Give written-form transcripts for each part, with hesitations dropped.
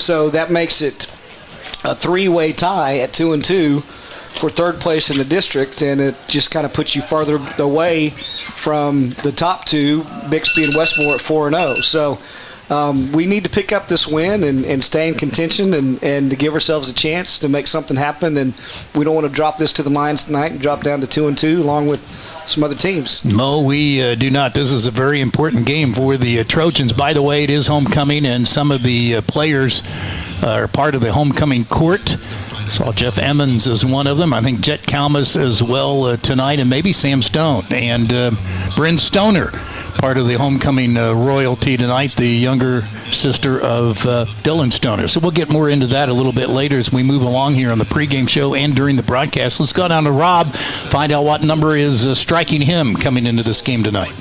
So that makes it a three-way tie at 2-2 for third place in the district, and it just kind of puts you farther away from the top two, Bixby and Westmore at 4-0. So we need to pick up this win and stay in contention and to give ourselves a chance to make something happen. And we don't want to drop this to the Lions tonight and drop down to 2-2 along with some other teams. No, we do not. This is a very important game for the Trojans. By the way, it is homecoming, and some of the players are part of the homecoming court. Saw Jeff Emmons as one of them. I think Jet Kalmas as well tonight, and maybe Sam Stone. And Bryn Stoner, part of the homecoming royalty tonight, the younger sister of Dylan Stoner. So we'll get more into that a little bit later as we move along here on the pregame show and during the broadcast. Let's go down to Rob, find out what number is striking him coming into this game tonight.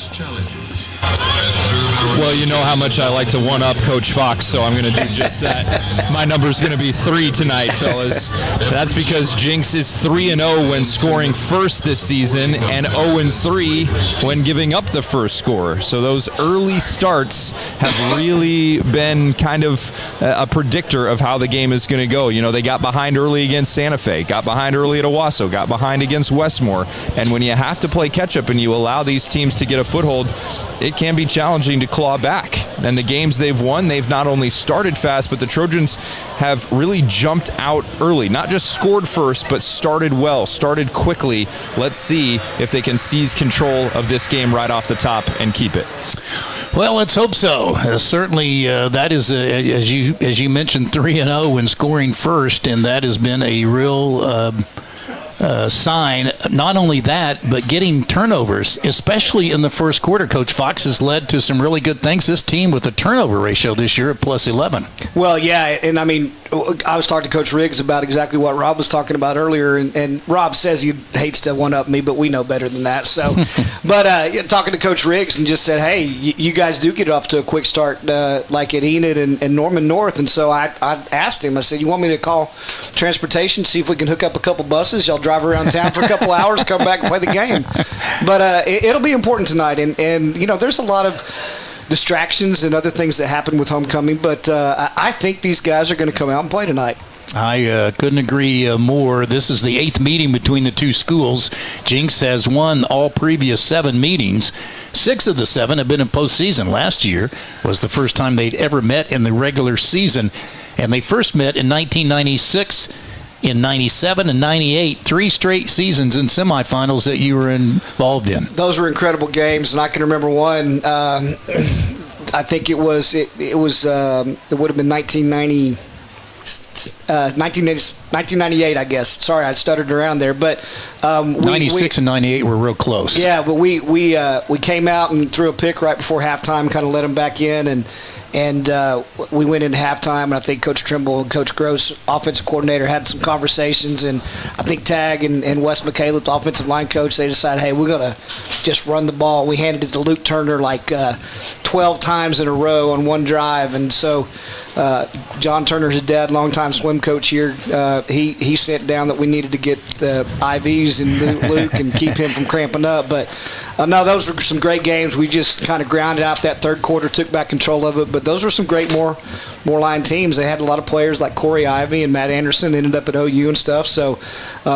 Well, you know how much I like to one-up Coach Fox, so I'm going to do just that. My number is going to be 3 tonight, fellas. That's because Jenks is 3-0 when scoring first this season and 0-3 when giving up the first score. So those early starts have really been kind of a predictor of how the game is going to go. You know, they got behind early against Santa Fe, got behind early at Owasso, got behind against Westmore. And when you have to play catch-up and you allow these teams to get a foothold, it can be challenging to claw back. And the games they've won, they've not only started fast, but the Trojans have really jumped out early. Not just scored first, but started well, started quickly. Let's see if they can seize control of this game right off the top and keep it. Well, let's hope so. Certainly, that is, as you mentioned, 3-0 when scoring first, and that has been a real sign. Not only that, but getting turnovers, especially in the first quarter. Coach Fox has led to some really good things. This team with a turnover ratio this year at plus 11. Well, yeah, and I mean, I was talking to Coach Riggs about exactly what Rob was talking about earlier, and Rob says he hates to one-up me, but we know better than that. So, but talking to Coach Riggs and just said, hey, you guys do get off to a quick start like at Enid and Norman North, and so I asked him, I said, you want me to call transportation, see if we can hook up a couple buses? Y'all drive around town for a couple hours, come back and play the game. But it'll be important tonight, and you know, there's a lot of distractions and other things that happen with homecoming, but I think these guys are going to come out and play tonight. I couldn't agree more. This is the 8th meeting between the two schools. Jenks has won all previous 7 meetings. 6 of the 7 have been in postseason. Last year was the first time they'd ever met in the regular season, and they first met in 1996, in 97 and 98, 3 straight seasons in semifinals that you were involved in. Those were incredible games, and I can remember one. I think it would have been 1998, I guess. Sorry, I stuttered around there, but 96 and 98 were real close. Yeah, but we came out and threw a pick right before halftime, kind of let them back in, and we went into halftime, and I think Coach Trimble and Coach Gross, offensive coordinator, had some conversations, and I think Tag and Wes McCaleb, the offensive line coach, they decided, hey, we're going to just run the ball. We handed it to Luke Turner like 12 times in a row on one drive, and so John Turner's dad, longtime swim coach here, he sent down that we needed to get the IVs and Luke and keep him from cramping up. But no, those were some great games. We just kind of grounded out that third quarter, took back control of it. But those were some great Moorline teams. They had a lot of players like Corey Ivey and Matt Anderson ended up at OU and stuff. So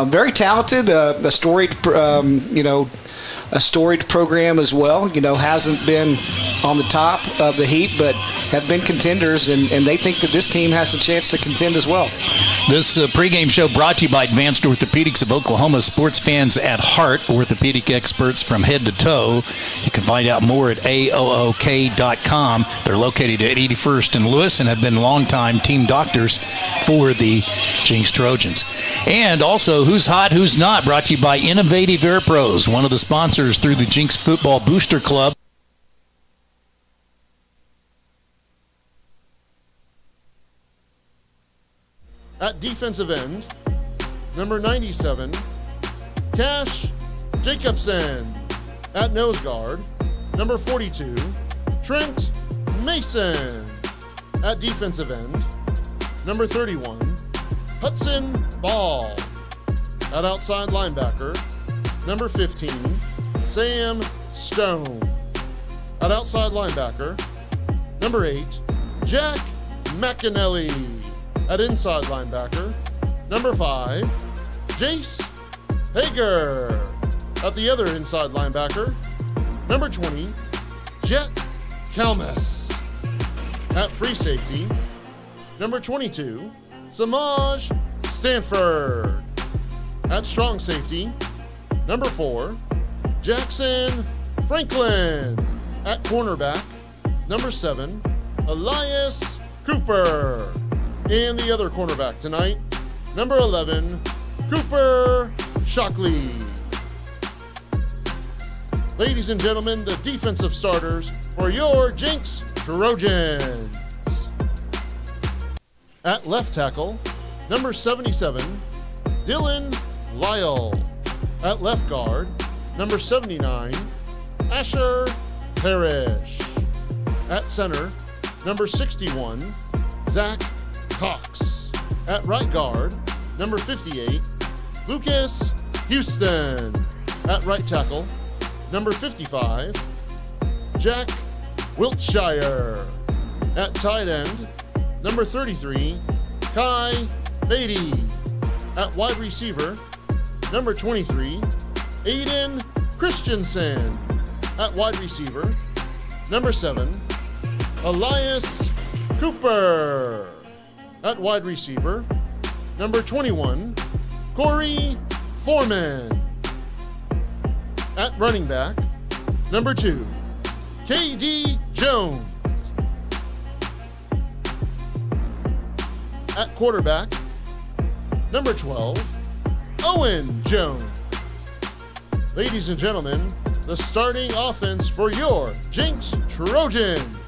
very talented, a storied program as well. You know, hasn't been on the top of the heap, but have been contenders, and they think that this team has a chance to contend as well. This pregame show brought to you by Advanced Orthopedics of Oklahoma. Sports fans at heart, orthopedic experts from head to toe. You can find out more at AOOK.com. They're located at 81st and Lewis and have been longtime team doctors for the Jenks Trojans. And also, Who's Hot, Who's Not, brought to you by Innovative Air Pros, one of the sponsors through the Jenks Football Booster Club. At defensive end, number 97, Cash Jacobson. At nose guard, number 42, Trent Mason. At defensive end, number 31, Hudson Ball. At outside linebacker, number 15, Sam Stone. At outside linebacker, number 8, Jack McAnally. At inside linebacker, number 5, Jace Hager. At the other inside linebacker, number 20, Jet Kalmus. At free safety, number 22, Samaj Stanford. At strong safety, number 4, Jackson Franklin. At cornerback, number 7, Elias Cooper. And the other cornerback tonight, number 11, Cooper Shockley. Ladies and gentlemen, the defensive starters for your Jenks Trojans. At left tackle, number 77, Dylan Lyle. At left guard, number 79, Asher Parrish. At center, number 61, Zach Cox. At right guard, number 58, Lucas Houston. At right tackle, number 55, Jack Wiltshire. At tight end, number 33, Kai Beatty. At wide receiver, number 23, Aiden Christensen. At wide receiver, number 7, Elias Cooper. At wide receiver, number 21, Corey Foreman. At running back, number 2, KD Jones. At quarterback, number 12, Owen Jones. Ladies and gentlemen, the starting offense for your Jenks Trojans.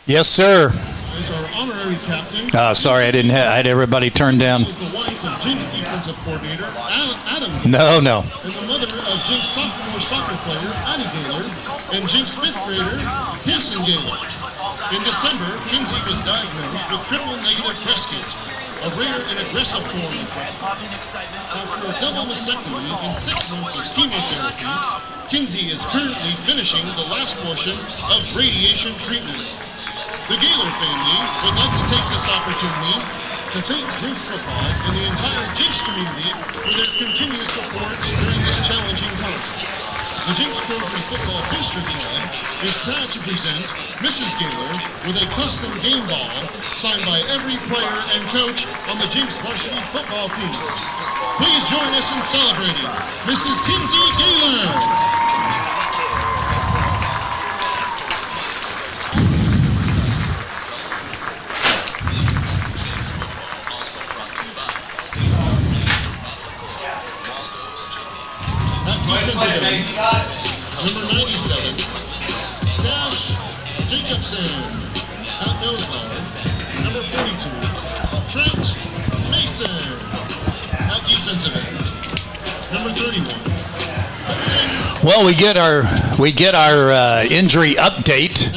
Yes, sir. As our honorary captain, Sorry, I had everybody turned down. is the wife of Jenks defensive coordinator Adam No. and the mother of Jenks sophomore soccer player Addie Gaylor and Jenks fifth grader Pearson Gaylor. In December, Kinsey was diagnosed with triple-negative breast cancer, a rare and aggressive form of cancer. After a double mastectomy and 6 months of chemotherapy, Kinsey is currently finishing the last portion of radiation treatment. The Gaylor family would like to take this opportunity to thank Jenks football and the entire Jenks community for their continued support during this challenging time. The Jenks Trojans Football Booster Club is proud to present Mrs. Gaylor with a custom game ball signed by every player and coach on the Jenks varsity football team. Please join us in celebrating Mrs. Kinsey Gaylor. Number 97, Cash Jacobson. At nose guard, number 42, Trent Mason. At defensive end, number 31. Well, we get our injury update.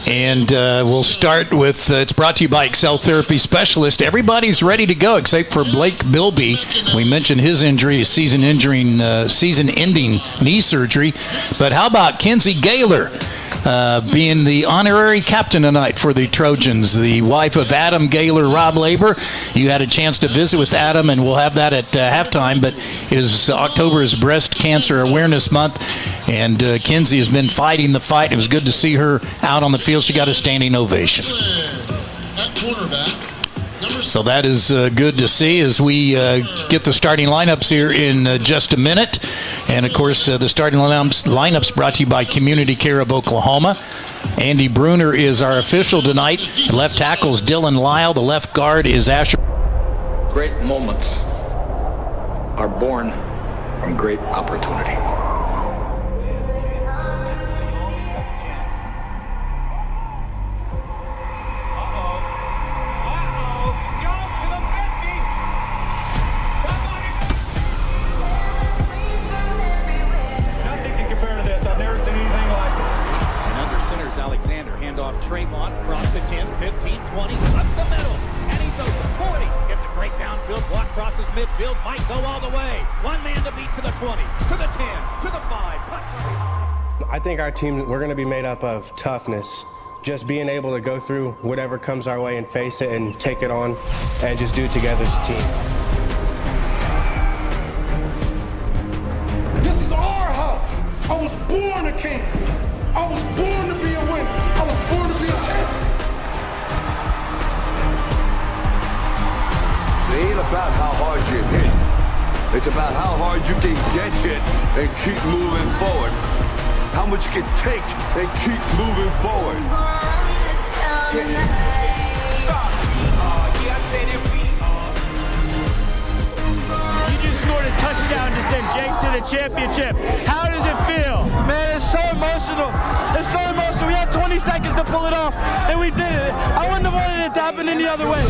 And we'll start with, it's brought to you by Excel Therapy Specialist. Everybody's ready to go except for Blake Bilby. We mentioned his injury, his season-ending knee surgery. But how about Kinsey Gaylor being the honorary captain tonight for the Trojans, the wife of Adam Gaylor, Rob Labor. You had a chance to visit with Adam, and we'll have that at halftime. But October is Breast Cancer Awareness Month, and Kinsey has been fighting the fight. It was good to see her out on the field. She got a standing ovation. So that is good to see as we get the starting lineups here in just a minute. And, of course, the starting lineups brought to you by Community Care of Oklahoma. Andy Bruner is our official tonight. The left tackle is Dylan Lyle. The left guard is Asher. Great moments are born from great opportunity. Tremont across the 10, 15, 20, up the middle, and he's over 40. Gets a great downfield, block crosses midfield, might go all the way. One man to beat to the 20, to the 10, to the 5. I think our team, we're going to be made up of toughness. Just being able to go through whatever comes our way and face it and take it on and just do it together as a team. This is our house. I was born a king. I was born to be a winner. I was born to be a champion. It ain't about how hard you hit. It's about how hard you can get hit and keep moving forward. How much you can take and keep moving forward. You just scored a touchdown to send Jenks to the championship. How does it feel? Man, it's so emotional. It's so emotional. We had 20 seconds to pull it off, and we did it. I wouldn't have wanted it to happen any other way.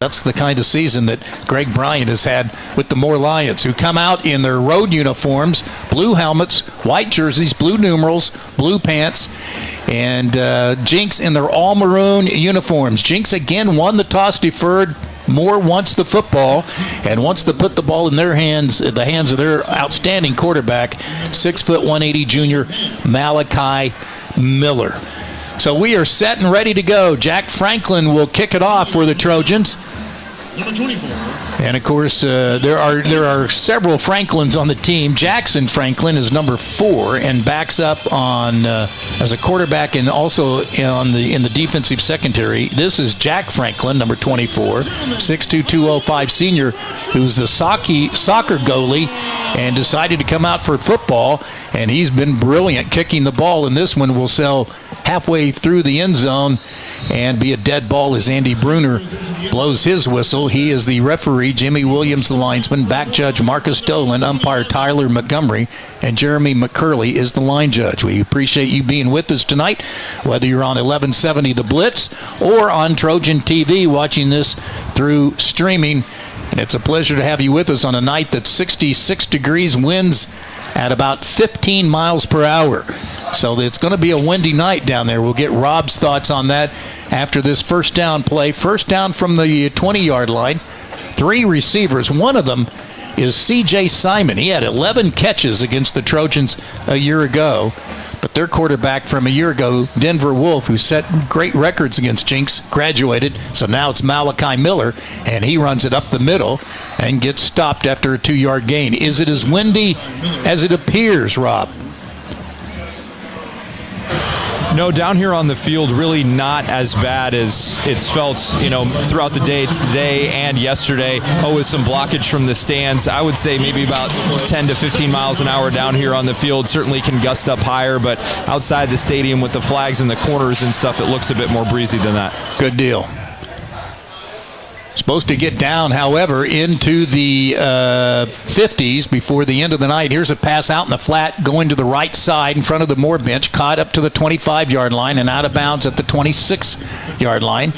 That's the kind of season that Greg Bryant has had with the Moore Lions, who come out in their road uniforms, blue helmets, white jerseys, blue numerals, blue pants, and Jenks in their all-maroon uniforms. Jenks again won the toss deferred. Moore wants the football and wants to put the ball in their hands, the hands of their outstanding quarterback, 6'1", 180 junior Malachi Miller. So we are set and ready to go. Jack Franklin will kick it off for the Trojans. Number 24. And of course, there are several Franklins on the team. Jackson Franklin is number 4 and backs up on as a quarterback and also in the defensive secondary. This is Jack Franklin, number 24, 6'2", 205 senior, who's the soccer goalie and decided to come out for football. And he's been brilliant kicking the ball. And this one will sell halfway through the end zone and be a dead ball as Andy Bruner blows his whistle. He is the referee. Jimmy Williams, the linesman. Back judge Marcus Dolan. Umpire Tyler Montgomery. And Jeremy McCurley is the line judge. We appreciate you being with us tonight, whether you're on 1170 The Blitz or on Trojan TV watching this through streaming. And it's a pleasure to have you with us on a night that's 66 degrees, winds at about 15 miles per hour. So it's going to be a windy night down there. We'll get Rob's thoughts on that after this first down play. First down from the 20-yard line. 3 receivers. One of them is C.J. Simon. He had 11 catches against the Trojans a year ago. But their quarterback from a year ago, Denver Wolf, who set great records against Jenks, graduated. So now it's Malachi Miller, and he runs it up the middle and gets stopped after a 2-yard gain. Is it as windy as it appears, Rob? No, down here on the field, really not as bad as it's felt, throughout the day today and yesterday. With some blockage from the stands. I would say maybe about 10 to 15 miles an hour down here on the field. Certainly can gust up higher, but outside the stadium with the flags in the corners and stuff, it looks a bit more breezy than that. Good deal. Supposed to get down, however, into the 50s before the end of the night. Here's a pass out in the flat, going to the right side in front of the Moore bench, caught up to the 25-yard line and out of bounds at the 26-yard line.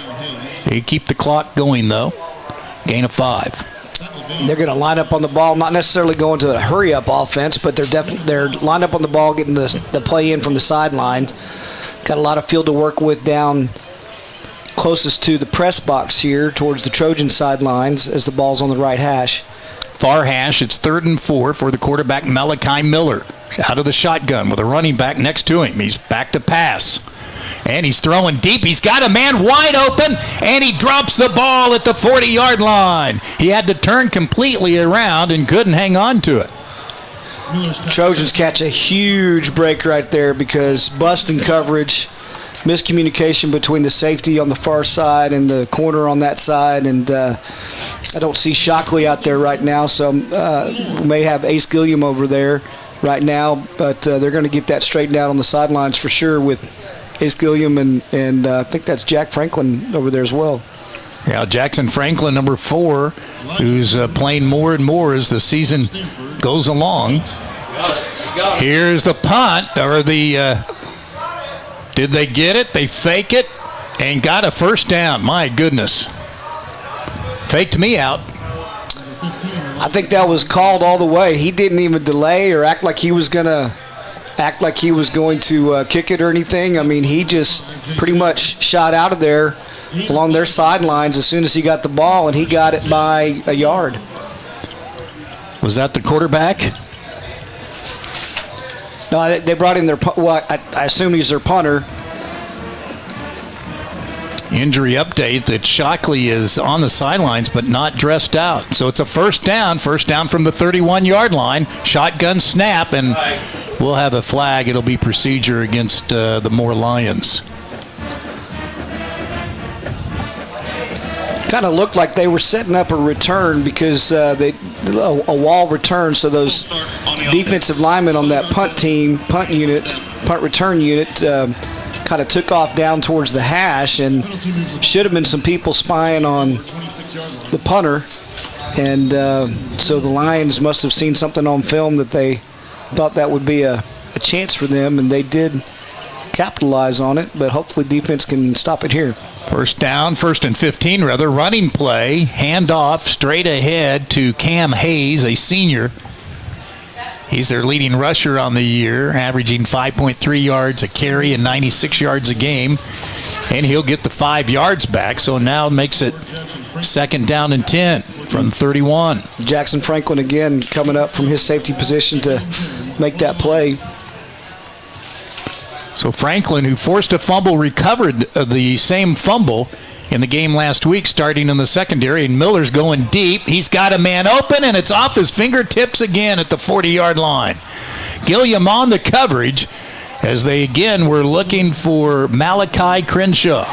They keep the clock going, though. Gain of 5. They're going to line up on the ball, not necessarily going to a hurry-up offense, but they're lined up on the ball, getting the play in from the sidelines. Got a lot of field to work with down closest to the press box here towards the Trojan sidelines as the ball's on the right hash. Far hash, it's 3rd and 4 for the quarterback Malachi Miller. Out of the shotgun with a running back next to him. He's back to pass. And he's throwing deep. He's got a man wide open, and he drops the ball at the 40-yard line. He had to turn completely around and couldn't hang on to it. Trojans catch a huge break right there because busting coverage, miscommunication between the safety on the far side and the corner on that side, and I don't see Shockley out there right now, so we may have Ace Gilliam over there right now, but they're going to get that straightened out on the sidelines for sure with Ace Gilliam, and I think that's Jack Franklin over there as well. Yeah, Jackson Franklin, number 4, who's playing more and more as the season goes along. Here's the punt, or the... Did they get it? They fake it and got a first down. My goodness. Faked me out. I think that was called all the way. He didn't even delay or act like he was going to kick it or anything. I mean, he just pretty much shot out of there along their sidelines as soon as he got the ball, and he got it by a yard. Was that the quarterback? No, they brought in I assume he's their punter. Injury update that Shockley is on the sidelines but not dressed out. So it's a first down from the 31-yard line. Shotgun snap, and we'll have a flag. It'll be procedure against the Moore Lions. Kind of looked like they were setting up a return because a wall return, so those defensive linemen on that punt return unit kind of took off down towards the hash, and should have been some people spying on the punter, and so the Lions must have seen something on film that they thought that would be a chance for them, and they did capitalize on it, but hopefully defense can stop it here. First down, 1st and 15 rather. Running play, handoff straight ahead to Cam Hayes, a senior. He's their leading rusher on the year, averaging 5.3 yards a carry and 96 yards a game. And he'll get the 5 yards back, so now it makes it 2nd down and 10 from 31. Jackson Franklin again coming up from his safety position to make that play. So Franklin, who forced a fumble, recovered the same fumble in the game last week, starting in the secondary, and Miller's going deep. He's got a man open, and it's off his fingertips again at the 40-yard line. Gilliam on the coverage as they again were looking for Malachi Crenshaw.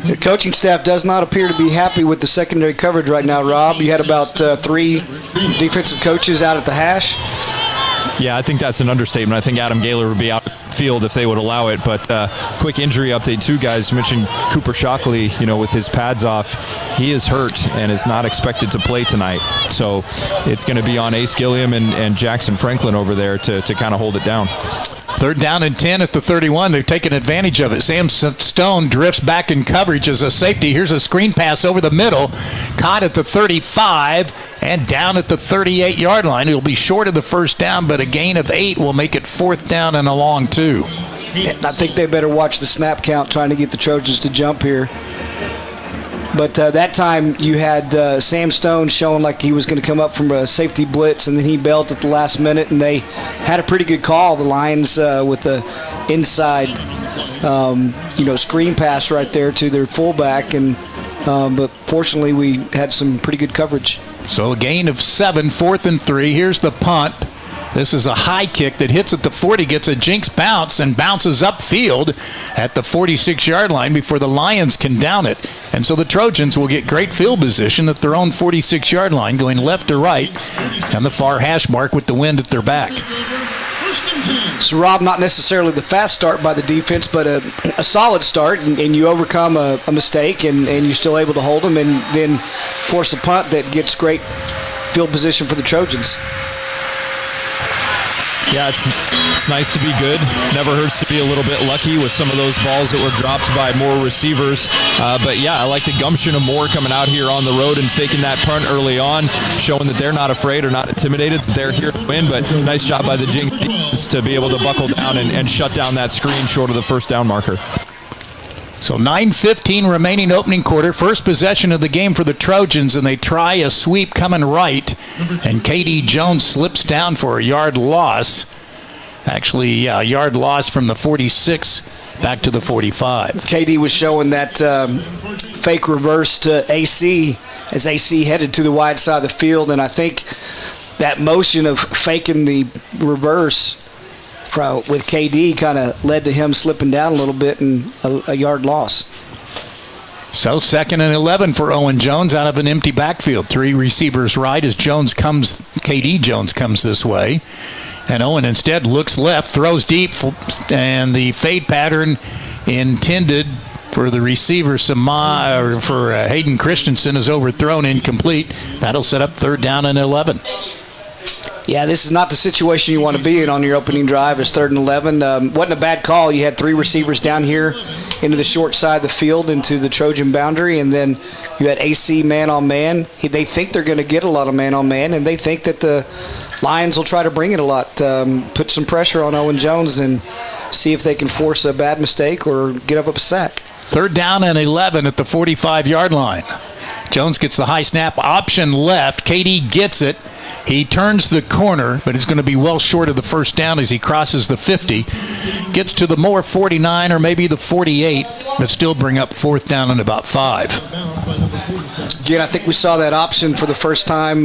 The coaching staff does not appear to be happy with the secondary coverage right now, Rob. You had about 3 defensive coaches out at the hash. Yeah, I think that's an understatement. I think Adam Gaylor would be out field if they would allow it. But quick injury update too, guys. You mentioned Cooper Shockley, with his pads off. He is hurt and is not expected to play tonight. So it's going to be on Ace Gilliam and Jackson Franklin over there to kind of hold it down. 3rd down and 10 at the 31. They're taking advantage of it. Sam Stone drifts back in coverage as a safety. Here's a screen pass over the middle. Caught at the 35 and down at the 38-yard line. It'll be short of the 1st down, but a gain of 8 will make it 4th down and a long 2. I think they better watch the snap count trying to get the Trojans to jump here. But that time you had Sam Stone showing like he was going to come up from a safety blitz, and then he bailed at the last minute, and they had a pretty good call, the Lions, with the inside, screen pass right there to their fullback. But fortunately, we had some pretty good coverage. So a gain of 7, 4th and 3. Here's the punt. This is a high kick that hits at the 40, gets a Jenks bounce, and bounces upfield at the 46-yard line before the Lions can down it. And so the Trojans will get great field position at their own 46-yard line, going left to right, and the far hash mark with the wind at their back. So, Rob, not necessarily the fast start by the defense, but a solid start, and you overcome a mistake, and you're still able to hold them, and then force a punt that gets great field position for the Trojans. Yeah, it's nice to be good. Never hurts to be a little bit lucky with some of those balls that were dropped by more receivers. But yeah, I like the gumption of Moore coming out here on the road and faking that punt early on, showing that they're not afraid or not intimidated. They're here to win, but nice job by the Jenks defense to be able to buckle down and shut down that screen short of the 1st down marker. So 9:15 remaining opening quarter. First possession of the game for the Trojans, and they try a sweep coming right. And K.D. Jones slips down for a yard loss. Actually, a yard loss from the 46 back to the 45. K.D. was showing that fake reverse to AC as AC headed to the wide side of the field. And I think that motion of faking the reverse with KD kind of led to him slipping down a little bit and a yard loss. So 2nd and 11 for Owen Jones out of an empty backfield. 3 receivers right as KD Jones comes this way. And Owen instead looks left, throws deep, and the fade pattern intended for the receiver for Hayden Christensen is overthrown, incomplete. That'll set up 3rd down and 11. Yeah, this is not the situation you want to be in on your opening drive. It's 3rd and 11. Wasn't a bad call. You had 3 receivers down here into the short side of the field, into the Trojan boundary, and then you had AC man-on-man. They think they're going to get a lot of man-on-man, and they think that the Lions will try to bring it a lot, put some pressure on Owen Jones and see if they can force a bad mistake or get up a sack. 3rd down and 11 at the 45-yard line. Jones gets the high snap, option left. KD gets it. He turns the corner, but it's going to be well short of the 1st down as he crosses the 50. Gets to the Moore 49 or maybe the 48, but still bring up 4th down and about 5. Again, I think we saw that option for the first time.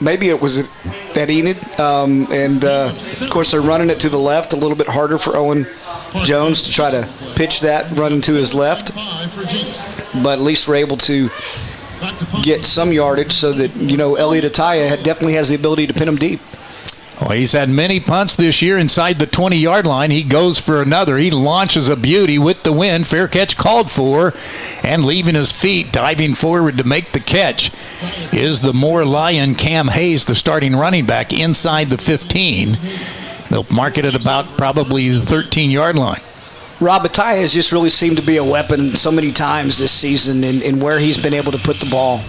Maybe it was that Enid. Of course, they're running it to the left, a little bit harder for Owen Jones to try to pitch that, running to his left. But at least we're able to get some yardage so that, Elliot Ataya definitely has the ability to pin him deep. Well, he's had many punts this year inside the 20-yard line. He goes for another. He launches a beauty with the wind. Fair catch called for. And leaving his feet, diving forward to make the catch is the Moore Lion Cam Hayes, the starting running back, inside the 15. They'll mark it at about probably the 13-yard line. Rob Ataya has just really seemed to be a weapon so many times this season in where he's been able to put the ball.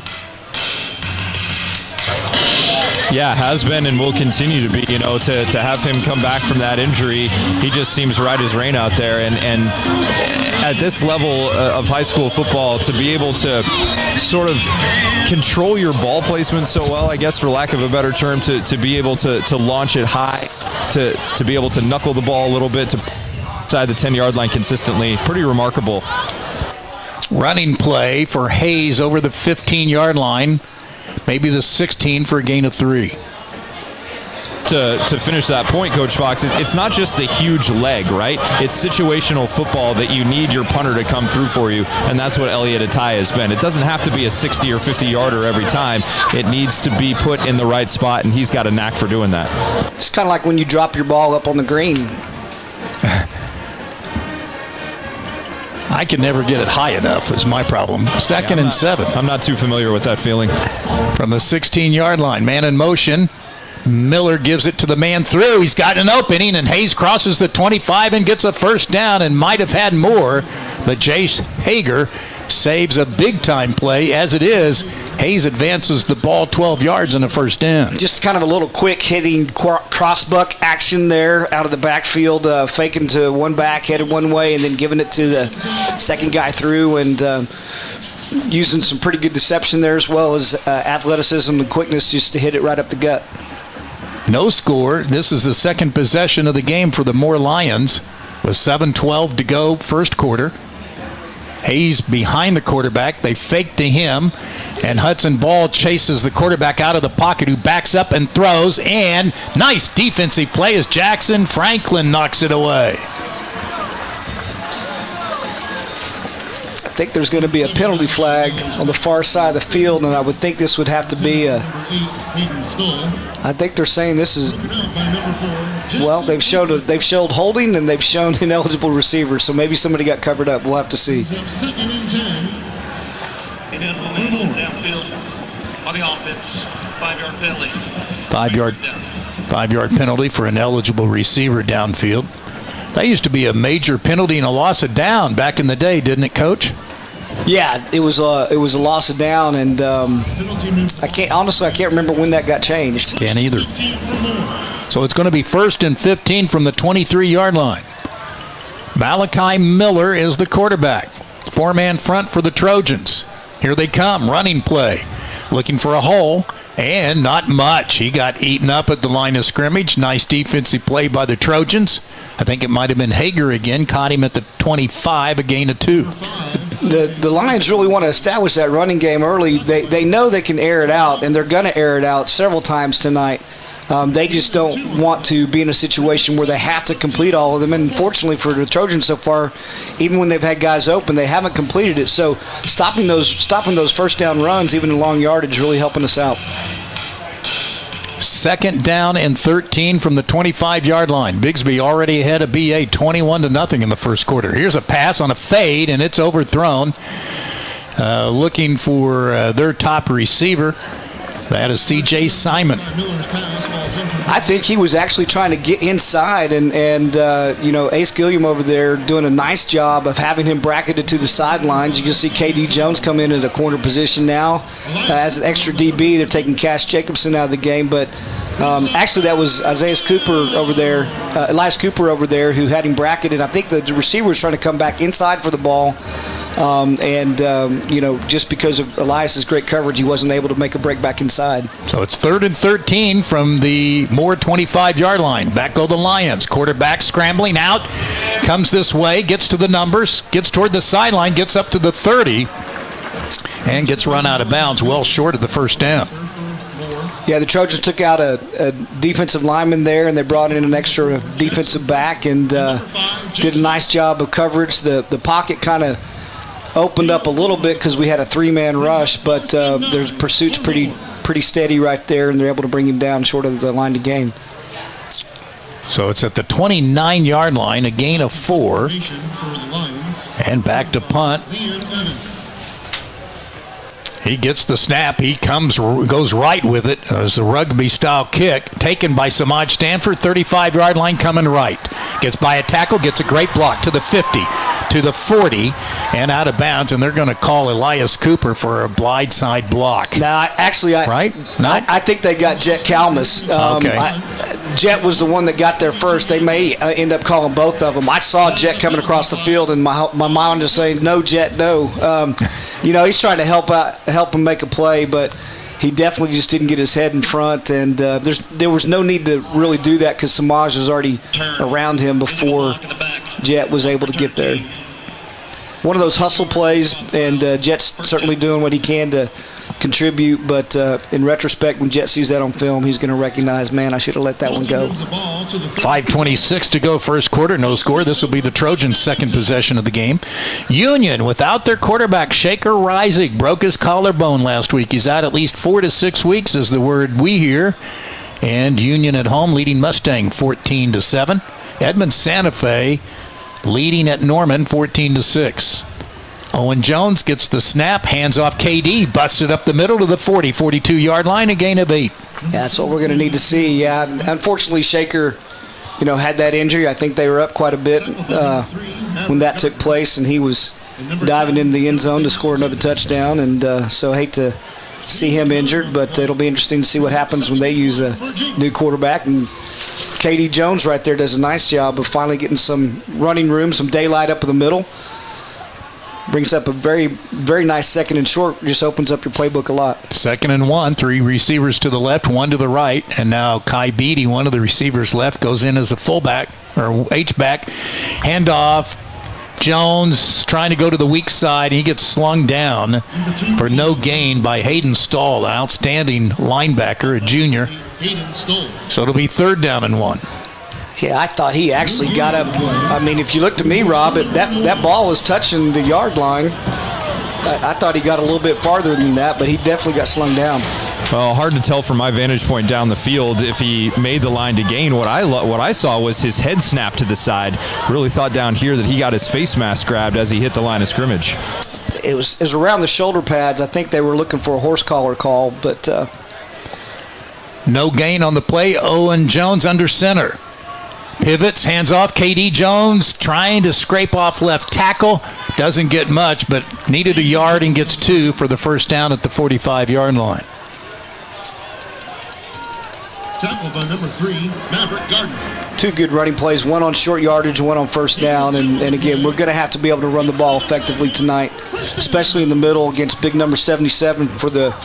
Yeah, has been and will continue to be. To have him come back from that injury, he just seems right as rain out there. And at this level of high school football, to be able to sort of control your ball placement so well, I guess for lack of a better term, to be able to launch it high, to be able to knuckle the ball a little bit, to inside the 10-yard line consistently, pretty remarkable. Running play for Hayes over the 15-yard line. Maybe the 16 for a gain of 3. To finish that point, Coach Fox, it's not just the huge leg, right? It's situational football that you need your punter to come through for you, and that's what Elliott Ataya has been. It doesn't have to be a 60 or 50-yarder every time. It needs to be put in the right spot, and he's got a knack for doing that. It's kind of like when you drop your ball up on the green. I can never get it high enough is my problem. Second and 7. I'm not too familiar with that feeling. From the 16-yard line, man in motion. Miller gives it to the man through. He's got an opening, and Hayes crosses the 25 and gets a first down and might have had more, but Jace Hager saves a big-time play. As it is, Hayes advances the ball 12 yards and a first down. Just kind of a little quick hitting crossbuck action there out of the backfield, faking to one back, headed one way, and then giving it to the second guy through, and using some pretty good deception there as well as athleticism and quickness just to hit it right up the gut. No score. This is the second possession of the game for the Moore Lions with 7:12 to go first quarter. Hayes behind the quarterback. They fake to him, and Hudson Ball chases the quarterback out of the pocket, who backs up and throws, and nice defensive play as Jackson Franklin knocks it away. I think there's going to be a penalty flag on the far side of the field, and I would think this would have to be I think they're saying this is, well, they've showed holding and they've shown ineligible receiver, so maybe somebody got covered up. We'll have to see. Five-yard penalty for an eligible receiver downfield. That used to be a major penalty and a loss of down back in the day, didn't it, Coach? Yeah, it was a loss of down, and I can't remember when that got changed. Can't either. So it's going to be 1st and 15 from the 23-yard line. Malachi Miller is the quarterback. 4-man front for the Trojans. Here they come, running play, looking for a hole, and not much. He got eaten up at the line of scrimmage. Nice defensive play by the Trojans. I think it might have been Hager again, caught him at the 25, a gain of 2. The Lions really want to establish that running game early. They know they can air it out, and they're going to air it out several times tonight. They just don't want to be in a situation where they have to complete all of them. And fortunately for the Trojans so far, even when they've had guys open, they haven't completed it. So stopping those first down runs, even in long yardage, is really helping us out. 2nd down and 13 from the 25-yard line. Bigsby already ahead of BA 21-0 in the first quarter. Here's a pass on a fade, and it's overthrown. Looking for their top receiver. That is C.J. Simon. I think he was actually trying to get inside, and Ace Gilliam over there doing a nice job of having him bracketed to the sidelines. You can see K.D. Jones come in at a corner position now. As an extra DB, they're taking Cash Jacobson out of the game, but actually that was Elias Cooper over there who had him bracketed. I think the receiver was trying to come back inside for the ball. Just because of Elias's great coverage, he wasn't able to make a break back inside. So it's 3rd and 13 from the Moore 25-yard line. Back go the Lions. Quarterback scrambling out, comes this way, gets to the numbers, gets toward the sideline, gets up to the 30, and gets run out of bounds, well short of the first down. Yeah, the Trojans took out a defensive lineman there, and they brought in an extra defensive back and did a nice job of coverage. The pocket kind of opened up a little bit because we had a 3-man rush, but their pursuit's pretty steady right there, and they're able to bring him down short of the line to gain. So it's at the 29-yard line, a gain of 4, and back to punt. He gets the snap. He goes right with it. It's a rugby-style kick taken by Samaj Stanford. 35-yard line coming right. Gets by a tackle, gets a great block to the 50, to the 40, and out of bounds, and they're going to call Elias Cooper for a blindside block. Now, right? No? I think they got Jet Kalmus. Okay. Jet was the one that got there first. They may end up calling both of them. I saw Jet coming across the field, and my mind was saying, no, Jet, no. He's trying to help him make a play, but he definitely just didn't get his head in front, and there was no need to really do that because Samaj was already around him before Jet was able to get there. One of those hustle plays, and Jet's certainly doing what he can to contribute, but in retrospect, when Jet sees that on film, he's going to recognize, man, I should have let that one go. 5:26 to go first quarter, no score. This will be the Trojans' second possession of the game. Union, without their quarterback, Shaker Reisig, broke his collarbone last week. He's out at least 4 to 6 weeks is the word we hear. And Union at home leading Mustang 14-7. Edmond Santa Fe leading at Norman 14-6. Owen Jones gets the snap, hands off KD, busted up the middle to the 40, 42-yard line, a gain of 8. Yeah, that's what we're going to need to see. Yeah, unfortunately, Shaker, had that injury. I think they were up quite a bit when that took place, and he was diving into the end zone to score another touchdown. And so I hate to see him injured, but it'll be interesting to see what happens when they use a new quarterback. And KD Jones right there does a nice job of finally getting some running room, some daylight up in the middle. Brings up a very, very nice second and short. Just opens up your playbook a lot. 2nd and 1, 3 receivers to the left, 1 to the right. And now Kai Beatty, one of the receivers left, goes in as a fullback or H-back. Handoff. Jones trying to go to the weak side. He gets slung down for no gain by Hayden Stahl, an outstanding linebacker, a junior. So it'll be 3rd down and 1. Yeah, I thought he actually got up. I mean, if you looked at me, Rob, that ball was touching the yard line. I thought he got a little bit farther than that, but he definitely got slung down. Well, hard to tell from my vantage point down the field if he made the line to gain. What I saw was his head snap to the side. Really thought down here that he got his face mask grabbed as he hit the line of scrimmage. It was around the shoulder pads. I think they were looking for a horse collar call, but no gain on the play. Owen Jones under center. Pivots, hands off. KD Jones trying to scrape off left tackle. Doesn't get much, but needed a yard and gets 2 for the first down at the 45-yard line. Tackle by number 3, Maverick Gardner. 2 good running plays, one on short yardage, one on first down. And again, we're going to have to be able to run the ball effectively tonight, especially in the middle against big number 77 for the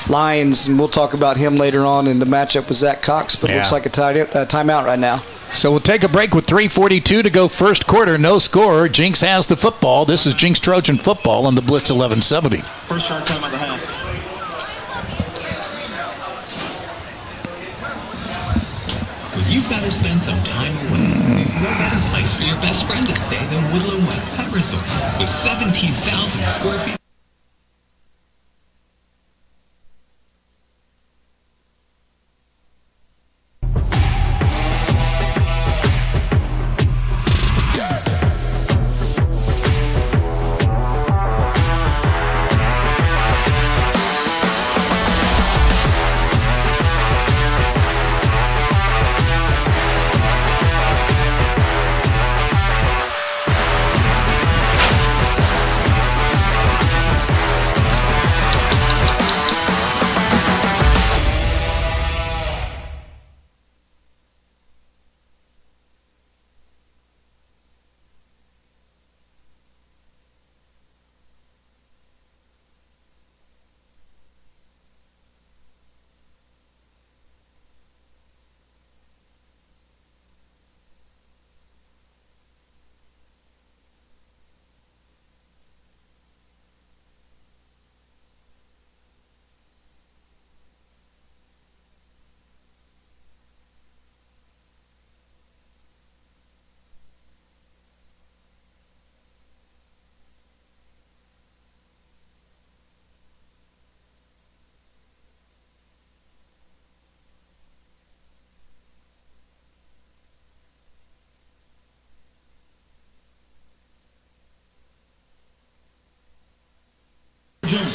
Lions. And we'll talk about him later on in the matchup with Zach Cox, but it looks like a timeout right now. So we'll take a break with 3:42 to go first quarter. No score. Jenks has the football. This is Jenks Trojan football on the Blitz 1170. First short time of the half. You've got to spend some time away. There's no better place for your best friend to stay than Woodland West Pet Resort with 17,000 square feet.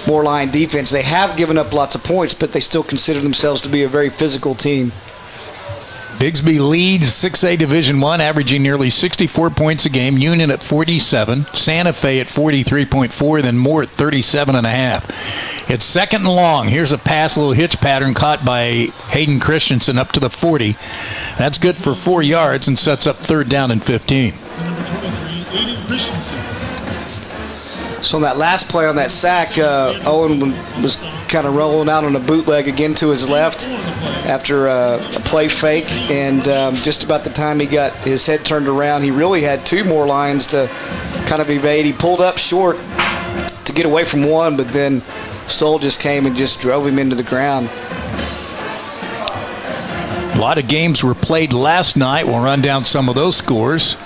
More line defense. They have given up lots of points, but they still consider themselves to be a very physical team. Bigsby leads 6A Division I, averaging nearly 64 points a game. Union at 47, Santa Fe at 43.4, then Moore at 37.5. It's second and long. Here's a pass, a little hitch pattern caught by Hayden Christensen up to the 40. That's good for 4 yards and sets up third down and 15. So on that last play on that sack, Owen was kind of rolling out on a bootleg again to his left after a play fake, and just about the time he got his head turned around, he really had 2 more lines to kind of evade. He pulled up short to get away from one, but then Stoll just came and just drove him into the ground. A lot of games were played last night. We'll run down some of those scores.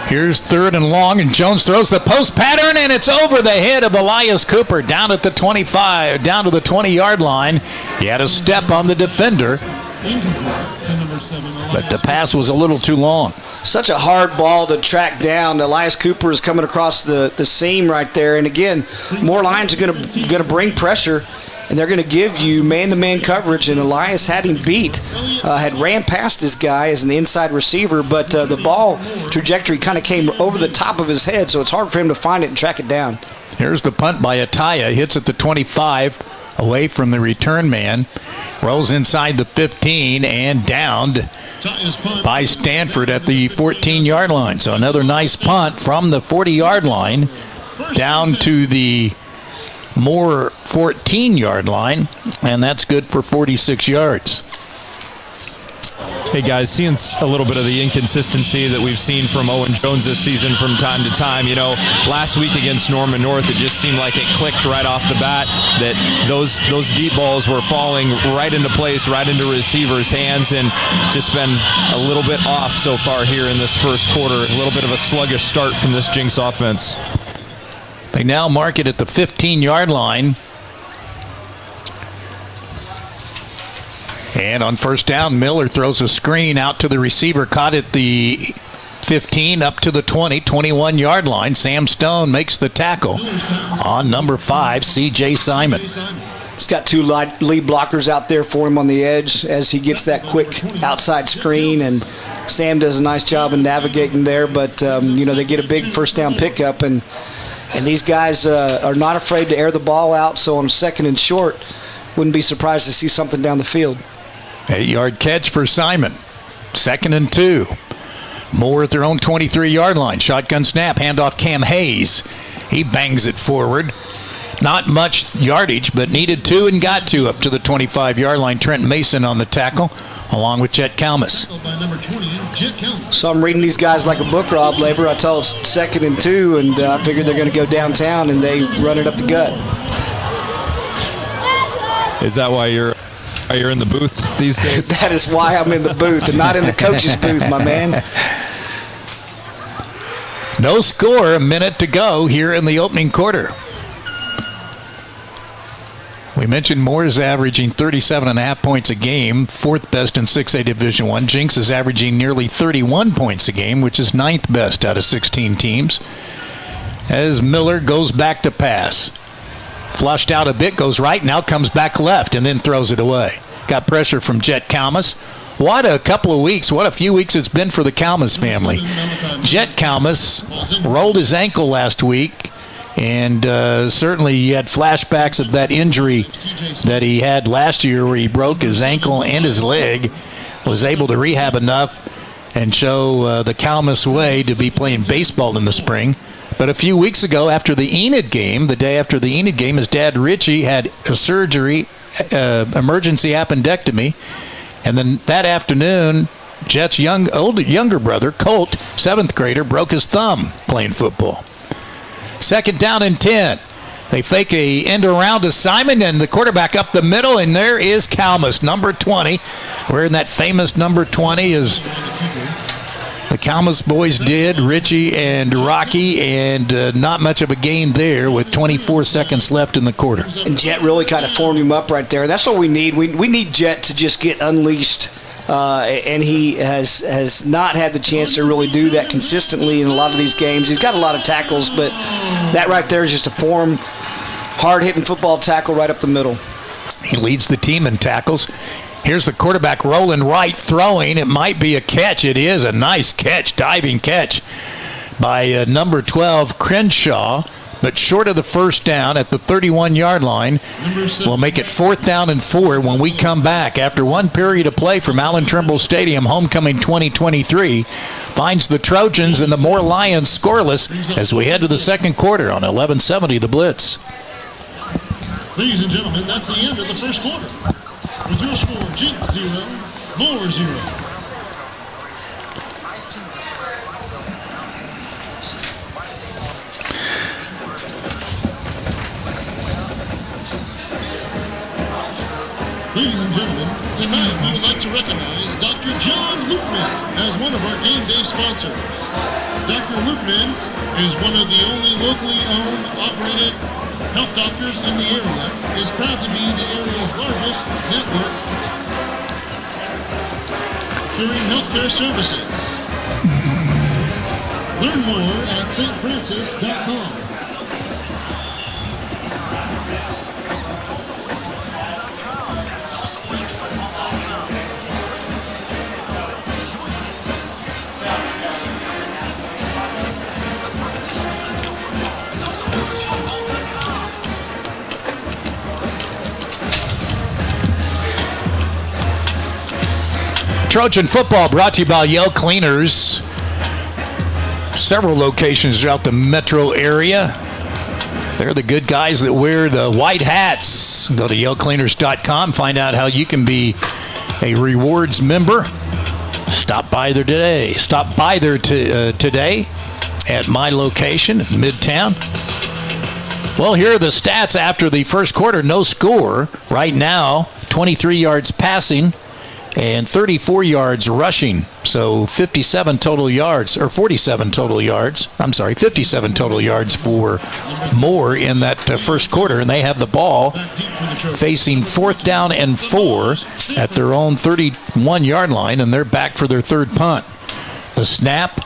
Here's third and long, and Jones throws the post pattern, and it's over the head of Elias Cooper down at the 25, down to the 20-yard line. He had a step on the defender, but the pass was a little too long. Such a hard ball to track down. Elias Cooper is coming across the seam right there, and again, more lines are going to bring pressure, and they're going to give you man-to-man coverage, and Elias had him beat. Had ran past this guy as an inside receiver, but the ball trajectory kind of came over the top of his head, so it's hard for him to find it and track it down. Here's the punt by Ataya. Hits at the 25, away from the return man. Rolls inside the 15 and downed by Stanford at the 14-yard line. So another nice punt from the 40-yard line down to the Moore 14-yard line, and that's good for 46 yards. Hey guys, seeing a little bit of the inconsistency that we've seen from Owen Jones this season from time to time. You know, last week against Norman North, it just seemed like it clicked right off the bat that those deep balls were falling right into place, right into receivers' hands, and just been a little bit off so far here in this first quarter. A little bit of a sluggish start from this Jenks offense. They now mark it at the 15-yard line. And on first down, Miller throws a screen out to the receiver, caught at the 15 up to the 20, 21-yard line. Sam Stone makes the tackle on number 5, C.J. Simon. He's got 2 lead blockers out there for him on the edge as he gets that quick outside screen, and Sam does a nice job of navigating there, but they get a big first down pickup, and these guys are not afraid to air the ball out, so on second and short, wouldn't be surprised to see something down the field. 8-yard catch for Simon. Second and 2. Moore at their own 23-yard line. Shotgun snap, handoff Cam Hayes. He bangs it forward. Not much yardage, but needed 2 and got 2 up to the 25-yard line. Trent Mason on the tackle, along with Chet Kalmus. So I'm reading these guys like a book, Rob Labor. I tell it's second and 2, and I figured they're going to go downtown, and they run it up the gut. Is that why you're in the booth these days? That is why I'm in the booth and not in the coach's booth, my man. No score, a minute to go here in the opening quarter. We mentioned Moore is averaging 37.5 points a game, 4th best in 6A Division I. Jenks is averaging nearly 31 points a game, which is 9th best out of 16 teams. As Miller goes back to pass. Flushed out a bit, goes right, now comes back left, and then throws it away. Got pressure from Jet Kalmus. What a couple of weeks, what a few weeks it's been for the Kalmus family. Jet Kalmus rolled his ankle last week, and certainly he had flashbacks of that injury that he had last year where he broke his ankle and his leg, was able to rehab enough and show the Kalmus way to be playing baseball in the spring. But a few weeks ago, after the Enid game, the day after the Enid game, his dad, Richie, had a surgery, emergency appendectomy. And then that afternoon, Jet's younger brother, Colt, 7th grader, broke his thumb playing football. Second down and 10. They fake a end around to Simon, and the quarterback up the middle, and there is Kalmus, number 20. Wearing that famous number 20 is the Kalmus boys did, Richie and Rocky, and not much of a gain there with 24 seconds left in the quarter. And Jet really kind of formed him up right there. That's what we need. We need Jet to just get unleashed, and he has not had the chance to really do that consistently in a lot of these games. He's got a lot of tackles, but that right there is just a form, hard-hitting football tackle right up the middle. He leads the team in tackles. Here's the quarterback rolling right, throwing. It might be a catch. It is a nice catch, diving catch by number 12, Crenshaw, but short of the first down at the 31-yard line. We'll make it 4th down and 4 when we come back. After one period of play from Allan Trimble Stadium, homecoming 2023 finds the Trojans and the Moore Lions scoreless as we head to the second quarter on 1170 The Blitz. Ladies and gentlemen, that's the end of the first quarter. With your score, Jenks 0, Moore 0. Ladies and gentlemen, tonight we would like to recognize Dr. John Lukeman as one of our game day sponsors. Dr. Lukeman is one of the only locally owned, operated health doctors in the area. Is proud to be the area's largest network serving healthcare services. Learn more at stfrancis.com. Trojan football brought to you by Yale Cleaners. Several locations throughout the metro area. They're the good guys that wear the white hats. Go to YaleCleaners.com. Find out how you can be a rewards member. Stop by there today. Stop by there today at my location in Midtown. Well, here are the stats after the first quarter. No score. Right now, 23 yards passing and 34 yards rushing. So 57 total yards, or 47 total yards. I'm sorry, 57 total yards for Moore in that first quarter. And they have the ball facing 4th down and 4 at their own 31-yard line, and they're back for their third punt. The snap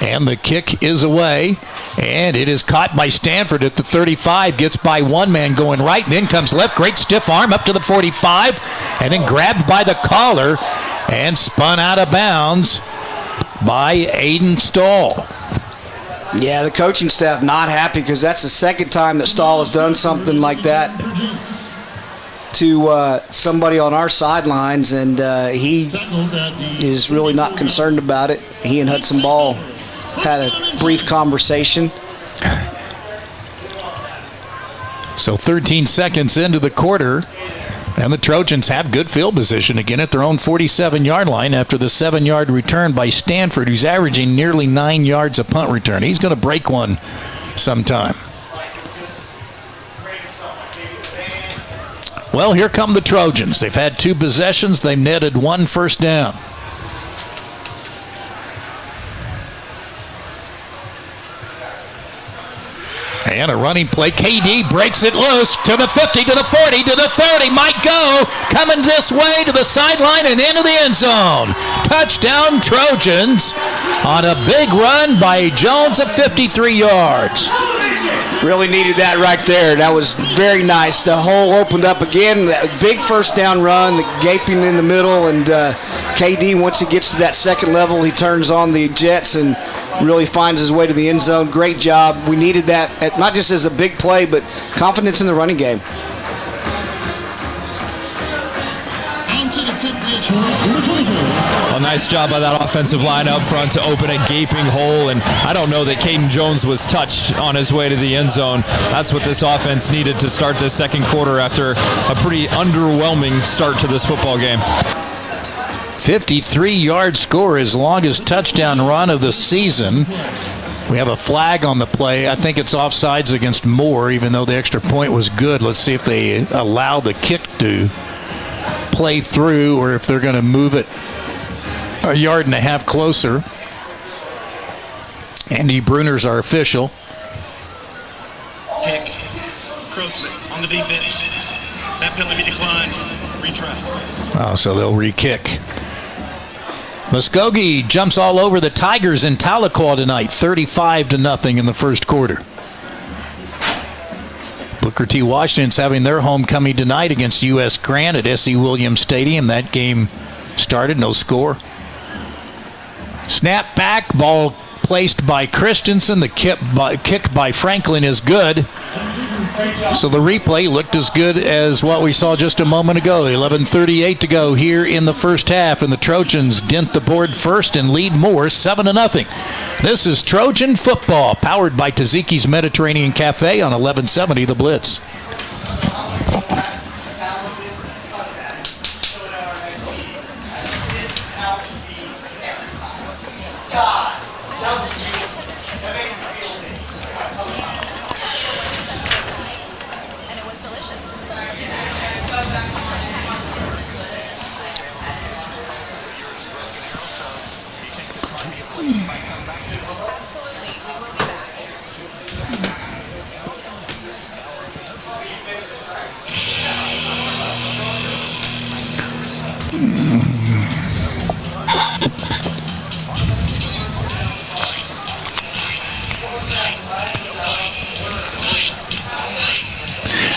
and the kick is away, and it is caught by Stanford at the 35. Gets by one man going right, and then comes left. Great stiff arm up to the 45, and then grabbed by the collar and spun out of bounds by Aiden Stahl. Yeah, the coaching staff not happy because that's the second time that Stahl has done something like that to somebody on our sidelines, and he is really not concerned about it. He and Hudson Ball had a brief conversation. So 13 seconds into the quarter, and the Trojans have good field position again at their own 47-yard line after the 7-yard return by Stanford, who's averaging nearly 9 yards a punt return. He's going to break one sometime. Well, here come the Trojans. They've had 2 possessions. They've netted 1 first down. And a running play. KD breaks it loose to the 50, to the 40, to the 30. Might go. Coming this way to the sideline and into the end zone. Touchdown Trojans on a big run by Jones of 53 yards. Really needed that right there. That was very nice. The hole opened up again. That big first down run, the gaping in the middle, and KD, once he gets to that second level, he turns on the jets and really finds his way to the end zone. Great job. We needed that, not just as a big play, but confidence in the running game. A nice job by that offensive line up front to open a gaping hole, and I don't know that Caden Jones was touched on his way to the end zone. That's what this offense needed to start the second quarter after a pretty underwhelming start to this football game. 53-yard score, his longest touchdown run of the season. We have a flag on the play. I think it's offsides against Moore, even though the extra point was good. Let's see if they allow the kick to play through or if they're going to move it a yard and a half closer. Andy Bruner's our official. Kick. Croce on the deep bench. That penalty declined. Retry. Oh, so they'll re-kick. Muskogee jumps all over the Tigers in Tahlequah tonight, 35-0 in the first quarter. Booker T. Washington's having their homecoming tonight against U.S. Grant at S.E. Williams Stadium. That game started, no score. Snap back, ball placed by Christensen. The kick by Franklin is good. So the replay looked as good as what we saw just a moment ago. 11:38 to go here in the first half, and the Trojans dent the board first and lead more 7-0. This is Trojan football, powered by Taziki's Mediterranean Cafe on 1170 The Blitz.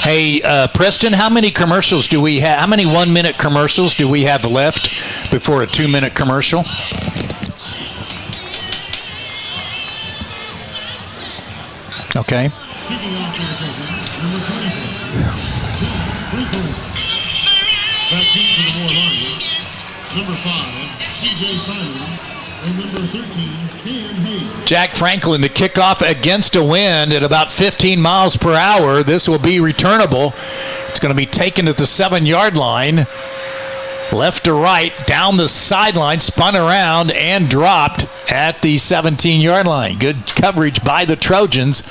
Hey, Preston, how many commercials do we have? How many 1-minute commercials do we have left before a 2-minute commercial? Okay. Jack Franklin to kick off against a wind at about 15 miles per hour. This will be returnable. It's going to be taken at the 7-yard line. Left to right, down the sideline, spun around, and dropped at the 17-yard line. Good coverage by the Trojans.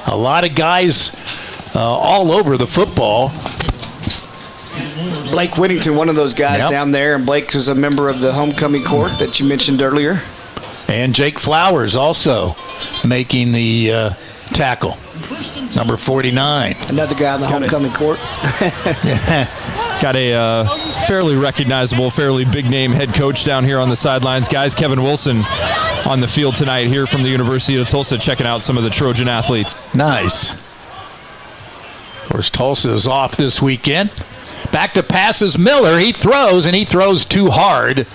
A lot of guys all over the football. Blake Whittington, one of those guys down there, and Blake is a member of the homecoming court that you mentioned earlier. And Jake Flowers also making the tackle, number 49. Another guy on the homecoming court. Got a fairly recognizable, fairly big-name head coach down here on the sidelines. Guys, Kevin Wilson on the field tonight here from the University of Tulsa, checking out some of the Trojan athletes. Nice. Of course, Tulsa is off this weekend. Back to passes Miller. He throws, and he throws too hard.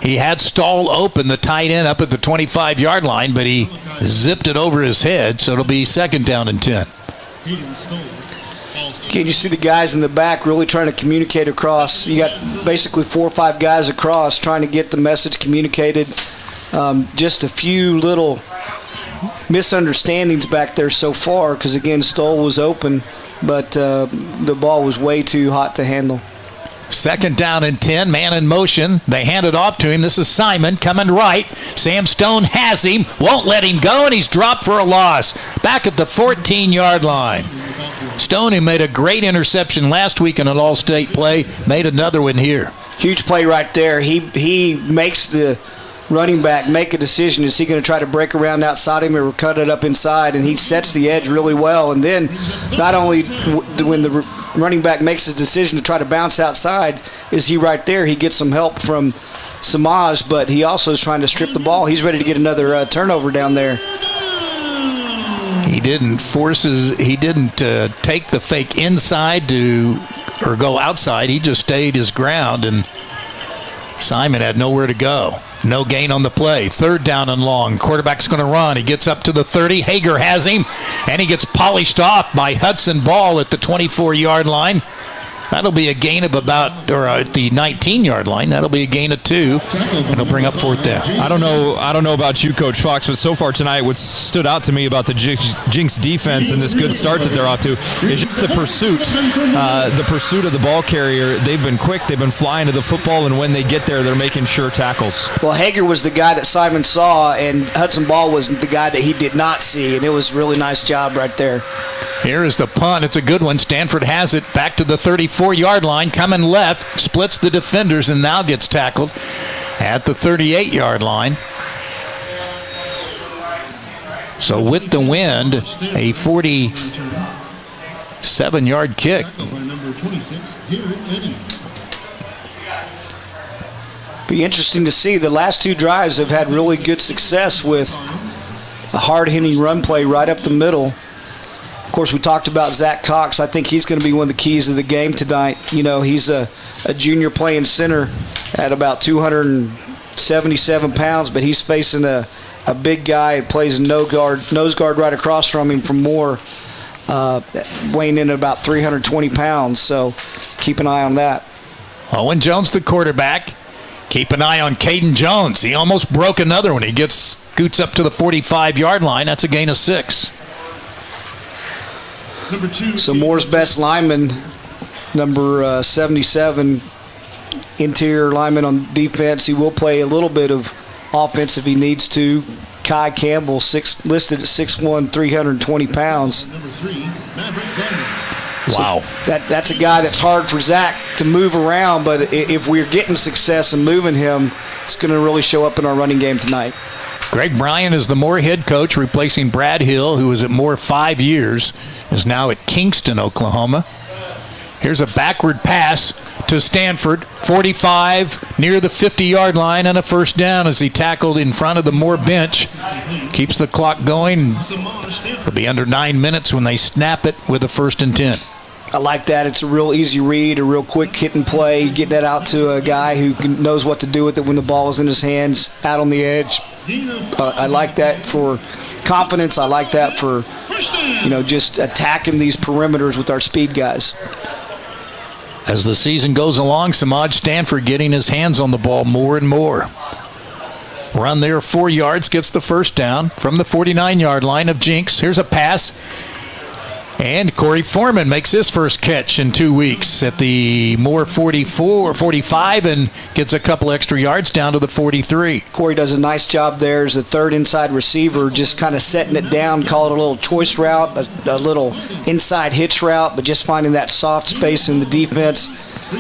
He had Stahl open, the tight end, up at the 25-yard line, but he zipped it over his head, so it'll be 2nd down and 10. Can you see the guys in the back really trying to communicate across? You got basically 4 or 5 guys across trying to get the message communicated. Just a few little misunderstandings back there so far because, again, Stoll was open, but the ball was way too hot to handle. 2nd down and 10, man in motion. They hand it off to him. This is Simon coming right. Sam Stone has him, won't let him go, and he's dropped for a loss. Back at the 14-yard line. Stone, who made a great interception last week in an all-state play, made another one here. Huge play right there. He makes the running back make a decision. Is he going to try to break around outside him or cut it up inside? And he sets the edge really well. And then not only when the running back makes his decision to try to bounce outside, is he right there. He gets some help from Samaj, but he also is trying to strip the ball. He's ready to get another turnover down there. He didn't take the fake inside or go outside. He just stayed his ground, and Simon had nowhere to go. No gain on the play. 3rd down and long. Quarterback's going to run. He gets up to the 30. Hager has him, and he gets polished off by Hudson Ball at the 24-yard line. That'll be a gain of at the 19-yard line. That'll be a gain of 2, and it'll bring up 4th down. I don't know about you, Coach Fox, but so far tonight, what stood out to me about the Jenks defense and this good start that they're off to is just the pursuit of the ball carrier. They've been quick. They've been flying to the football, and when they get there, they're making sure tackles. Well, Hager was the guy that Simon saw, and Hudson Ball was the guy that he did not see, and it was a really nice job right there. Here is the punt. It's a good one. Stanford has it back to the 34-yard line. Coming left, splits the defenders, and now gets tackled at the 38-yard line. So with the wind, a 47-yard kick. Be interesting to see. The last 2 drives have had really good success with a hard-hitting run play right up the middle. Of course, we talked about Zach Cox. I think he's going to be one of the keys of the game tonight. You know, he's a junior playing center at about 277 pounds, but he's facing a big guy that plays nose guard right across from him from Moore, weighing in at about 320 pounds. So keep an eye on that. Owen Jones, the quarterback. Keep an eye on Caden Jones. He almost broke another one. He scoots up to the 45-yard line. That's a gain of 6. So Moore's best lineman, number 77, interior lineman on defense. He will play a little bit of offense if he needs to. Kai Campbell, listed at 6'1", 320 pounds. Wow. So that's a guy that's hard for Zach to move around, but if we're getting success and moving him, it's going to really show up in our running game tonight. Greg Bryan is the Moore head coach, replacing Brad Hill, who was at Moore 5 years, is now at Kingston, Oklahoma. Here's a backward pass to Stanford, 45, near the 50-yard line, and a first down as he tackled in front of the Moore bench. Keeps the clock going. It'll be under 9 minutes when they snap it with a 1st and 10. I like that. It's a real easy read, a real quick hit and play, getting that out to a guy who knows what to do with it when the ball is in his hands, out on the edge. I like that for confidence. I like that for, just attacking these perimeters with our speed guys. As the season goes along, Samaj Stanford getting his hands on the ball more and more. Run there 4 yards, gets the first down from the 49-yard line of Jenks. Here's a pass. And Corey Foreman makes his first catch in 2 weeks at the Moore 45 and gets a couple extra yards down to the 43. Corey does a nice job there as a third inside receiver, just kind of setting it down, call it a little choice route, a little inside hitch route, but just finding that soft space in the defense.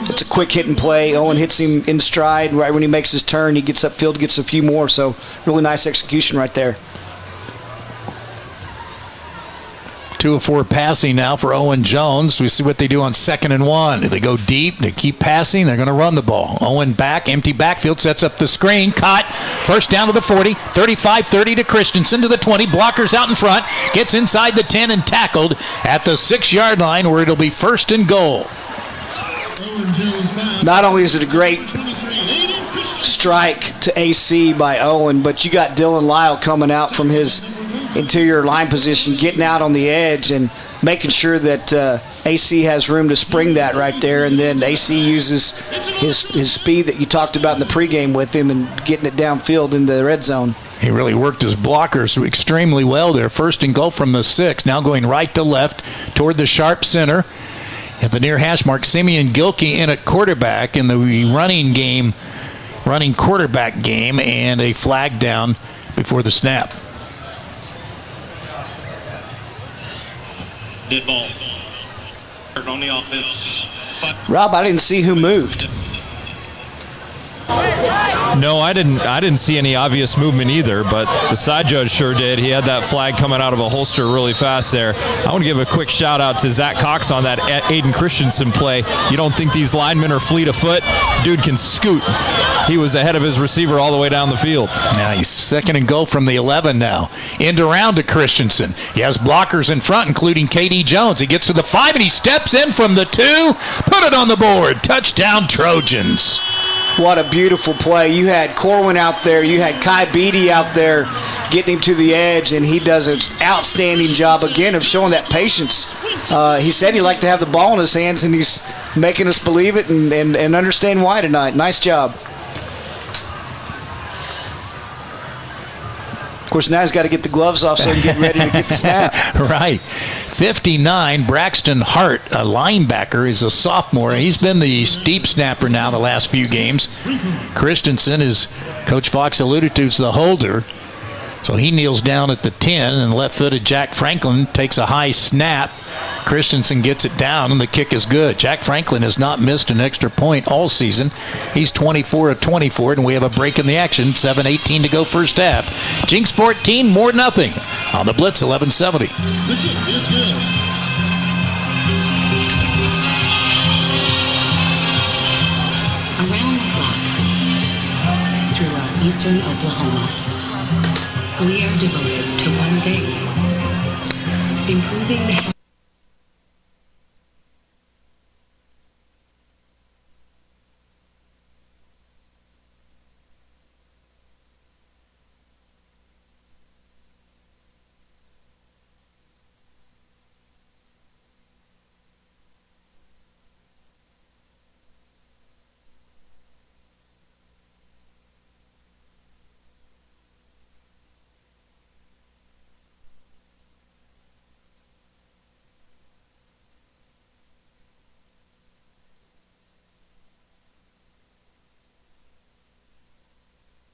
It's a quick hit and play. Owen hits him in stride. Right when he makes his turn, he gets upfield, gets a few more. So really nice execution right there. 2 of 4 passing now for Owen Jones. We see what they do on 2nd and 1. They go deep. They keep passing. They're going to run the ball. Owen back. Empty backfield. Sets up the screen. Caught. First down to the 40. 35-30 to Christensen to the 20. Blockers out in front. Gets inside the 10 and tackled at the 6-yard line where it'll be 1st and goal. Not only is it a great strike to AC by Owen, but you got Dylan Lyle coming out from his interior line position, getting out on the edge and making sure that AC has room to spring that right there, and then AC uses his speed that you talked about in the pregame with him and getting it downfield in the red zone. He really worked his blockers extremely well there. 1st and goal from the 6, now going right to left toward the sharp center. At the near hash mark, Simeon Gilkey in at quarterback in the running quarterback game, and a flag down before the snap. Dead ball. On the offense. Rob, I didn't see who moved. No, I didn't see any obvious movement either, but the side judge sure did. He had that flag coming out of a holster really fast there. I want to give a quick shout out to Zach Cox on that Aiden Christensen play. You don't think these linemen are fleet of foot? Dude can scoot. He was ahead of his receiver all the way down the field. Nice. 2nd and goal from the 11 now. End around to Christensen. He has blockers in front, including KD Jones. He gets to the 5 and he steps in from the 2. Put it on the board. Touchdown Trojans. What a beautiful play. You had Corwin out there. You had Kai Beatty out there getting him to the edge, and he does an outstanding job, again, of showing that patience. He said he liked to have the ball in his hands, and he's making us believe it and understand why tonight. Nice job. Of course, now he's got to get the gloves off so he can get ready to get the snap. Right. 59, Braxton Hart, a linebacker, is a sophomore. He's been the deep snapper now the last few games. Christensen, as Coach Fox alluded to, is the holder. So he kneels down at the 10, and left-footed Jack Franklin takes a high snap. Christensen gets it down, and the kick is good. Jack Franklin has not missed an extra point all season. He's 24 of 24, and we have a break in the action. 7:18 to go first half. Jenks 14, Moore nothing. On the Blitz, 1170. Around the clock, throughout eastern Oklahoma, we are devoted to one thing. Improving the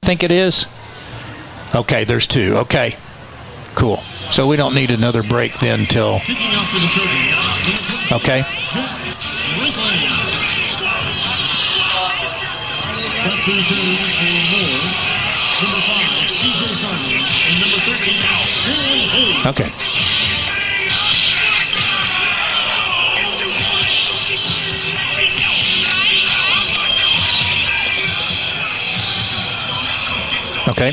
think it is? Okay, there's 2. Okay, cool. So we don't need another break then till... Okay. Okay. Okay.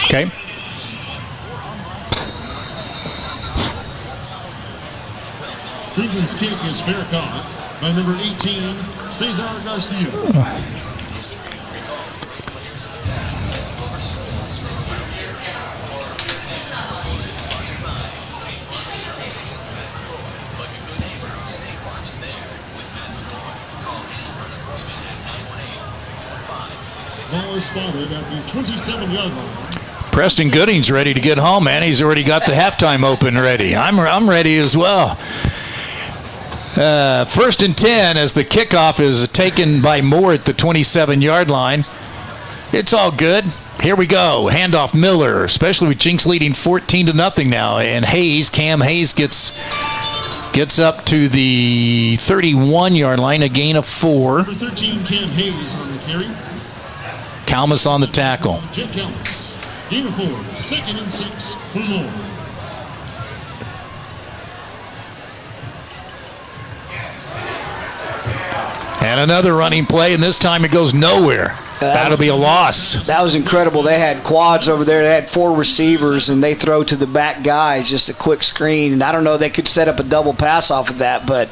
Okay. Cleveland's kick is fair caught by number 18, Cesar Garcia. Ball is spotted at the 27-yard line. Preston Gooding's ready to get home, man. He's already got the halftime open ready. I'm ready as well. 1st and 10 as the kickoff is taken by Moore at the 27-yard line. It's all good. Here we go. Handoff Miller, especially with Jenks leading 14-0 now. And Cam Hayes gets up to the 31-yard line, a gain of 4. Number 13, Cam Hayes on the carry. Kalmus on the tackle. Jim Kalmus. Gain of 4. 2nd and 6 for Moore. And another running play, and this time it goes nowhere. That'll be a loss. That was incredible. They had quads over there. They had 4 receivers, and they throw to the back guys, just a quick screen. And I don't know, they could set up a double pass off of that, but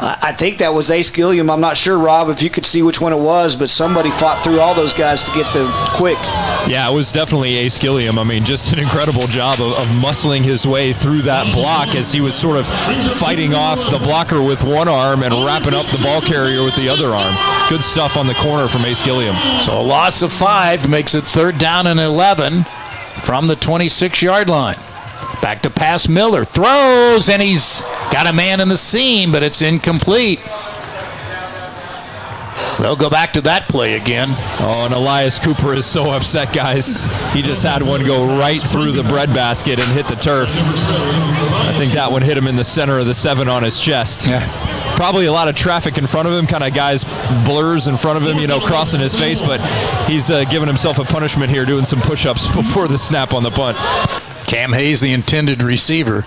I think that was Ace Gilliam. I'm not sure, Rob, if you could see which one it was, but somebody fought through all those guys to get the quick. Yeah, it was definitely Ace Gilliam. I mean, just an incredible job of muscling his way through that block as he was sort of fighting off the blocker with one arm and wrapping up the ball carrier with the other arm. Good stuff on the corner from Ace Gilliam. So a loss of 5 makes it 3rd down and 11 from the 26-yard line. Back to pass Miller. Throws, and he's got a man in the seam, but it's incomplete. They'll go back to that play again. Oh, and Elias Cooper is so upset, guys. He just had one go right through the breadbasket and hit the turf. I think that one hit him in the center of the 7 on his chest. Yeah. Probably a lot of traffic in front of him, kind of guys blurs in front of him, crossing his face, but he's giving himself a punishment here, doing some push-ups before the snap on the punt. Cam Hayes, the intended receiver.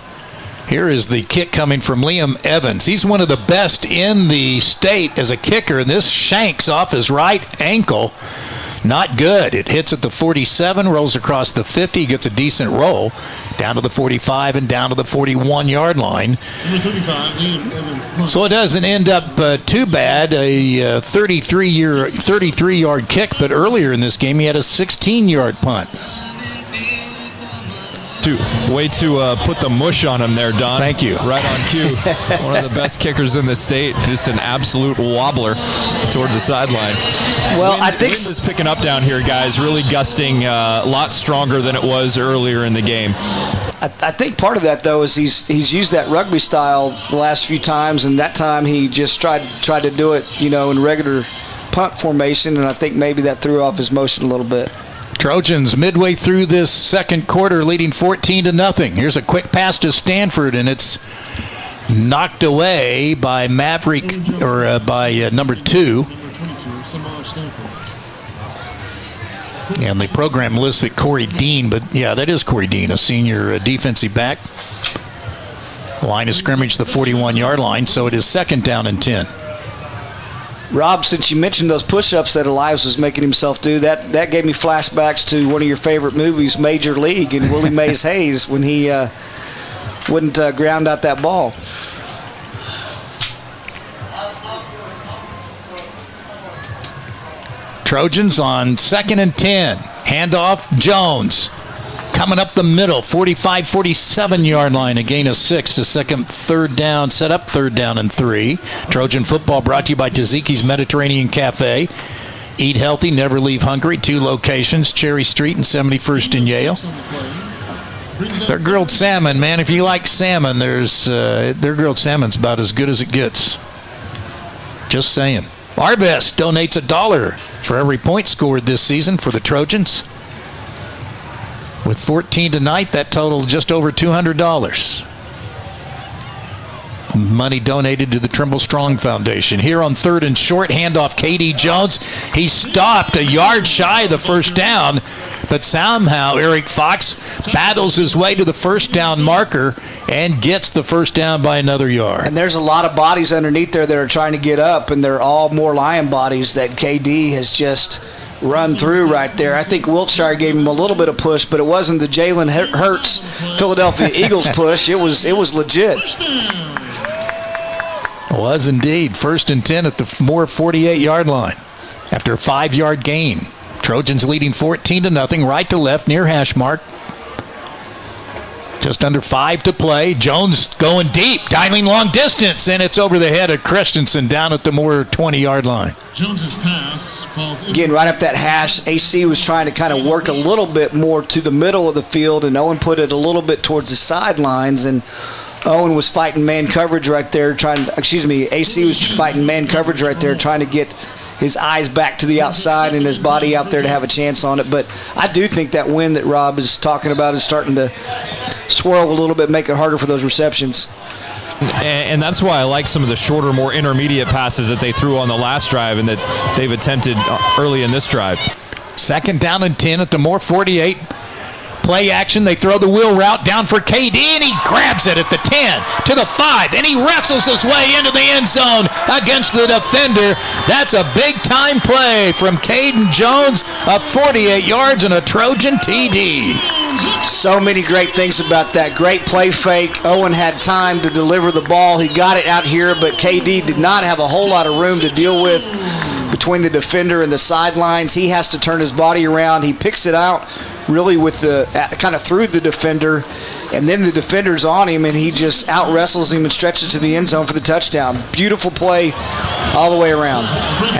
Here is the kick coming from Liam Evans. He's one of the best in the state as a kicker, and this shanks off his right ankle. Not good. It hits at the 47, rolls across the 50, gets a decent roll, down to the 45 and down to the 41-yard line. So it doesn't end up too bad. A 33-yard kick, but earlier in this game he had a 16-yard punt. Way to put the mush on him there, Don. Thank you. Right on cue. One of the best kickers in the state. Just an absolute wobbler toward the sideline. Well, I think wind is picking up down here, guys. Really gusting, a lot stronger than it was earlier in the game. I think part of that, though, is he's used that rugby style the last few times, and that time he just tried to do it, in regular punt formation, and I think maybe that threw off his motion a little bit. Trojans midway through this second quarter leading 14-0. Here's a quick pass to Stanford, and it's knocked away by Maverick, or by number 2. And the program lists it Corey Dean, but yeah, that is Corey Dean, a senior defensive back. Line of scrimmage, the 41-yard line, so it is 2nd down and 10. Rob, since you mentioned those push-ups that Elias was making himself do, that gave me flashbacks to one of your favorite movies, Major League, and Willie Mays Hayes when he wouldn't ground out that ball. Trojans on 2nd and 10. Handoff, Jones. Coming up the middle, 45, 47-yard line, a gain of 6 to second, 3rd down, set up 3rd down and 3. Trojan football brought to you by Taziki's Mediterranean Cafe. Eat healthy, never leave hungry. 2 locations, Cherry Street and 71st and Yale. Their grilled salmon, man, if you like salmon, their grilled salmon's about as good as it gets. Just saying. Arvest donates $1 for every point scored this season for the Trojans. With 14 tonight, that totaled just over $200. Money donated to the Trimble Strong Foundation. Here on 3rd and short, handoff K.D. Jones. He stopped a yard shy of the first down, but somehow Eric Fox battles his way to the first down marker and gets the first down by another yard. And there's a lot of bodies underneath there that are trying to get up, and they're all more Lion bodies that KD has just run through right there. I think Wiltshire gave him a little bit of push, but it wasn't the Jalen Hurts Philadelphia Eagles push. It was legit. Was indeed. 1st and 10 at the Moore 48-yard line after a 5-yard gain. Trojans leading 14-0, right to left near hash mark. Just under 5 to play. Jones going deep, diving long distance, and it's over the head of Christensen down at the Moore 20-yard line. Jones's pass. Again, right up that hash, AC was trying to kind of work a little bit more to the middle of the field, and Owen put it a little bit towards the sidelines, and Owen was fighting man coverage right there, AC was fighting man coverage right there, trying to get his eyes back to the outside and his body out there to have a chance on it. But I do think that wind that Rob is talking about is starting to swirl a little bit, make it harder for those receptions. And that's why I like some of the shorter, more intermediate passes that they threw on the last drive and that they've attempted early in this drive. 2nd down and 10 at the Moore 48. Play action, they throw the wheel route down for KD, and he grabs it at the 10 to the 5, and he wrestles his way into the end zone against the defender. That's a big-time play from Caden Jones, up 48 yards and a Trojan TD. So many great things about that. Great play fake. Owen had time to deliver the ball. He got it out here, but KD did not have a whole lot of room to deal with between the defender and the sidelines. He has to turn his body around. He picks it out really with the kind of through the defender, and then the defender's on him, and he just out wrestles him and stretches to the end zone for the touchdown. Beautiful play all the way around.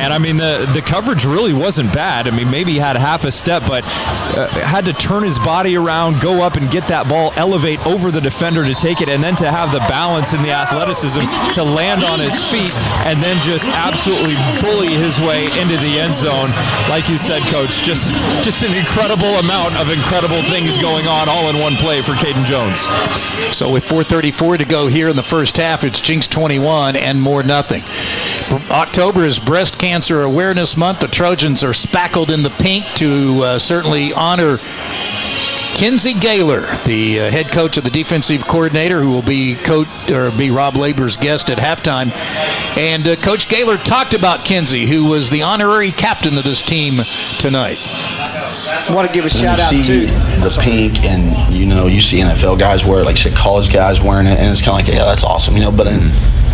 And I mean, the coverage really wasn't bad. I mean, maybe he had half a step, but had to turn his body around, go up and get that ball, elevate over the defender to take it, and then to have the balance and the athleticism to land on his feet and then just absolutely bully his way into the end zone. Like you said, Coach, just an incredible amount of incredible things going on all in one play for Caden Jones. So with 4:34 to go here in the first half, it's Jenks 21 and Moore nothing. October is Breast Cancer Awareness Month. The Trojans are spackled in the pink to certainly honor Kinsey Gaylor, the head coach of the defensive coordinator, who will be Rob Labor's guest at halftime. And Coach Gaylor talked about Kinsey, who was the honorary captain of this team tonight. I want to give a shout out to the pink, and you see NFL guys wear it, like you said, college guys wearing it, and it's kind of like, yeah, that's awesome, but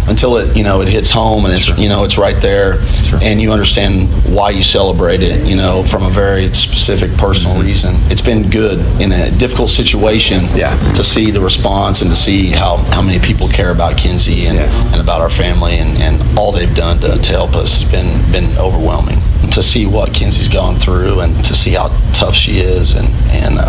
until it it hits home and it's it's right there, and you understand why you celebrate it, from a very specific personal reason. It's been good in a difficult situation to see the response and to see how many people care about Kinsey and about our family and all they've done to help us has been overwhelming. To see what Kinsey's gone through and to see how tough she is, and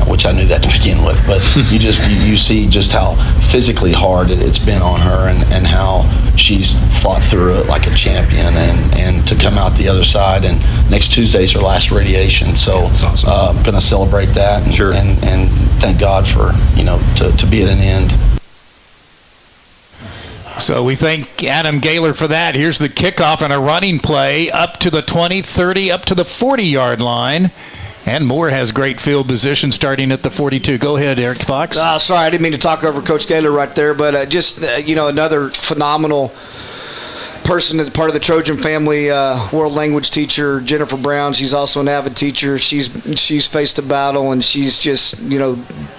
which I knew that to begin with, but you see just how physically hard it's been on her and how she's fought through it like a champion, and to come out the other side. And next Tuesday's her last radiation, so awesome. I'm going to celebrate that and thank God for to be at an end. So we thank Adam Gaylor for that. Here's the kickoff and a running play up to the 20, 30, up to the 40-yard line. And Moore has great field position starting at the 42. Go ahead, Eric Fox. Sorry, I didn't mean to talk over Coach Gaylor right there, but another phenomenal person that's part of the Trojan family, world language teacher, Jennifer Brown. She's also an avid teacher. She's faced a battle, and she's just,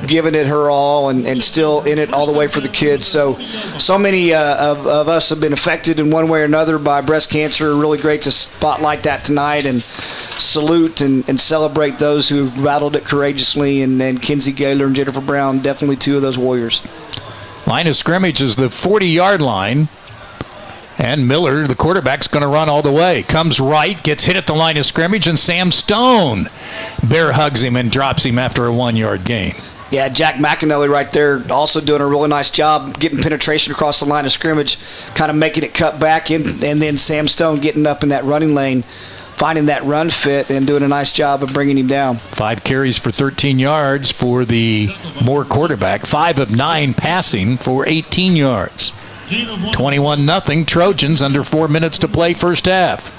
giving it her all and still in it all the way for the kids. So many of us have been affected in one way or another by breast cancer. Really great to spotlight that tonight and salute and celebrate those who've battled it courageously. And Kinsey Gaylor and Jennifer Brown, definitely two of those warriors. Line of scrimmage is the 40-yard line. And Miller, the quarterback's going to run all the way. Comes right, gets hit at the line of scrimmage, and Sam Stone bear hugs him and drops him after a 1-yard gain. Yeah, Jack McAnally right there also doing a really nice job getting penetration across the line of scrimmage, kind of making it cut back in, and then Sam Stone getting up in that running lane, finding that run fit and doing a nice job of bringing him down. 5 carries for 13 yards for the Moore quarterback. 5 of 9 passing for 18 yards. 21-0 Trojans, under 4 minutes to play first half.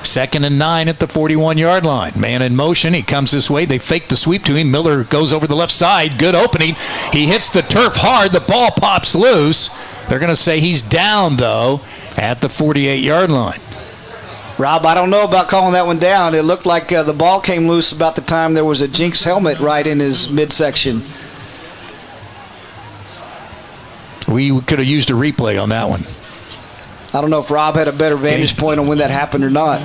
2nd and 9 at the 41-yard line. Man in motion. He comes this way. They fake the sweep to him. Miller goes over the left side. Good opening. He hits the turf hard. The ball pops loose. They're going to say he's down, though, at the 48-yard line. Rob, I don't know about calling that one down. It looked like the ball came loose about the time there was a Jenks helmet right in his midsection. We could have used a replay on that one. I don't know if Rob had a better vantage point on when that happened or not.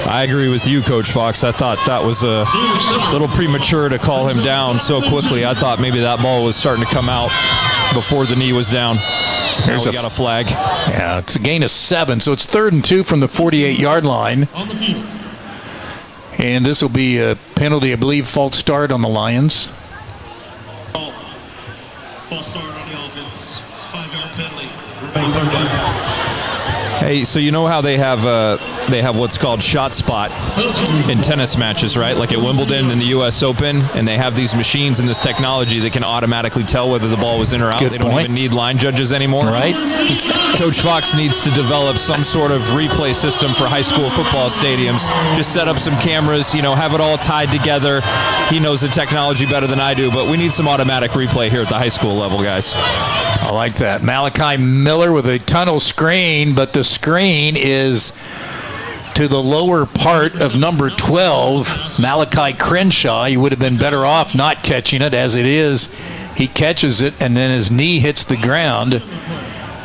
I agree with you, Coach Fox. I thought that was a little premature to call him down so quickly. I thought maybe that ball was starting to come out before the knee was down. Now we got a flag. Yeah, it's a gain of 7, so it's 3rd and 2 from the 48-yard line. And this will be a penalty, I believe, false start on the Lions. False start on the offense. 5-yard penalty. Hey, so you know how they have what's called shot spot in tennis matches, right? Like at Wimbledon and the U.S. Open, and they have these machines and this technology that can automatically tell whether the ball was in or out. They don't even need line judges anymore. Right. Coach Fox needs to develop some sort of replay system for high school football stadiums. Just set up some cameras, have it all tied together. He knows the technology better than I do, but we need some automatic replay here at the high school level, guys. I like that. Malachi Miller with a tunnel screen, but the screen is to the lower part of number 12, Malachi Crenshaw. He would have been better off not catching it. As it is, he catches it, and then his knee hits the ground,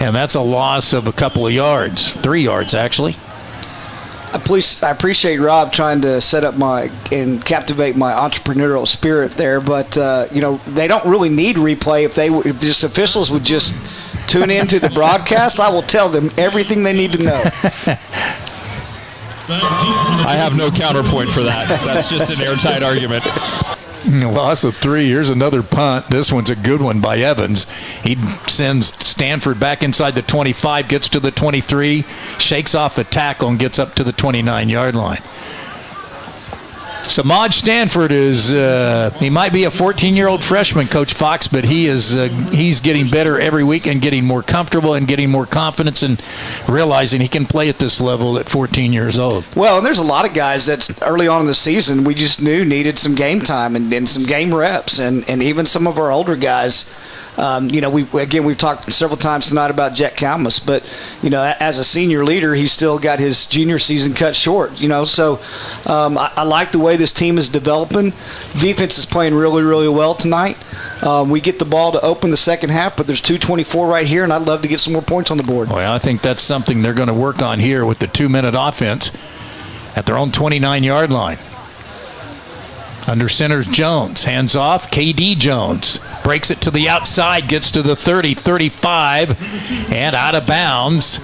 and that's a loss of a couple of yards, 3 yards actually. I appreciate Rob trying to set up and captivate my entrepreneurial spirit there, but they don't really need replay. If just officials would just tune into the broadcast, I will tell them everything they need to know. I have no counterpoint for that. That's just an airtight argument. Loss of 3. Here's another punt. This one's a good one by Evans. He sends Stanford back inside the 25, gets to the 23, shakes off a tackle, and gets up to the 29-yard line. Samaj Stanford is, he might be a 14-year-old freshman, Coach Fox, but he's getting better every week and getting more comfortable and getting more confidence and realizing he can play at this level at 14 years old. Well, and there's a lot of guys that early on in the season we just knew needed some game time and some game reps, and even some of our older guys. We've talked several times tonight about Jet Kalmus, but as a senior leader, he's still got his junior season cut short. So I like the way this team is developing. Defense is playing really, really well tonight. We get the ball to open the second half, but there's 2:24 right here, and I'd love to get some more points on the board. Well, I think that's something they're going to work on here with the 2-minute offense at their own 29-yard line. Under center's Jones. Hands off. KD Jones breaks it to the outside, gets to the 30, 35, and out of bounds.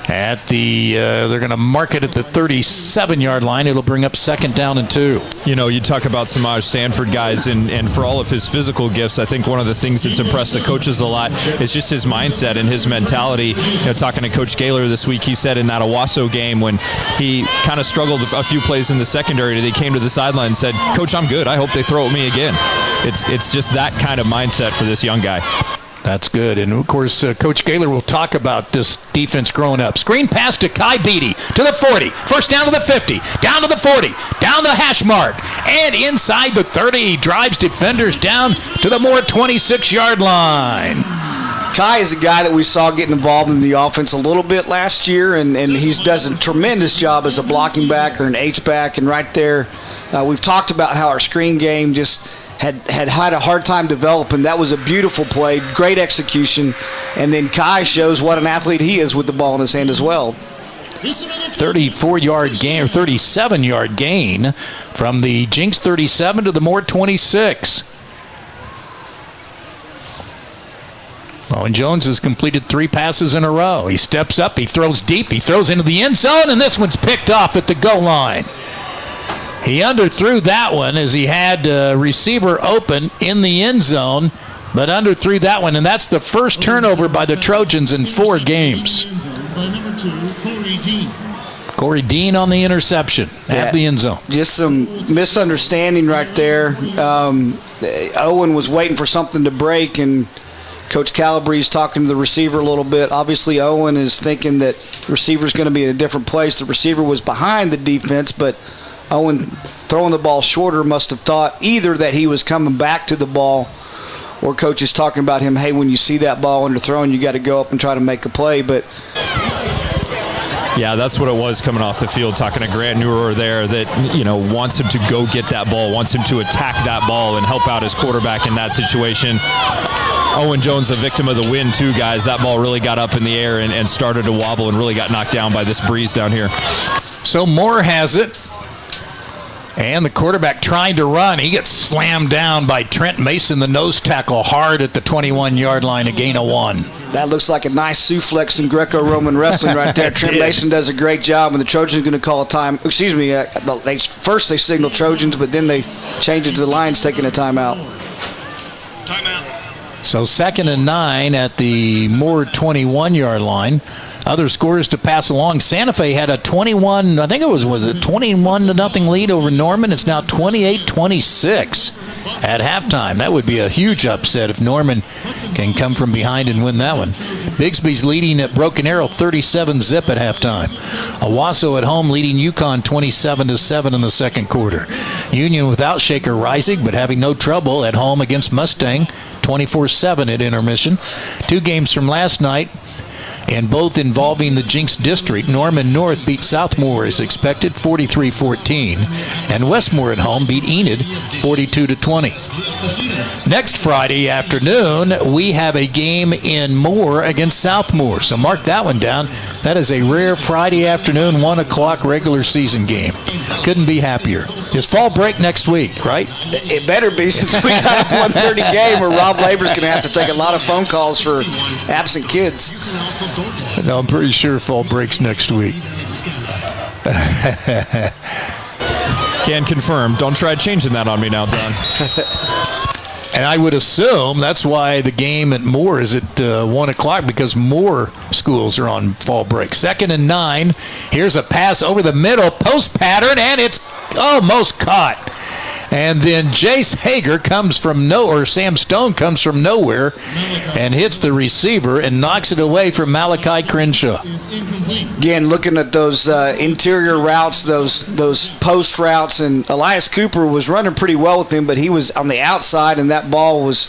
At they're going to mark it at the 37-yard line. It'll bring up 2nd down and 2. You talk about Samaj Stanford, guys, and for all of his physical gifts, I think one of the things that's impressed the coaches a lot is just his mindset and his mentality. Talking to Coach Gaylor this week, he said in that Owasso game when he kind of struggled a few plays in the secondary, he came to the sideline and said, "Coach, I'm good. I hope they throw at me again." It's just that kind of mindset for this young guy. That's good. And, of course, Coach Gaylor will talk about this defense growing up. Screen pass to Kai Beatty to the 40. First down to the 50. Down to the 40. Down the hash mark. And inside the 30. He drives defenders down to the Moore 26-yard line. Kai is a guy that we saw getting involved in the offense a little bit last year, and he's does a tremendous job as a blocking back or an H-back. And right there, we've talked about how our screen game just had a hard time developing. That was a beautiful play, great execution. And then Kai shows what an athlete he is with the ball in his hand as well. 34-yard gain or 37-yard gain from the Jenks 37 to the Moore 26. Owen Jones has completed 3 passes in a row. He steps up, he throws deep, he throws into the end zone, and this one's picked off at the goal line. He underthrew that one as he had receiver open in the end zone, but underthrew that one, and that's the first turnover by the Trojans in 4 games. Corey Dean on the interception at the end zone. Just some misunderstanding right there. Owen was waiting for something to break, and Coach Calabrese's talking to the receiver a little bit. Obviously, Owen is thinking that the receiver's going to be in a different place. The receiver was behind the defense, but Owen, throwing the ball shorter, must have thought either that he was coming back to the ball, or Coach is talking about him, hey, when you see that ball underthrown, you got to go up and try to make a play. But yeah, that's what it was coming off the field, talking to Grant Neuer there that, wants him to go get that ball, wants him to attack that ball and help out his quarterback in that situation. Owen Jones, a victim of the wind too, guys. That ball really got up in the air and started to wobble and really got knocked down by this breeze down here. So Moore has it. And the quarterback trying to run. He gets slammed down by Trent Mason, the nose tackle, hard at the 21-yard line, a gain of 1. That looks like a nice suplex in Greco-Roman wrestling right there. Trent Mason does a great job, and the Trojans are going to call a time. Excuse me, first they signal Trojans, but then they change it to the Lions taking a timeout. So 2nd and 9 at the Moore 21-yard line. Other scores to pass along. Santa Fe had a 21, I think it was it 21-0 lead over Norman. It's now 28-26 at halftime. That would be a huge upset if Norman can come from behind and win that one. Bigsby's leading at Broken Arrow 37-0 at halftime. Owasso at home leading UConn 27-7 in the second quarter. Union without Shaker Rising, but having no trouble at home against Mustang 24-7 at intermission. 2 games from last night, and both involving the Jenks District. Norman North beat Southmoore as expected, 43-14, and Westmoore at home beat Enid 42-20. Next Friday afternoon, we have a game in Moore against Southmoore, so mark that one down. That is a rare Friday afternoon, 1 o'clock regular season game. Couldn't be happier. Is fall break next week, right? It better be, since we got a 1:30 game where Rob Labor's going to have to take a lot of phone calls for absent kids. No, I'm pretty sure fall breaks next week. Can confirm. Don't try changing that on me now, Don. And I would assume that's why the game at Moore is at 1 o'clock, because Moore schools are on fall break. 2nd and 9. Here's a pass over the middle, post pattern, and it's almost caught. And then Jace Hager comes from Sam Stone comes from nowhere and hits the receiver and knocks it away from Malachi Crenshaw. Again, looking at those interior routes, those post routes, and Elias Cooper was running pretty well with him, but he was on the outside, and that ball was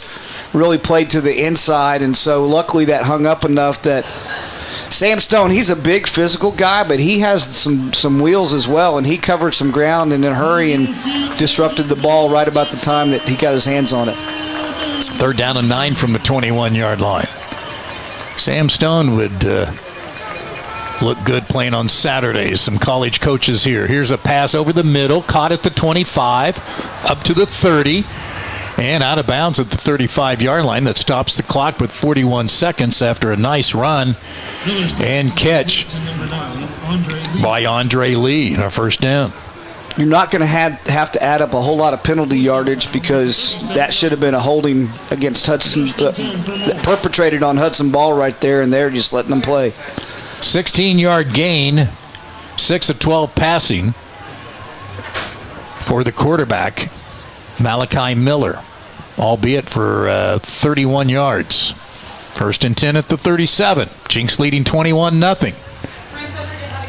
really played to the inside, and so luckily that hung up enough that Sam Stone, he's a big physical guy, but he has some wheels as well, and he covered some ground in a hurry and disrupted the ball right about the time that he got his hands on it. 3rd down and 9 from the 21-yard line. Sam Stone would look good playing on Saturdays. Some college coaches here. Here's a pass over the middle, caught at the 25, up to the 30, and out of bounds at the 35-yard line. That stops the clock with 41 seconds after a nice run and catch by Andre Lee in our first down. You're not going to have to add up a whole lot of penalty yardage, because that should have been a holding against Hudson, perpetrated on Hudson Ball right there, and they're just letting them play. 16-yard gain, 6 of 12 passing for the quarterback, Malachi Miller, albeit for 31 yards. 1st and 10 at the 37. Jenks leading 21-0.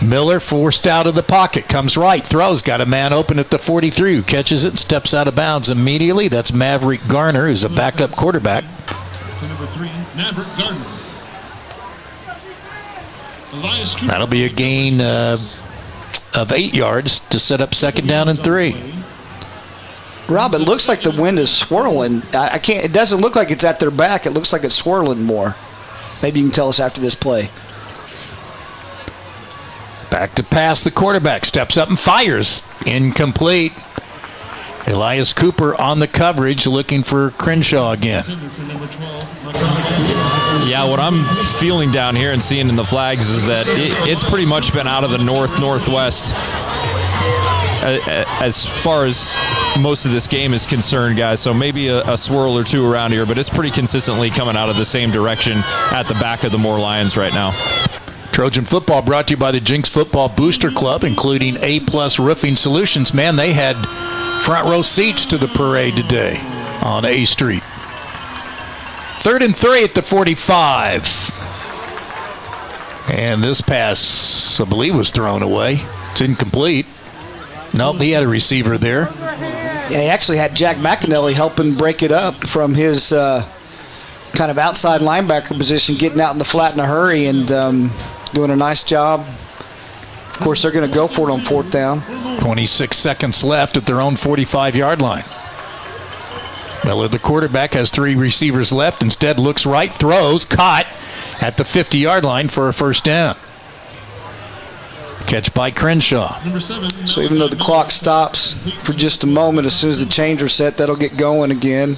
Miller forced out of the pocket, comes right, throws, got a man open at the 43, who catches it and steps out of bounds immediately. That's Maverick Garner, who's a backup quarterback. Maverick Gardner. That'll be a gain of 8 yards to set up 2nd down and 3. Rob, it looks like the wind is swirling. I can't. It doesn't look like it's at their back. It looks like it's swirling more. Maybe you can tell us after this play. Back to pass. The quarterback steps up and fires. Incomplete. Elias Cooper on the coverage, looking for Crenshaw again. Yeah, what I'm feeling down here and seeing in the flags is that it's pretty much been out of the northwest as far as most of this game is concerned, guys. So maybe a swirl or two around here, but it's pretty consistently coming out of the same direction at the back of the Moore Lions right now. Trojan football brought to you by the Jenks Football Booster Club, including A-Plus Roofing Solutions. Man, they had front row seats to the parade today on A Street. 3rd and 3 at the 45. And this pass, I believe, was thrown away. It's incomplete. Nope, he had a receiver there. Yeah, he actually had Jack McAnally helping break it up from his kind of outside linebacker position, getting out in the flat in a hurry and doing a nice job. Of course, they're going to go for it on 4th down. 26 seconds left at their own 45-yard line. Miller, the quarterback, has 3 receivers left. Instead, looks right, throws, caught at the 50-yard line for a 1st down. Catch by Crenshaw. So even though the clock stops for just a moment, as soon as the chains are set, that'll get going again.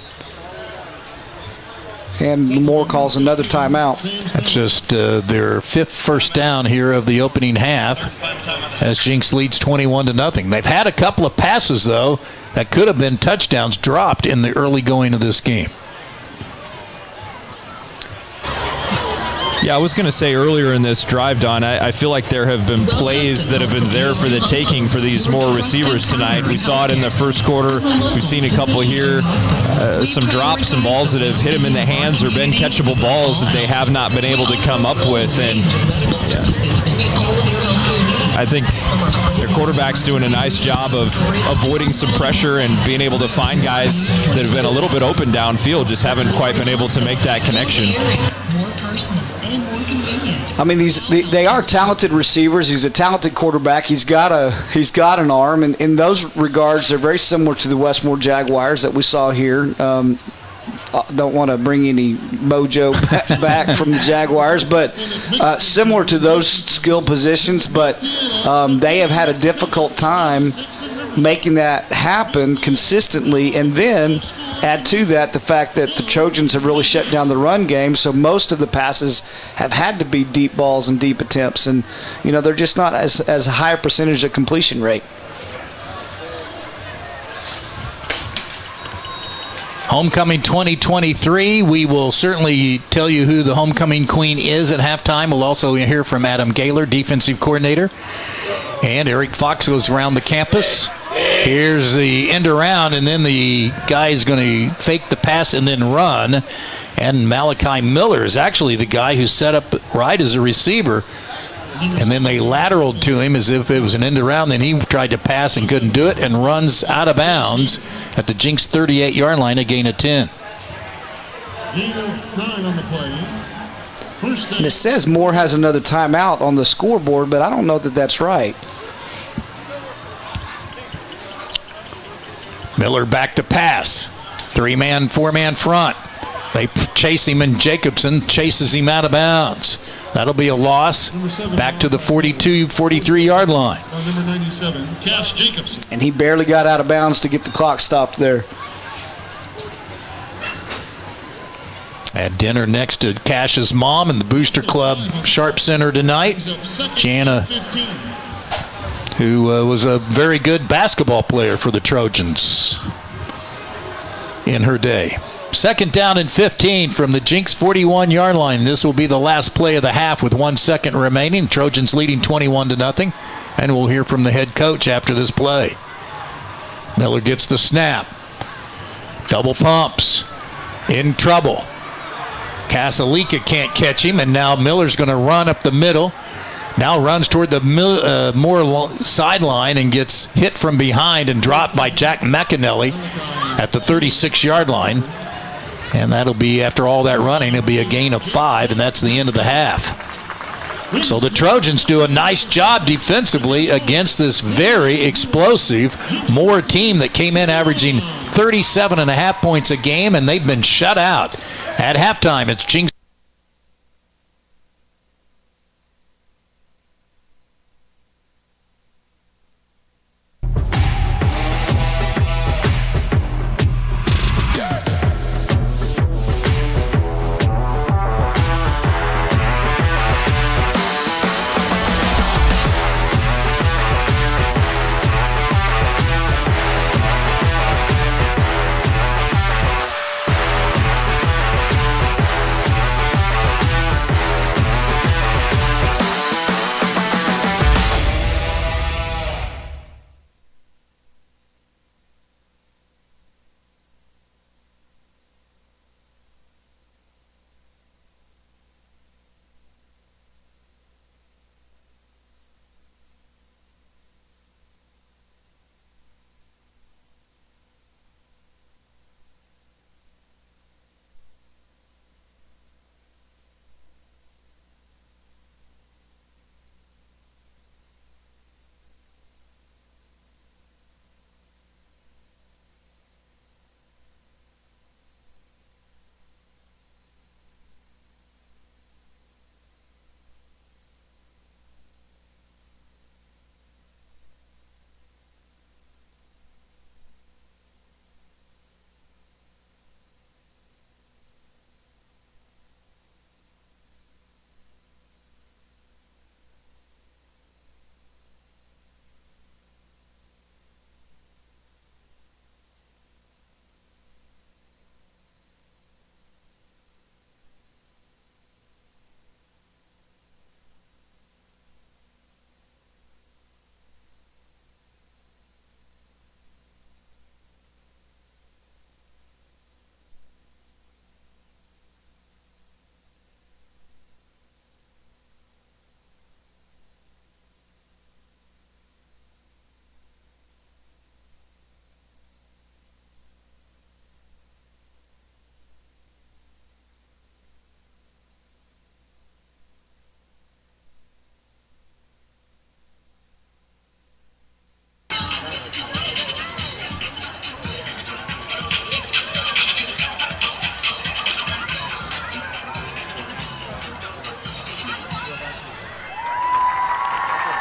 And Moore calls another timeout. That's just their 5th 1st down here of the opening half as Jenks leads 21-0. They've had a couple of passes, though, that could have been touchdowns dropped in the early going of this game. Yeah, I was going to say earlier in this drive, Don, I feel like there have been plays that have been there for the taking for these Moore receivers tonight. We saw it in the first quarter. We've seen a couple here, some drops, some balls that have hit them in the hands or been catchable balls that they have not been able to come up with. And yeah, I think their quarterback's doing a nice job of avoiding some pressure and being able to find guys that have been a little bit open downfield, just haven't quite been able to make that connection. I mean, they are talented receivers. He's a talented quarterback. He's got an arm, and in those regards, they're very similar to the Westmore Jaguars that we saw here. Don't want to bring any mojo back from the Jaguars, but similar to those skill positions. But they have had a difficult time making that happen consistently, and then add to that the fact that the Trojans have really shut down the run game, so most of the passes have had to be deep balls and deep attempts, and they're just not as high a percentage of completion rate. Homecoming 2023, we will certainly tell you who the homecoming queen is at halftime. We'll also hear from Adam Gaylor, defensive coordinator, and Eric Fox goes around the campus. Here's the end around, and then the guy is going to fake the pass and then run. And Malachi Miller is actually the guy who set up right as a receiver. And then they lateraled to him as if it was an end around. Then he tried to pass and couldn't do it and runs out of bounds at the Jenks 38-yard line, a gain of 10. And it says Moore has another timeout on the scoreboard, but I don't know that that's right. Miller back to pass. 3-man, 4-man front. They chase him, and Jacobson chases him out of bounds. That'll be a loss back to the 42, 43-yard line. Number 97, Cass Jacobson. And he barely got out of bounds to get the clock stopped there. Had dinner next to Cash's mom in the Booster Club Sharp Center tonight. Jana, who was a very good basketball player for the Trojans in her day. 2nd down and 15 from the Jenks 41-yard line. This will be the last play of the half with 1 second remaining. Trojans leading 21-0. And we'll hear from the head coach after this play. Miller gets the snap. Double pumps. In trouble. Kasalika can't catch him, and now Miller's going to run up the middle. Now runs toward the Moore sideline and gets hit from behind and dropped by Jack McAnally at the 36-yard line. And that'll be, after all that running, it'll be a gain of 5, and that's the end of the half. So the Trojans do a nice job defensively against this very explosive Moore team that came in averaging 37.5 points a game, and they've been shut out. At halftime, it's Jenks.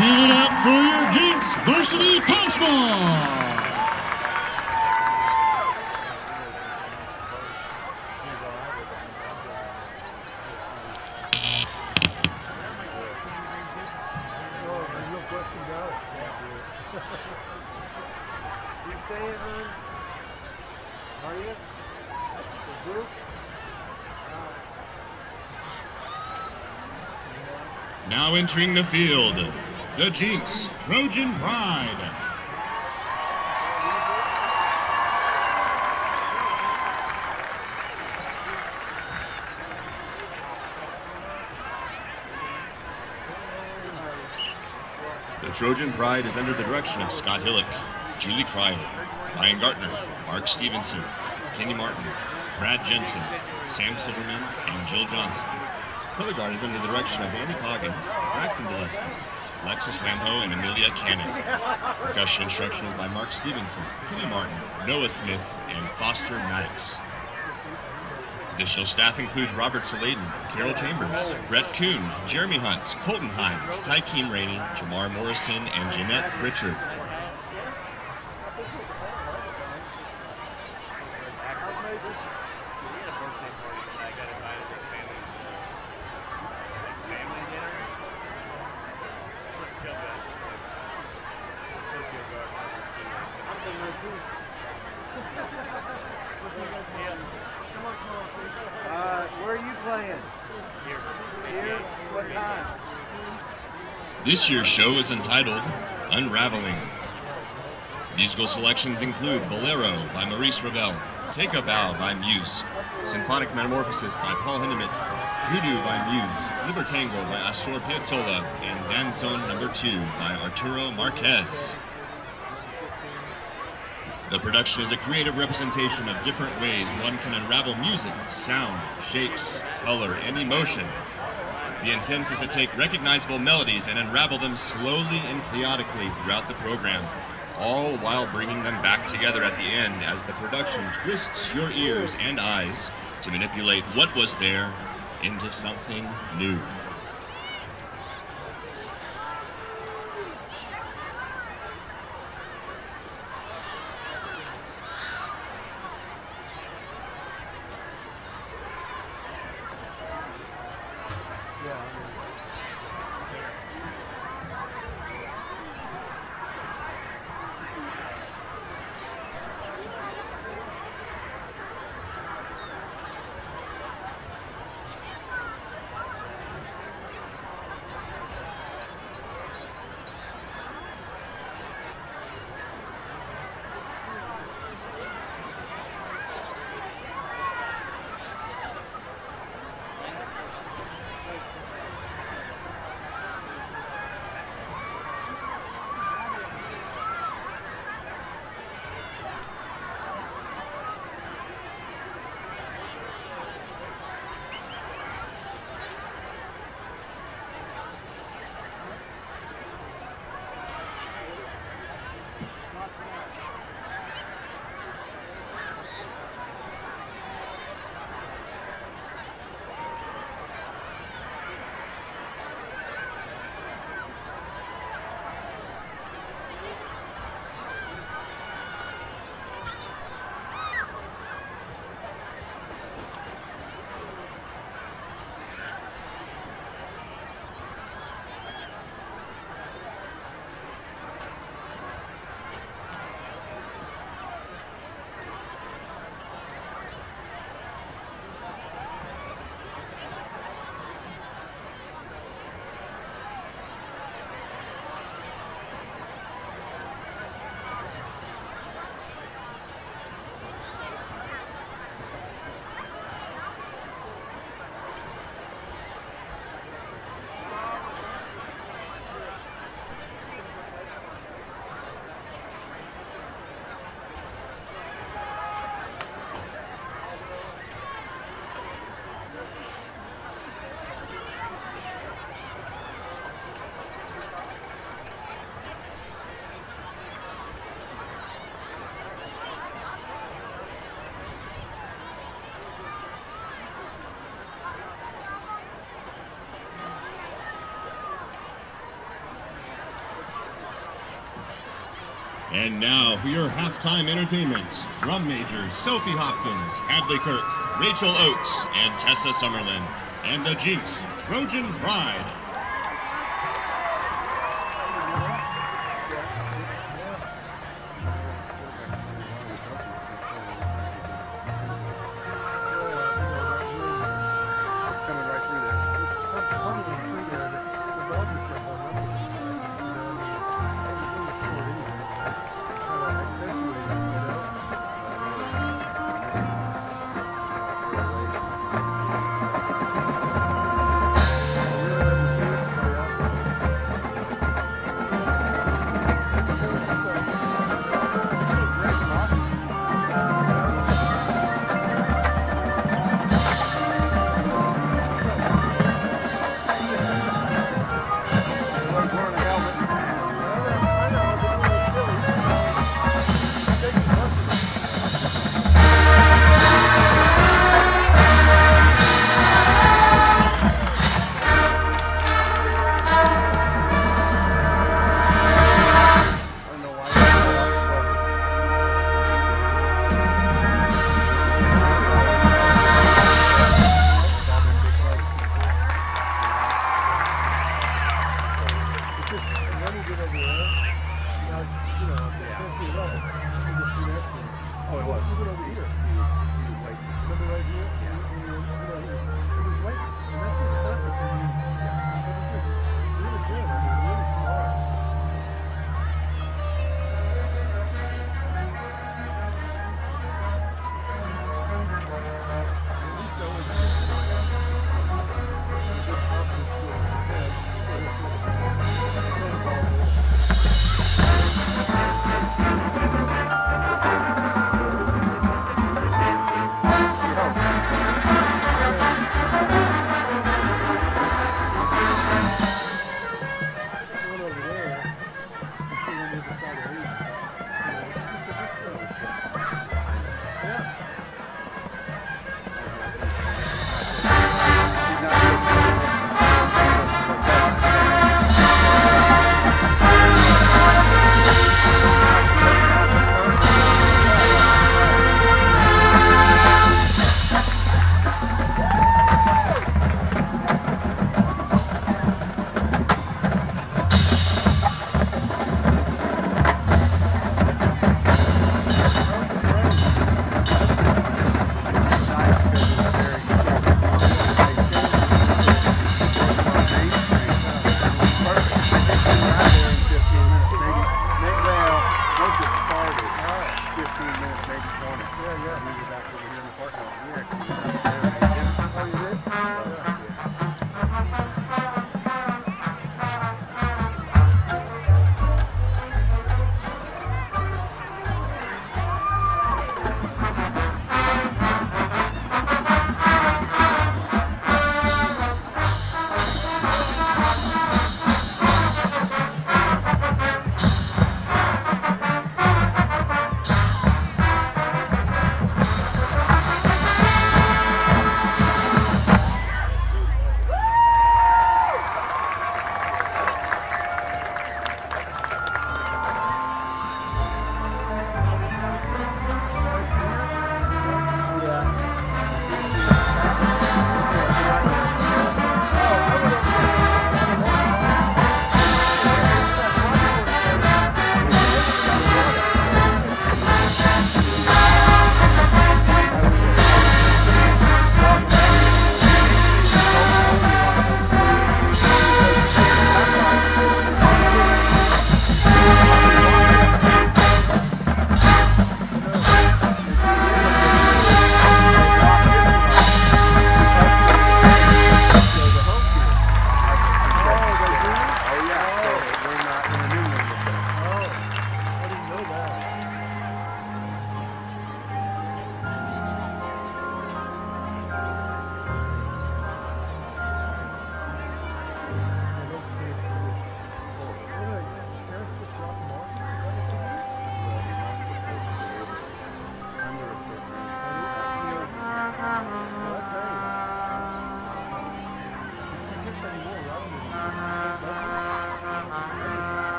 Give it up for your Jenks Varsity Baseball. Now entering the field, the Jenks Trojan Pride. The Trojan Pride is under the direction of Scott Hillick, Julie Cryer, Ryan Gartner, Mark Stevenson, Kenny Martin, Brad Jensen, Sam Silverman, and Jill Johnson. Color guard is under the direction of Andy Coggins, Braxton Gillespie, Alexis Rambo, and Amelia Cannon. Percussion instructional by Mark Stevenson, Kenny Martin, Noah Smith, and Foster Maddox. Additional staff includes Robert Saladen, Carol Chambers, Brett Kuhn, Jeremy Hunt, Colton Hines, Tykeem Rainey, Jamar Morrison, and Jeanette Richard. Where are you playing? Here? What time? This year's show is entitled Unraveling. Musical selections include Bolero by Maurice Ravel, Take a Bow by Muse, Symphonic Metamorphosis by Paul Hindemith, Voodoo by Muse, Libertango by Astor Piazzolla, and Danzón No. 2 by Arturo Marquez. The production is a creative representation of different ways one can unravel music, sound, shapes, color, and emotion. The intent is to take recognizable melodies and unravel them slowly and chaotically throughout the program, all while bringing them back together at the end as the production twists your ears and eyes to manipulate what was there into something new. And now for your halftime entertainment, drum majors Sophie Hopkins, Hadley Kirk, Rachel Oates, and Tessa Summerlin, and the Jenks Trojan Pride.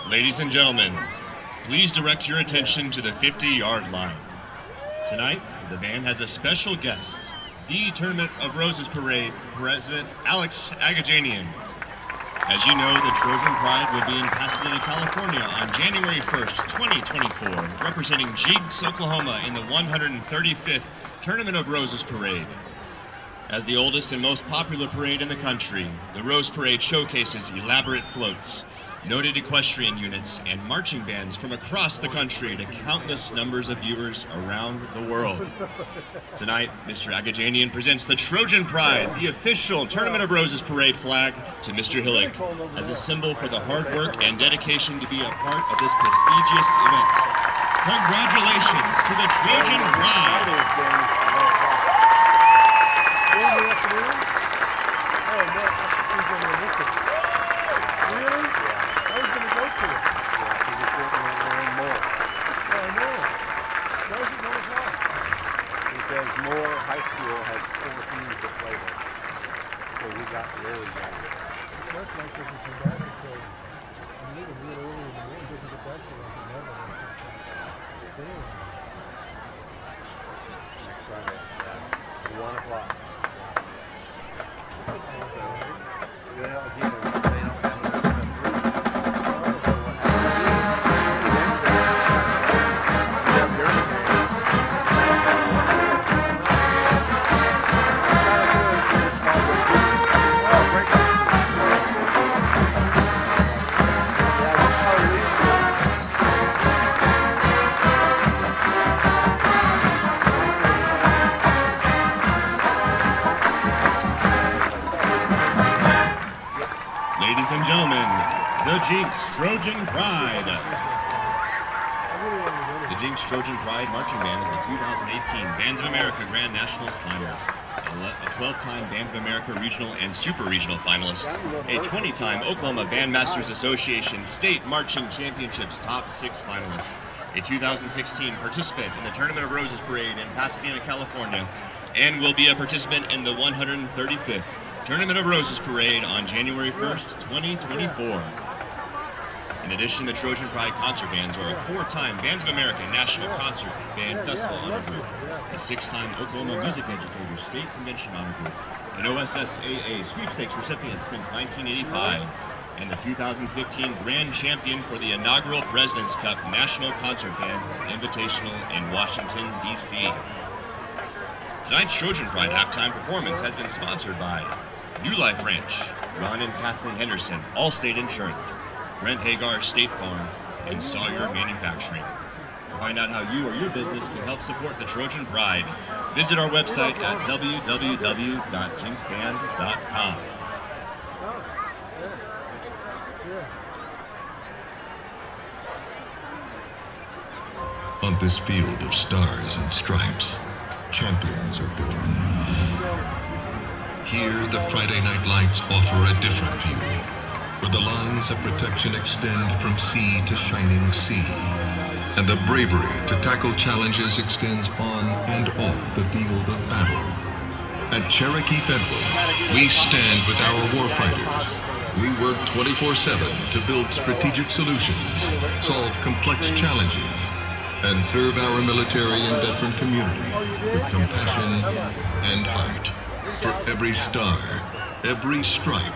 Ladies and gentlemen, please direct your attention to the 50-yard line. Tonight, the band has a special guest, the Tournament of Roses Parade President Alex Agajanian. As you know, the Trojan Pride will be in Pasadena, California on January 1st, 2024, representing Jenks, Oklahoma in the 135th Tournament of Roses Parade. As the oldest and most popular parade in the country, the Rose Parade showcases elaborate floats, noted equestrian units, and marching bands from across the country to countless numbers of viewers around the world. Tonight, Mr. Agajanian presents the Trojan Pride, the official Tournament of Roses Parade flag, to Mr. Hillick as a symbol for the hard work and dedication to be a part of this prestigious event. Congratulations to the Trojan Pride! Jenks Trojan Pride. The Jenks Trojan Pride Marching Band is the 2018 Bands of America Grand Nationals finalist, a 12-time Bands of America Regional and Super Regional finalist, a 20-time Oklahoma Bandmasters Association State Marching Championships Top 6 finalist, a 2016 participant in the Tournament of Roses Parade in Pasadena, California, and will be a participant in the 135th Tournament of Roses Parade on January 1st, 2024. In addition, the Trojan Pride concert bands are a 4-time Bands of America National Concert Band Festival honor group, a 6-time Oklahoma Music Educators State Convention honor group, an OSSAA sweepstakes recipient since 1985, and the 2015 Grand Champion for the inaugural President's Cup National Concert Band Invitational in Washington, D.C. Tonight's Trojan Pride halftime performance has been sponsored by New Life Ranch, Ron and Kathleen Henderson, Allstate Insurance, Brent Hagar State Farm, and Sawyer Manufacturing. To find out how you or your business can help support the Trojan Pride, visit our website at www.jinxband.com. On this field of stars and stripes, champions are born. Here, the Friday night lights offer a different view, where the lines of protection extend from sea to shining sea, and the bravery to tackle challenges extends on and off the field of battle. At Cherokee Federal, we stand with our warfighters. We work 24/7 to build strategic solutions, solve complex challenges, and serve our military and veteran community with compassion and heart. For every star, every stripe,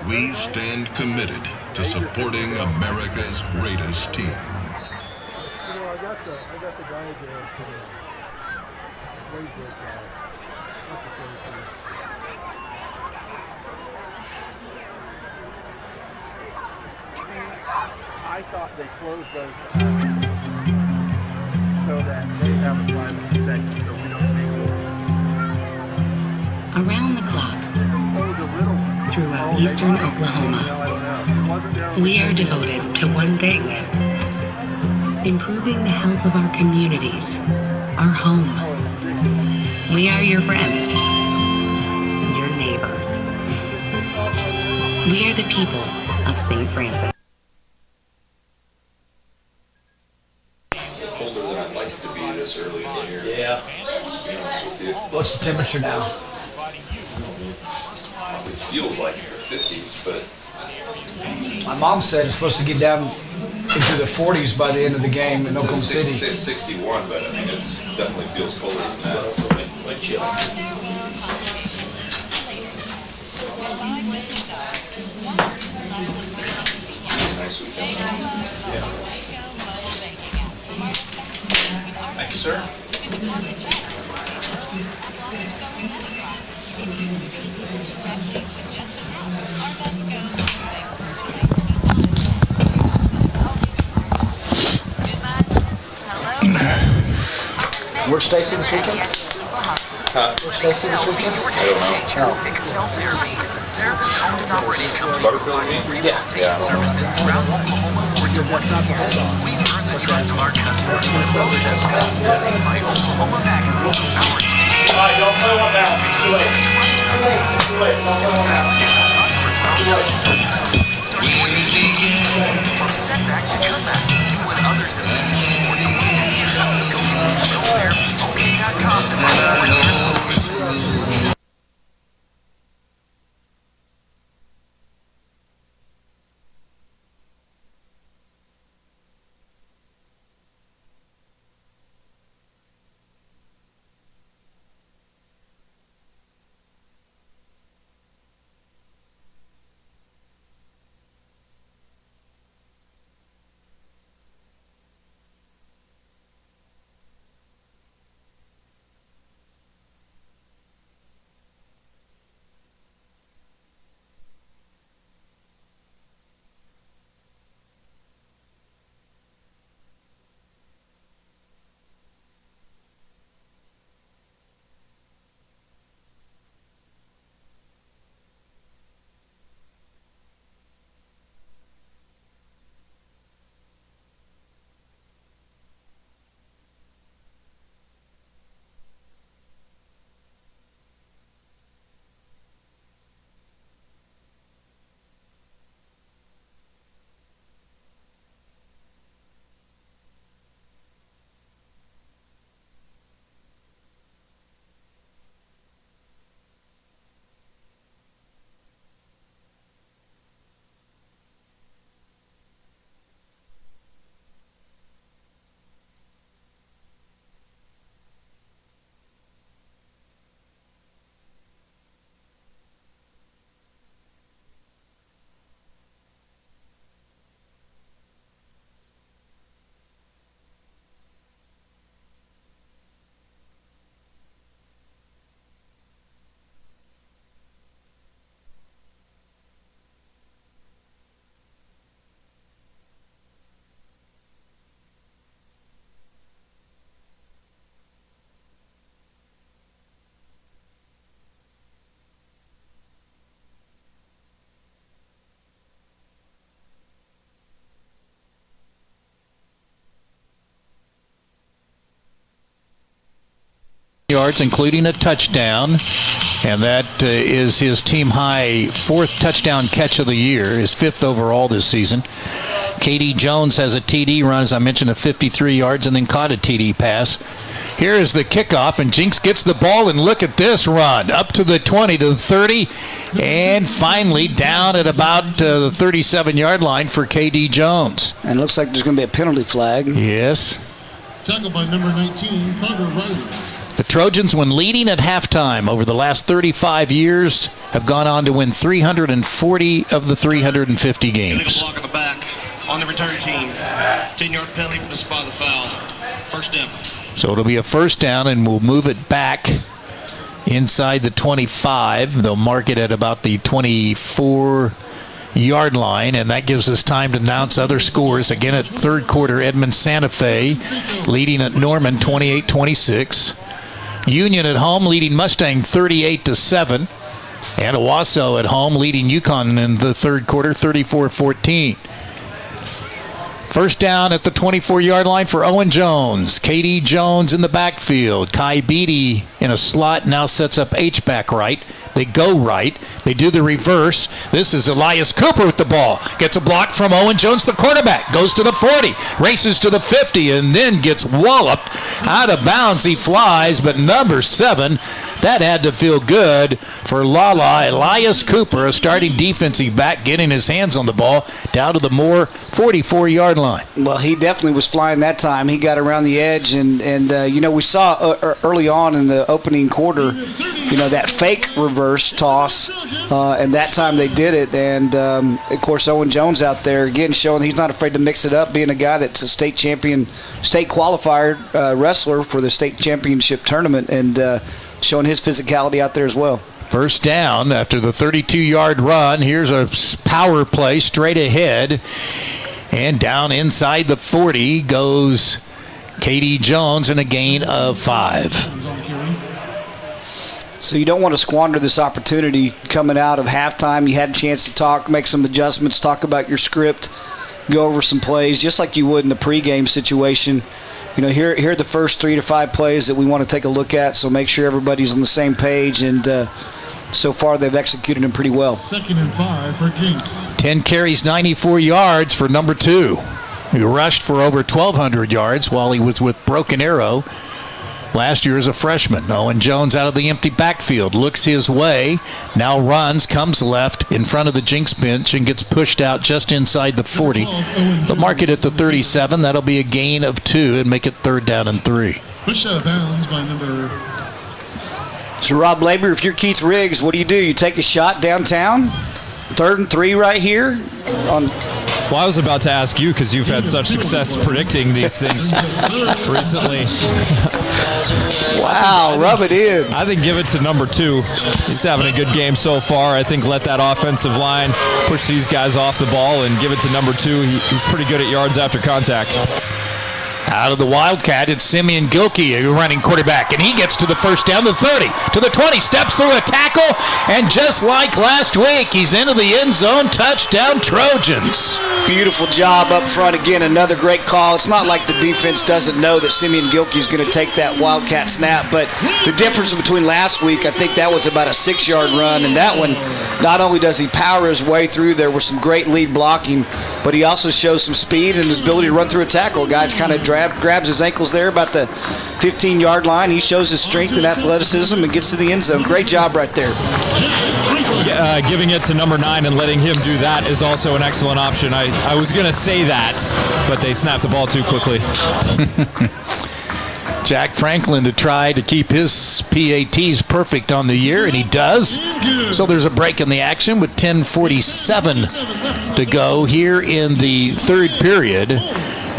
we stand committed to supporting America's greatest team. I got the diagram for the playbook. That's the same thing. I thought they closed those so that they have a private session so we don't make Around the clock, throughout eastern Oklahoma, we are devoted to one thing: improving the health of our communities, our home. We are your friends, your neighbors. We are the people of St. Francis. this early in the year. Yeah. To be honest with you. What's the temperature now? It feels like in the 50s, but My mom said it's supposed to get down into the 40s by the end of the game in Oklahoma City. It's 61, but I mean, it definitely feels colder than that. Like chill. Nice weekend. Yeah. Thank you, sir. Where's Stacy this weekend? Where's Stacy this weekend? I don't know. Excel Therapy is a therapist owned and operated company Butterfield, you mean? rehabilitation services throughout Oklahoma for 20 years. We've earned the trust of our customers and voted us trustworthy by Oklahoma Magazine. Our teaching. All right, don't play one now. It's too late. Too late. Don't play one now. From setback to comeback, do what others have done for 20 years. Go to ExcelTherapyOK.com to find out when you're spoken. Yards, including a touchdown, and that is his team high 4th touchdown catch of the year, his 5th overall this season. KD Jones has a TD run, as I mentioned, of 53 yards, and then caught a TD pass. Here is the kickoff, and Jenks gets the ball, and look at this run, up to the 20, to the 30, and finally down at about the 37-yard line for KD Jones. And it looks like there's going to be a penalty flag. Yes. Tackled by number 19, Carter Riley. The Trojans, when leading at halftime over the last 35 years, have gone on to win 340 of the 350 games. Block at the back on the return team. 10-yard penalty for the spot of the foul. First down. So it'll be a first down, and we'll move it back inside the 25. They'll mark it at about the 24-yard line, and that gives us time to announce other scores. Again, at third quarter, Edmond Santa Fe leading at Norman 28-26. Union at home leading Mustang 38-7. And Owasso at home leading Yukon in the third quarter 34-14. First down at the 24-yard line for Owen Jones. KD Jones in the backfield. Kai Beatty in a slot now sets up H back right. They go right. They do the reverse. This is Elias Cooper with the ball. Gets a block from Owen Jones, the quarterback. Goes to the 40, races to the 50, and then gets walloped out of bounds. He flies, but number 7, that had to feel good for Lala. Elias Cooper, a starting defensive back, getting his hands on the ball down to the Moore 44-yard line. Well, he definitely was flying that time. He got around the edge, and we saw early on in the opening quarter, that fake reverse toss, and that time they did it. And, of course, Owen Jones out there, again, showing he's not afraid to mix it up, being a guy that's a state champion, state qualifier wrestler for the state championship tournament, and showing his physicality out there as well. First down after the 32-yard run. Here's a power play straight ahead. And down inside the 40 goes K.D. Jones and a gain of 5. So you don't want to squander this opportunity coming out of halftime. You had a chance to talk, make some adjustments, talk about your script, go over some plays, just like you would in the pregame situation. Here are the first 3 to 5 plays that we want to take a look at, so make sure everybody's on the same page, and so far they've executed them pretty well. 2nd and 5 for Jenks. 10 carries, 94 yards for number 2. He rushed for over 1,200 yards while he was with Broken Arrow last year as a freshman. Owen Jones out of the empty backfield, looks his way, now runs, comes left in front of the Jenks bench and gets pushed out just inside the 40. They'll mark it at the 37. That'll be a gain of 2 and make it 3rd down and 3. Push out of bounds by number. So, Rob Labor, if you're Keith Riggs, what do? You take a shot downtown? 3rd and 3 right here? Well, I was about to ask you because you've had such success predicting these things recently. Wow, rub it in. I think give it to number 2. He's having a good game so far. I think let that offensive line push these guys off the ball and give it to number 2. He's pretty good at yards after contact. Out of the Wildcat, it's Simeon Gilkey, a running quarterback, and he gets to the first down, the 30, to the 20, steps through a tackle, and just like last week, he's into the end zone. Touchdown, Trojans. Beautiful job up front. Again, another great call. It's not like the defense doesn't know that Simeon Gilkey is going to take that Wildcat snap, but the difference between last week, I think that was about a 6-yard run, and that one, not only does he power his way through, there was some great lead blocking, but he also shows some speed and his ability to run through a tackle. Guy kind of grabs his ankles there about the 15-yard line. He shows his strength and athleticism and gets to the end zone. Great job right there. Giving it to number 9 and letting him do that is also an excellent option. I was going to say that, but they snapped the ball too quickly. Jack Franklin to try to keep his PATs perfect on the year, and he does. So there's a break in the action with 10:47 to go here in the 3rd period.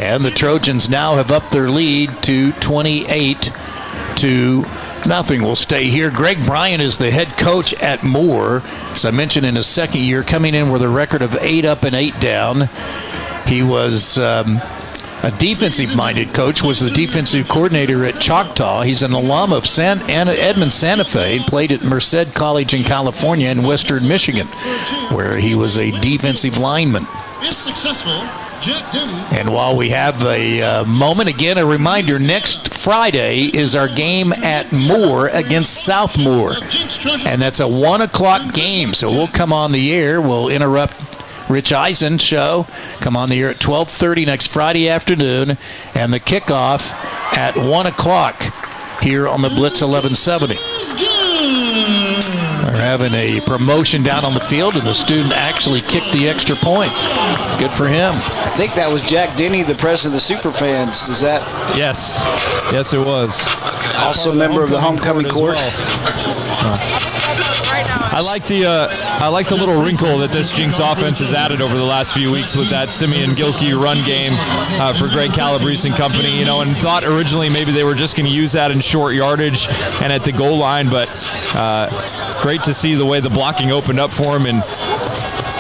And the Trojans now have upped their lead to 28-0. Will stay here. Greg Bryan is the head coach at Moore. As I mentioned, in his 2nd year, coming in with a record of 8 up and 8 down. He was a defensive-minded coach, was the defensive coordinator at Choctaw. He's an alum of Edmond Santa Fe, played at Merced College in California and Western Michigan, where he was a defensive lineman. Is successful. And while we have a moment, again, a reminder, next Friday is our game at Moore against Southmoore. And that's a 1 o'clock game, so we'll come on the air. We'll interrupt Rich Eisen's show, come on the air at 12:30 next Friday afternoon, and the kickoff at 1 o'clock here on the Blitz 1170. They're having a promotion down on the field, and the student actually kicked the extra point. Good for him. I think that was Jack Denny, the president of the Superfans. Is that? Yes. Yes, it was. Also a member of the homecoming court. I like the little wrinkle that this Jenks offense has added over the last few weeks with that Simeon Gilkey run game for Greg Calabrese and company, and thought originally maybe they were just going to use that in short yardage and at the goal line, but great to see the way the blocking opened up for him and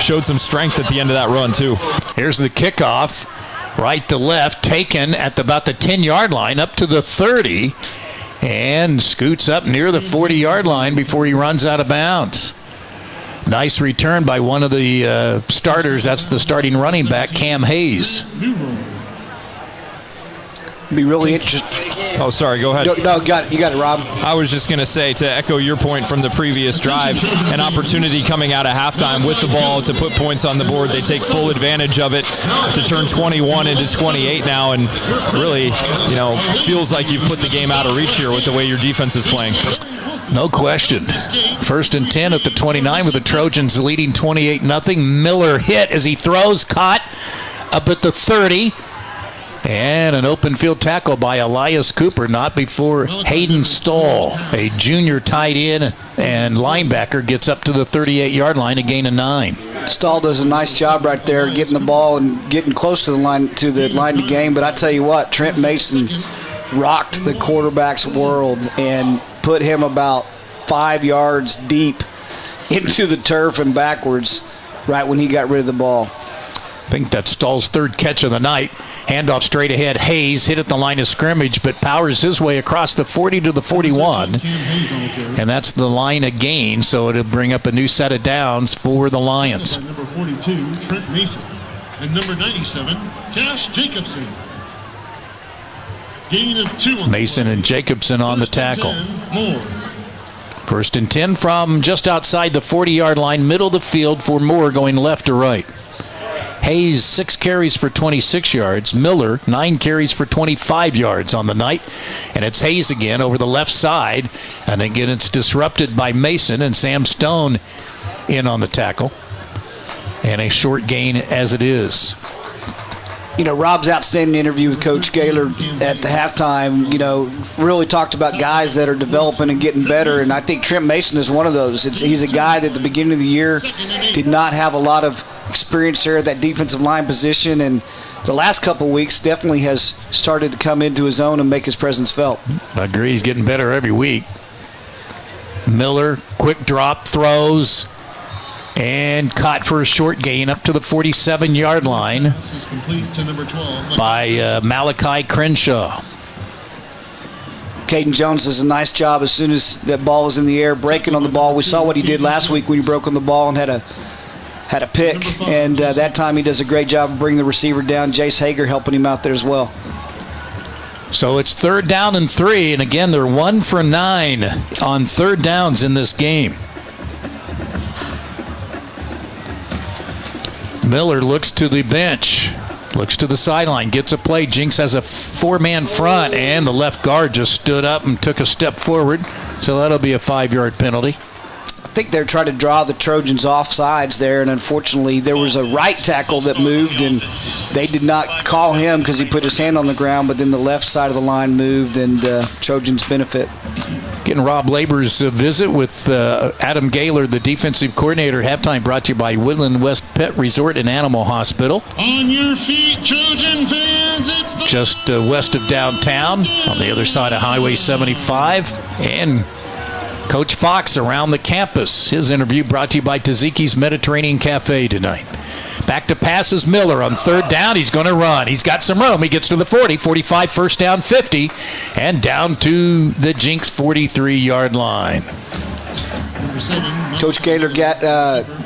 showed some strength at the end of that run too. Here's the kickoff, right to left, taken at about the 10-yard line up to the 30. And scoots up near the 40-yard line before he runs out of bounds. Nice return by one of the starters. That's the starting running back, Cam Hayes. be really interesting. Oh, sorry, go ahead. No, you got it, Rob. I was just going to say, to echo your point from the previous drive, an opportunity coming out of halftime with the ball to put points on the board. They take full advantage of it to turn 21 into 28 now, and really, feels like you've put the game out of reach here with the way your defense is playing. No question. 1st and 10 at the 29 with the Trojans leading 28-0. Miller hit as he throws, caught up at the 30. And an open field tackle by Elias Cooper, not before Hayden Stahl, a junior tight end and linebacker, gets up to the 38-yard line, a gain of 9. Stahl does a nice job right there getting the ball and getting close to the line to game. But I tell you what, Trent Mason rocked the quarterback's world and put him about 5 yards deep into the turf and backwards right when he got rid of the ball. I think that's Stahl's 3rd catch of the night. Handoff straight ahead. Hayes hit at the line of scrimmage, but powers his way across the 40 to the 41. And that's the line of gain, so it'll bring up a new set of downs for the Lions. Number 42, Trent Mason. And number 97, Cash Jacobson. Gain of 2. Mason and Jacobson on the tackle. 1st and 10 from just outside the 40-yard line, middle of the field for Moore going left to right. Hayes, 6 carries for 26 yards. Miller, 9 carries for 25 yards on the night. And it's Hayes again over the left side. And again, it's disrupted by Mason and Sam Stone in on the tackle. And a short gain as it is. Rob's outstanding interview with Coach Gaylor at the halftime, really talked about guys that are developing and getting better, and I think Trent Mason is one of those. He's a guy that at the beginning of the year did not have a lot of experience there at that defensive line position, and the last couple of weeks definitely has started to come into his own and make his presence felt. I agree. He's getting better every week. Miller, quick drop, throws, and caught for a short gain up to the 47-yard line by Malachi Crenshaw. Caden Jones does a nice job as soon as that ball was in the air, breaking on the ball. We saw what he did last week when he broke on the ball and had a pick, and that time he does a great job of bringing the receiver down. Jace Hager helping him out there as well. So it's 3rd down and 3, and again, they're 1 for 9 on 3rd downs in this game. Miller looks to the bench, looks to the sideline, gets a play. Jenks has a 4-man front, and the left guard just stood up and took a step forward, so that'll be a 5-yard penalty. I think they're trying to draw the Trojans off sides there, and unfortunately there was a right tackle that moved, and they did not call him because he put his hand on the ground, but then the left side of the line moved, and Trojans benefit. Getting Rob Labor's visit with Adam Gaylor, the defensive coordinator. Halftime brought to you by Woodland West Pet Resort and Animal Hospital. On your feet, Trojan fans. Just west of downtown, on the other side of Highway 75. And Coach Fox around the campus. His interview brought to you by Taziki's Mediterranean Cafe tonight. Back to passes. Miller on 3rd down. He's going to run. He's got some room. He gets to the 40, 45, 1st down, 50, and down to the Jenks 43-yard line. Coach Gaylor got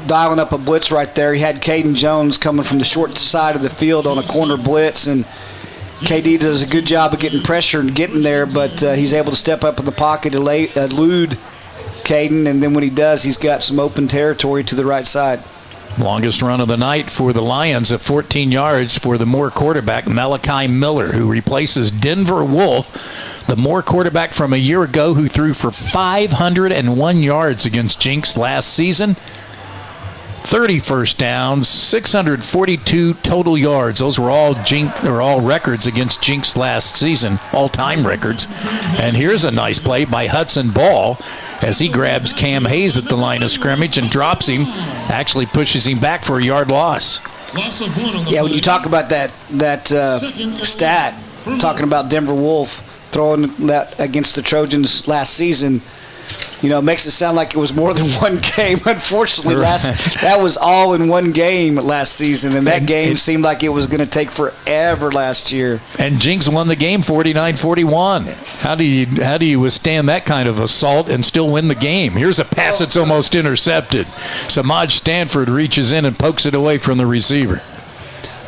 dialing up a blitz right there. He had Caden Jones coming from the short side of the field on a corner blitz, and KD does a good job of getting pressure and getting there, but he's able to step up in the pocket, elude Caden, and then when he does, he's got some open territory to the right side. Longest run of the night for the Lions at 14 yards for the Moore quarterback, Malachi Miller, who replaces Denver Wolf, the Moore quarterback from a year ago who threw for 501 yards against Jenks last season. 30 first downs, 642 total yards. Those were all records against Jenks last season, all-time records. And here's a nice play by Hudson Ball as he grabs Cam Hayes at the line of scrimmage and drops him, actually pushes him back for a yard loss. Yeah, when you talk about that stat, talking about Denver Wolf throwing that against the Trojans last season, it makes it sound like it was more than one game. Unfortunately, that was all in one game last season, and that game seemed like it was going to take forever last year. And Jenks won the game 49-41. How do you withstand that kind of assault and still win the game? Here's a pass that's almost intercepted. Samaj Stanford reaches in and pokes it away from the receiver.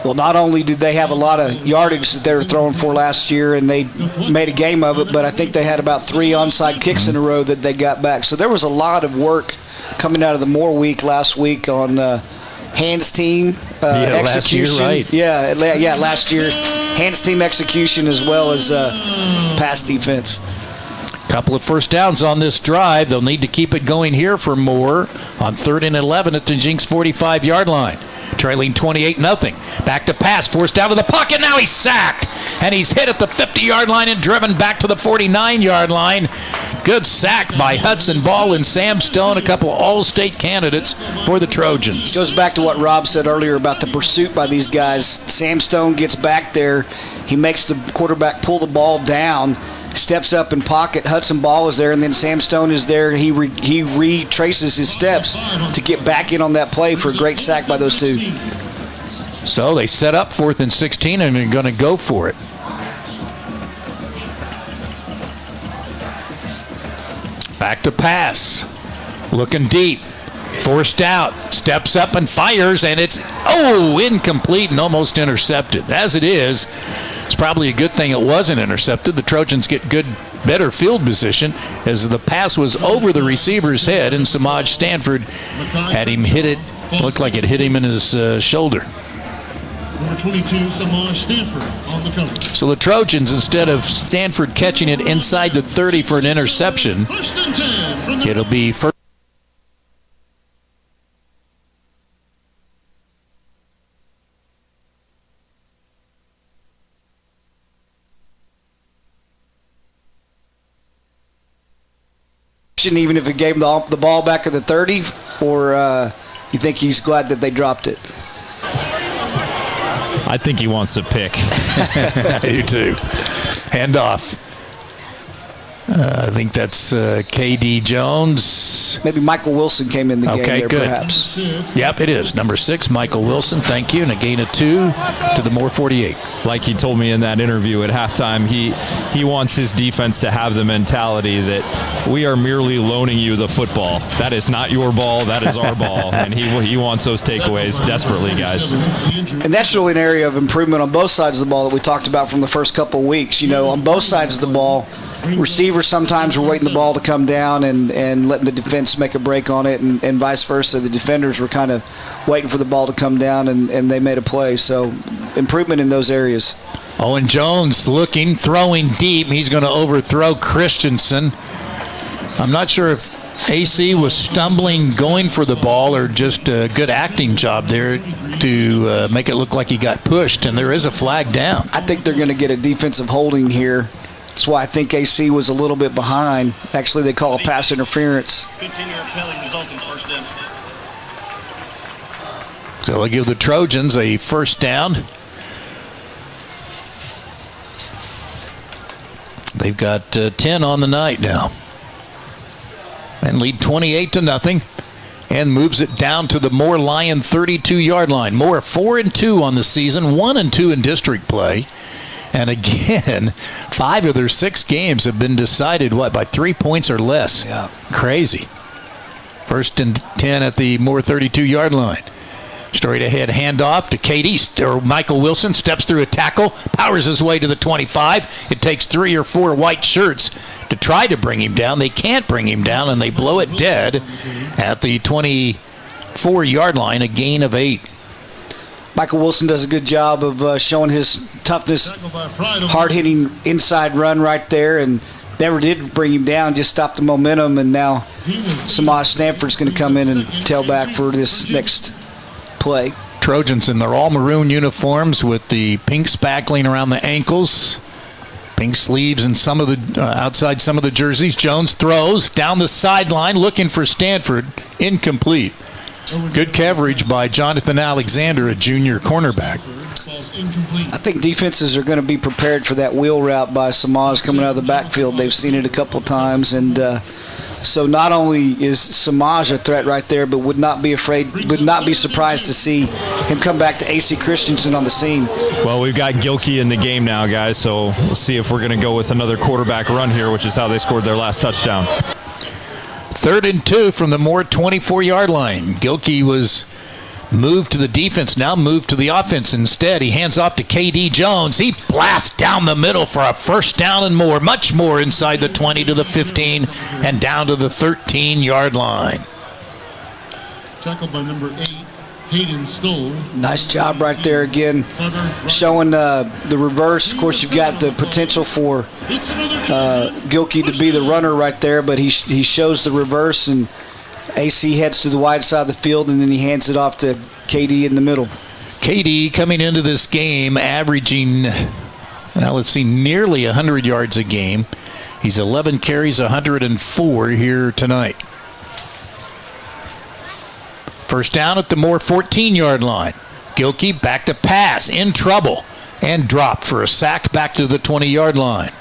Well, not only did they have a lot of yardage that they were throwing for last year, and they made a game of it, but I think they had about 3 onside kicks in a row that they got back. So there was a lot of work coming out of the Moore week last week on hands team execution. Last year, right. Last year. Hands team execution as well as pass defense. Couple of first downs on this drive. They'll need to keep it going here for Moore on 3rd and 11 at the Jenks 45-yard line. Trailing 28-0. Back to pass, forced out of the pocket. Now he's sacked, and he's hit at the 50-yard line and driven back to the 49-yard line. Good sack by Hudson Ball and Sam Stone, a couple of all-state candidates for the Trojans. Goes back to what Rob said earlier about the pursuit by these guys. Sam Stone gets back there. He makes the quarterback pull the ball down, steps up in pocket. Hudson Ball is there, and then Sam Stone is there. He retraces his steps to get back in on that play for a great sack by those two. So they set up 4th and 16 and are going to go for it. Back to pass. Looking deep. Forced out. Steps up and fires, and it's, incomplete and almost intercepted. As it is, it's probably a good thing it wasn't intercepted. The Trojans get better field position as the pass was over the receiver's head, and Samaj Stanford had him hit it. Looked like it hit him in his shoulder. Number 22, Samaj Stanford on the cover. So the Trojans, instead of Stanford catching it inside the 30 for an interception, it'll be first. Even if it gave him the ball back at the 30, or you think he's glad that they dropped it? I think he wants to pick. I do too. Handoff. I think that's K.D. Jones. Maybe Michael Wilson came in the game there, good. Perhaps. Yep, it is. Number 6, Michael Wilson. Thank you. And a gain of 2 to the Moore 48. Like he told me in that interview at halftime, he wants his defense to have the mentality that we are merely loaning you the football. That is not your ball. That is our ball. And he wants those takeaways desperately, guys. And that's really an area of improvement on both sides of the ball that we talked about from the first couple of weeks. You know, on both sides of the ball, receivers sometimes were waiting the ball to come down and letting the defense make a break on it, and vice versa. The defenders were kind of waiting for the ball to come down, and they made a play. So improvement in those areas. Owen Jones looking, throwing deep. He's going to overthrow Christensen. I'm not sure if AC was stumbling going for the ball or just a good acting job there to make it look like he got pushed, and there is a flag down. I think they're going to get a defensive holding here. That's why I think AC was a little bit behind. Actually, they call a pass interference. So they'll give the Trojans a first down. They've got 10 on the night now. And lead 28-0. And moves it down to the Moore Lion 32-yard line. Moore 4-2 on the season, 1-2 in district play. And again, 5 of their 6 games have been decided, by 3 points or less. Yeah. Crazy. 1st and 10 at the Moore 32-yard line. Straight ahead handoff to Katie, or Michael Wilson steps through a tackle, powers his way to the 25. It takes 3 or 4 white shirts to try to bring him down. They can't bring him down, and they blow it dead at the 24-yard line, a gain of 8. Michael Wilson does a good job of showing his toughness, hard-hitting inside run right there, and never did bring him down, just stopped the momentum, and now Samaj Stanford's going to come in and tail back for this next play. Trojans in their all-maroon uniforms with the pink spackling around the ankles, pink sleeves and some of the outside some of the jerseys. Jones throws down the sideline looking for Stanford, incomplete. Good coverage by Jonathan Alexander, a junior cornerback. I think defenses are going to be prepared for that wheel route by Samaj coming out of the backfield. They've seen it a couple times, and so not only is Samaj a threat right there, but would not be surprised to see him come back to AC Christensen on the scene. Well, we've got Gilkey in the game now, guys, so we'll see if we're going to go with another quarterback run here, which is how they scored their last touchdown. 3rd and 2 from the Moore 24-yard line. Gilkey was Move to the defense, now move to the offense instead. He hands off to KD Jones. He blasts down the middle for a first down and more, much more inside the 20 to the 15 and down to the 13-yard line. Tackled by number 8, Hayden Stoll. Nice job right there again, showing the reverse. Of course, you've got the potential for Gilkey to be the runner right there, but he shows the reverse, and AC heads to the wide side of the field, and then he hands it off to KD in the middle. KD coming into this game averaging, nearly 100 yards a game. He's 11 carries, 104 here tonight. First down at the Moore 14-yard line. Gilkey back to pass, in trouble, and dropped for a sack back to the 20-yard line.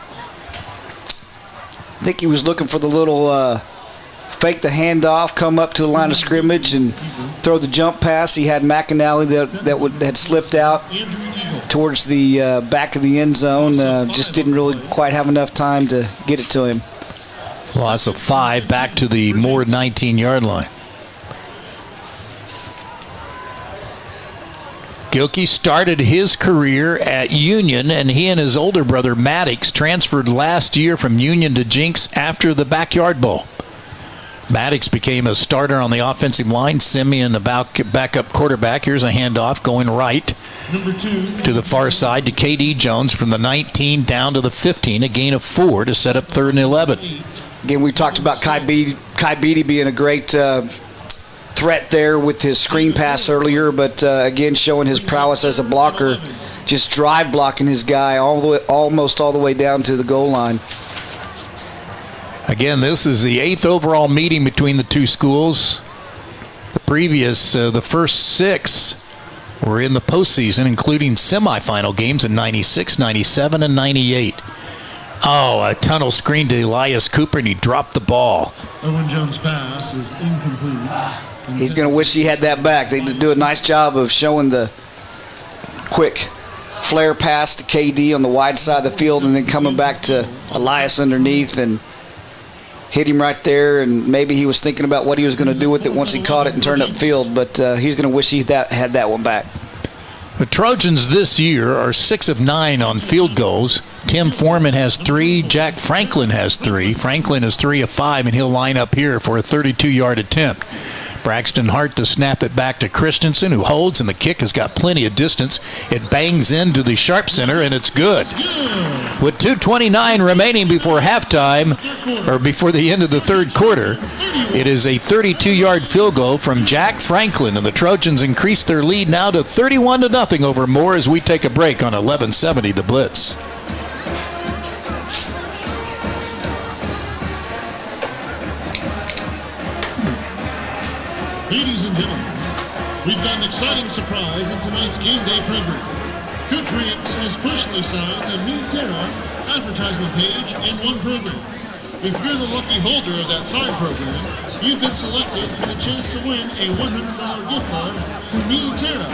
I think he was looking for the little fake the handoff, come up to the line of scrimmage, and throw the jump pass. He had McAnally that had slipped out towards the back of the end zone. Just didn't really quite have enough time to get it to him. Loss of 5 back to the Moore 19-yard line. Gilkey started his career at Union, and he and his older brother Maddox transferred last year from Union to Jenks after the Backyard Bowl. Maddox became a starter on the offensive line. Simeon, the backup quarterback. Here's a handoff going right to the far side to KD Jones from the 19 down to the 15, a gain of 4 to set up 3rd and 11. Again, we talked about Kai Beatty being a great threat there with his screen pass earlier, but again, showing his prowess as a blocker, just drive blocking his guy almost all the way down to the goal line. Again, this is the 8th overall meeting between the two schools. The first 6 were in the postseason, including semifinal games in 96, 97, and 98. Oh, a tunnel screen to Elias Cooper, and he dropped the ball. Owen Jones' pass is incomplete. He's going to wish he had that back. They do a nice job of showing the quick flare pass to KD on the wide side of the field, and then coming back to Elias underneath and hit him right there. And maybe he was thinking about what he was going to do with it once he caught it and turned upfield, but he's going to wish he had that one back. The Trojans this year are 6 of 9 on field goals. Tim Foreman has 3. Jack Franklin has 3. Franklin is 3 of 5, and he'll line up here for a 32-yard attempt. Braxton Hart to snap it back to Christensen, who holds, and the kick has got plenty of distance. It bangs into the sharp center, and it's good. With 2:29 remaining before halftime, or before the end of the third quarter, it is a 32-yard field goal from Jack Franklin, and the Trojans increase their lead now to 31-0 over Moore as we take a break on 1170 The Blitz. Ladies and gentlemen, we've got an exciting surprise in tonight's game day program. Coach Rance has personally signed a new Terra advertisement page in one program. If you're the lucky holder of that sign program, you've been selected for the chance to win a $100 gift card to New Terra.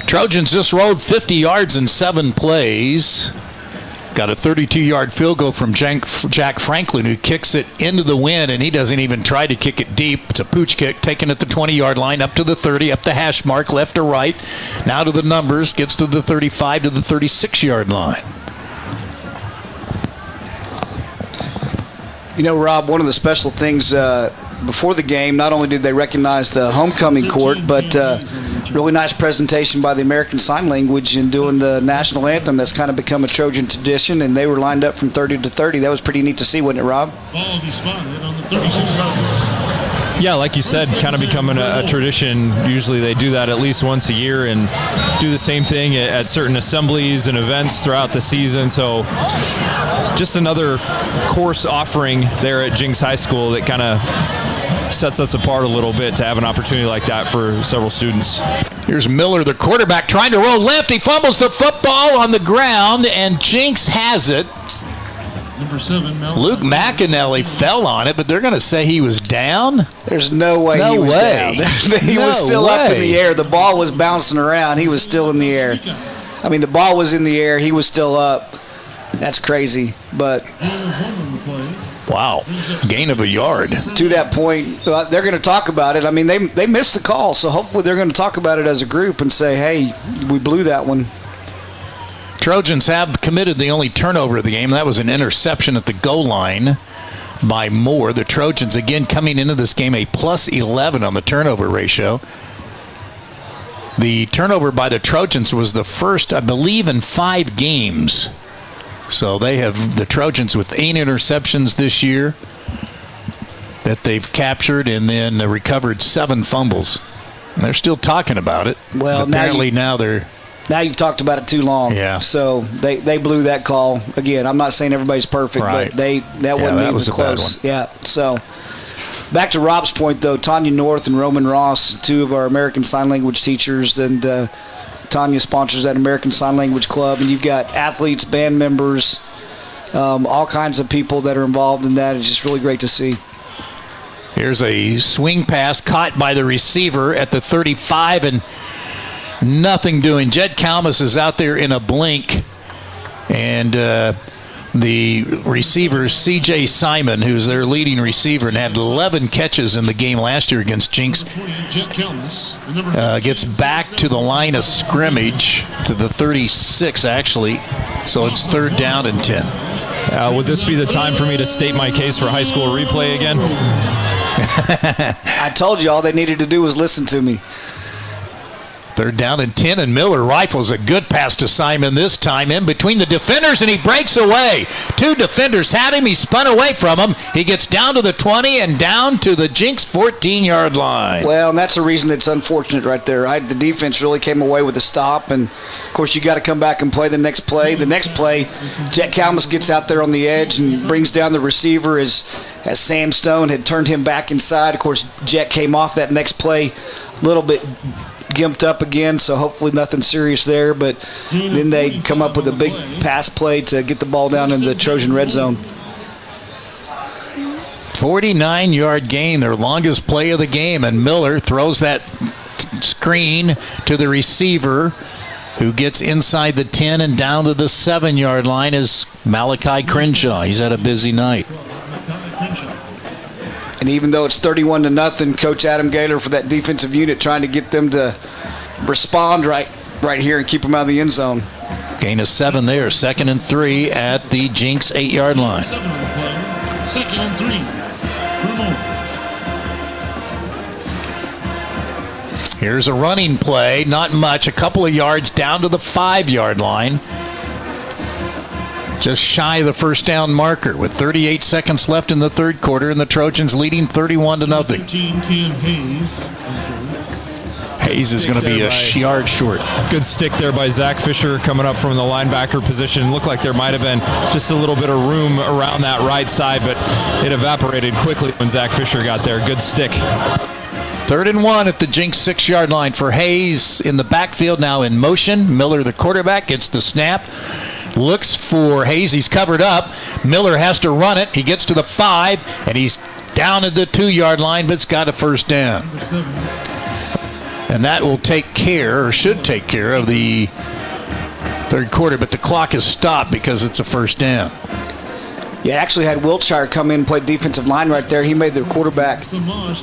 Trojans just rolled 50 yards in 7 plays. Got a 32-yard field goal from Jack Franklin, who kicks it into the wind, and he doesn't even try to kick it deep. It's a pooch kick taken at the 20-yard line, up to the 30, up the hash mark, left to right. Now to the numbers, gets to the 35 to the 36-yard line. You know, Rob, one of the special things before the game, not only did they recognize the homecoming court, but really nice presentation by the American Sign Language in doing the national anthem. That's kind of become a Trojan tradition, and they were lined up from 30 to 30. That was pretty neat to see, wasn't it, Rob? Ball will be spotted on the 36-yard line. Yeah, like you said, kind of becoming a tradition. Usually they do that at least once a year and do the same thing at certain assemblies and events throughout the season. So just another course offering there at Jenks High School that kind of sets us apart a little bit to have an opportunity like that for several students. Here's Miller, the quarterback, trying to roll left. He fumbles the football on the ground, and Jenks has it. Number 7, Luke McAnally fell on it, but they're going to say he was down? There's no way he was down. He was still up in the air. The ball was bouncing around. He was still in the air. I mean, the ball was in the air. He was still up. That's crazy. But wow, gain of a yard. To that point, they're going to talk about it. I mean, they missed the call, so hopefully they're going to talk about it as a group and say, hey, we blew that one. Trojans have committed the only turnover of the game. That was an interception at the goal line by Moore. The Trojans, again, coming into this game a plus 11 on the turnover ratio. The turnover by the Trojans was the first, I believe, in 5 games. So they have the Trojans with 8 interceptions this year that they've captured, and then recovered 7 fumbles. And they're still talking about it. Well, apparently now you've talked about it too long. Yeah. So they blew that call. Again, I'm not saying everybody's perfect, right. but that wasn't even close. Yeah. So back to Rob's point, though, Tanya North and Roman Ross, 2 of our American Sign Language teachers, and Tanya sponsors that American Sign Language Club, and you've got athletes, band members, all kinds of people that are involved in that. It's just really great to see. Here's a swing pass caught by the receiver at the 35, and nothing doing. Jed Kalmus is out there in a blink, and the receiver, C.J. Simon, who's their leading receiver and had 11 catches in the game last year against Jenks, gets back to the line of scrimmage, to the 36 actually, so it's 3rd down and 10. Would this be the time for me to state my case for high school replay again? I told you all they needed to do was listen to me. 3rd down and 10, and Miller rifles a good pass to Simon this time in between the defenders, and he breaks away. 2 defenders had him. He spun away from him. He gets down to the 20 and down to the Jenks 14-yard line. Well, and that's the reason it's unfortunate right there. The defense really came away with a stop, and, of course, you got to come back and play the next play. The next play, Jet Kalmus gets out there on the edge and brings down the receiver as Sam Stone had turned him back inside. Of course, Jet came off that next play a little bit gimped up again, so hopefully nothing serious there, but then they come up with a big pass play to get the ball down in the Trojan red zone. 49-yard gain, their longest play of the game, and Miller throws that screen to the receiver, who gets inside the 10 and down to the 7-yard line is Malachi Crenshaw. He's had a busy night. And even though it's 31-0, Coach Adam Gaylor for that defensive unit trying to get them to respond right here and keep them out of the end zone. Gain of 7 there. 2nd and 3 at the Jenks 8-yard line. 2nd and 3. Here's a running play. Not much. A couple of yards down to the 5-yard line. Just shy of the 1st down marker with 38 seconds left in the 3rd quarter, and the Trojans leading 31-0. Hayes is going to be a yard short. Good stick there by Zach Fisher coming up from the linebacker position. Looked like there might have been just a little bit of room around that right side, but it evaporated quickly when Zach Fisher got there. Good stick. 3rd and 1 at the Jenks 6-yard line for Hayes in the backfield, now in motion. Miller, the quarterback, gets the snap. Looks for Hayes. He's covered up. Miller has to run it. He gets to the 5, and he's down at the 2-yard line, but it's got a 1st down. And that will take care, or should take care, of the 3rd quarter, but the clock is stopped because it's a 1st down. Yeah, actually had Wiltshire come in and play defensive line right there. He made their quarterback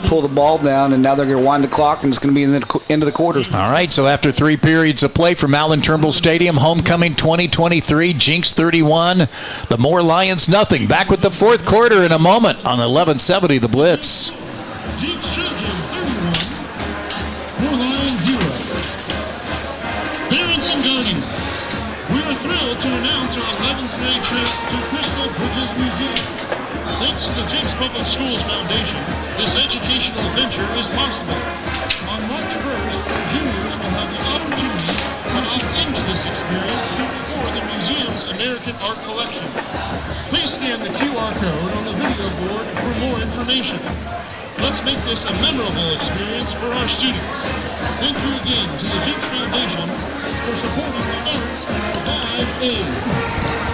pull the ball down, and now they're going to wind the clock, and it's going to be in the end of the quarter. All right, so after 3 periods of play from Allan Trimble Stadium, homecoming 2023, Jenks 31, the Moore Lions nothing. Back with the 4th quarter in a moment on 1170 The Blitz. Jenks Trojans 31, Moore Lions 0. Parents and guardians, we are thrilled to announce our 11th grade trip to Crystal Bridges Museum. Thanks Thanks to the Jenks Public Schools Foundation, this educational venture is possible. On March 1st, juniors will have the opportunity to opt into this experience to explore the museum's American art collection. Please scan the QR code on the video board for more information. Let's make this a memorable experience for our students. Thank you again to the Jenks Foundation for supporting the arts of Live Aid.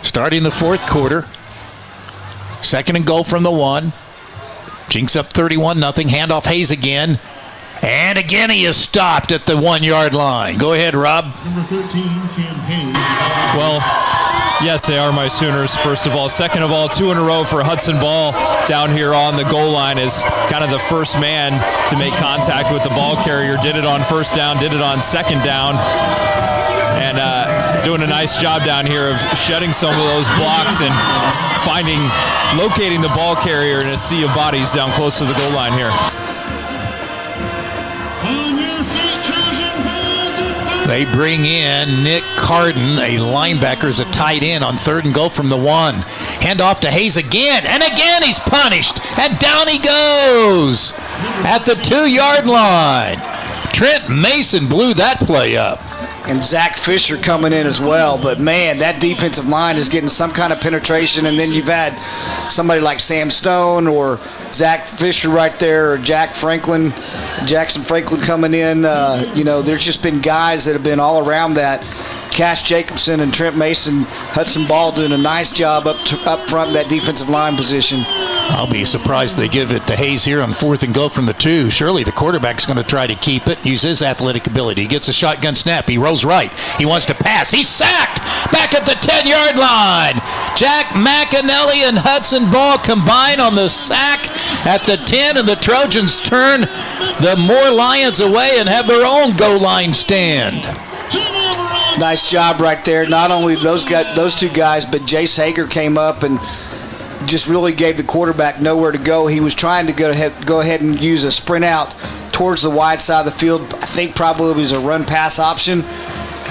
Starting the fourth quarter. Second and goal from the 1. Jenks up 31-0. Handoff Hayes again. And again he is stopped at the 1-yard line. Go ahead, Rob. Number 13, Cam Hayes. Well, yes, they are my Sooners, first of all. Second of all, 2 in a row for Hudson Ball down here on the goal line is kind of the first man to make contact with the ball carrier. Did it on first down, did it on second down. And doing a nice job down here of shedding some of those blocks and locating the ball carrier in a sea of bodies down close to the goal line here. They bring in Nick Carden, a linebacker, as a tight end on third and goal from the 1. Hand off to Hayes again, and again he's punished, and down he goes at the 2-yard line. Trent Mason blew that play up. And Zach Fisher coming in as well. But, man, that defensive line is getting some kind of penetration. And then you've had somebody like Sam Stone or Zach Fisher right there or Jackson Franklin coming in. There's just been guys that have been all around that. Cash Jacobson and Trent Mason, Hudson Ball doing a nice job up front in that defensive line position. I'll be surprised they give it to Hayes here on fourth and goal from the 2. Surely the quarterback's going to try to keep it, use his athletic ability. He gets a shotgun snap. He rolls right. He wants to pass. He's sacked back at the 10-yard line. Jack McAnally and Hudson Ball combine on the sack at the 10, and the Trojans turn the Moore Lions away and have their own goal line stand. Nice job right there. Not only those two guys, but Jace Hager came up and just really gave the quarterback nowhere to go. He was trying to go ahead and use a sprint out towards the wide side of the field. I think probably it was a run-pass option,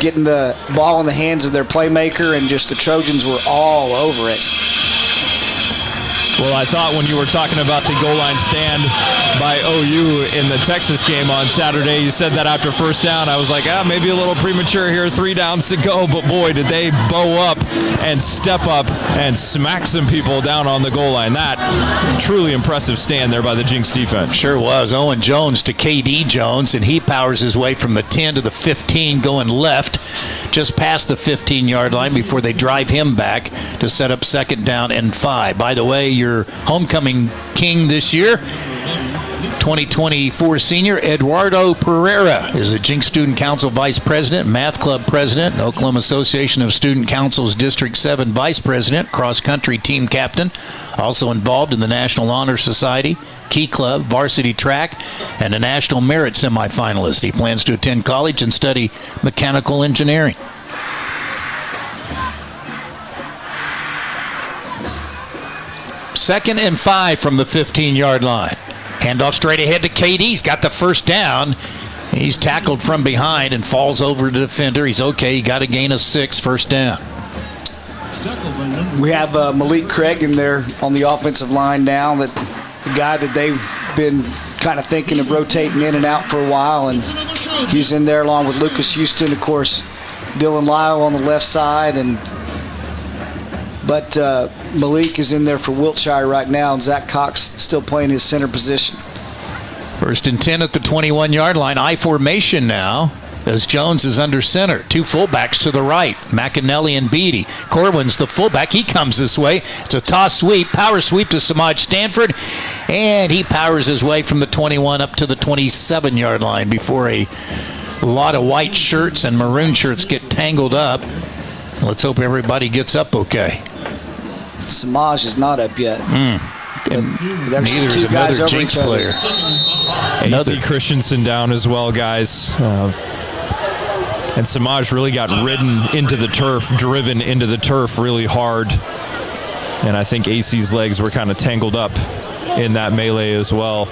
getting the ball in the hands of their playmaker, and just the Trojans were all over it. Well, I thought when you were talking about the goal line stand by OU in the Texas game on Saturday, you said that after first down. I was like, maybe a little premature here, 3 downs to go. But, boy, did they bow up and step up and smack some people down on the goal line. That truly impressive stand there by the Jenks defense. Sure was. Owen Jones to KD Jones, and he powers his way from the 10 to the 15 going left, just past the 15-yard line before they drive him back to set up second down and 5. By the way, your homecoming king this year, 2024 senior Eduardo Pereira is the Jenks Student Council Vice President, Math Club President, and Oklahoma Association of Student Council's District 7 Vice President, Cross Country Team Captain, also involved in the National Honor Society, Key Club, Varsity Track, and a National Merit semifinalist. He plans to attend college and study mechanical engineering. Second and 5 from the 15-yard line. Handoff straight ahead to KD. He's got the first down. He's tackled from behind and falls over the defender. He's okay. He got a gain of 6, first down. We have Malik Craig in there on the offensive line now, the guy that they've been kind of thinking of rotating in and out for a while, and he's in there along with Lucas Houston, of course, Dylan Lyle on the left side, but Malik is in there for Wiltshire right now, and Zach Cox still playing his center position. First and 10 at the 21-yard line. I formation now as Jones is under center. Two fullbacks to the right, McAnally and Beatty. Corwin's the fullback. He comes this way. It's a toss sweep, power sweep to Samaj Stanford, and he powers his way from the 21 up to the 27-yard line before a lot of white shirts and maroon shirts get tangled up. Let's hope everybody gets up okay. Samaj is not up yet. Neither is another Jenks player. AC Christensen down as well, guys. And Samaj really got ridden into the turf, driven into the turf really hard. And I think AC's legs were kind of tangled up in that melee as well.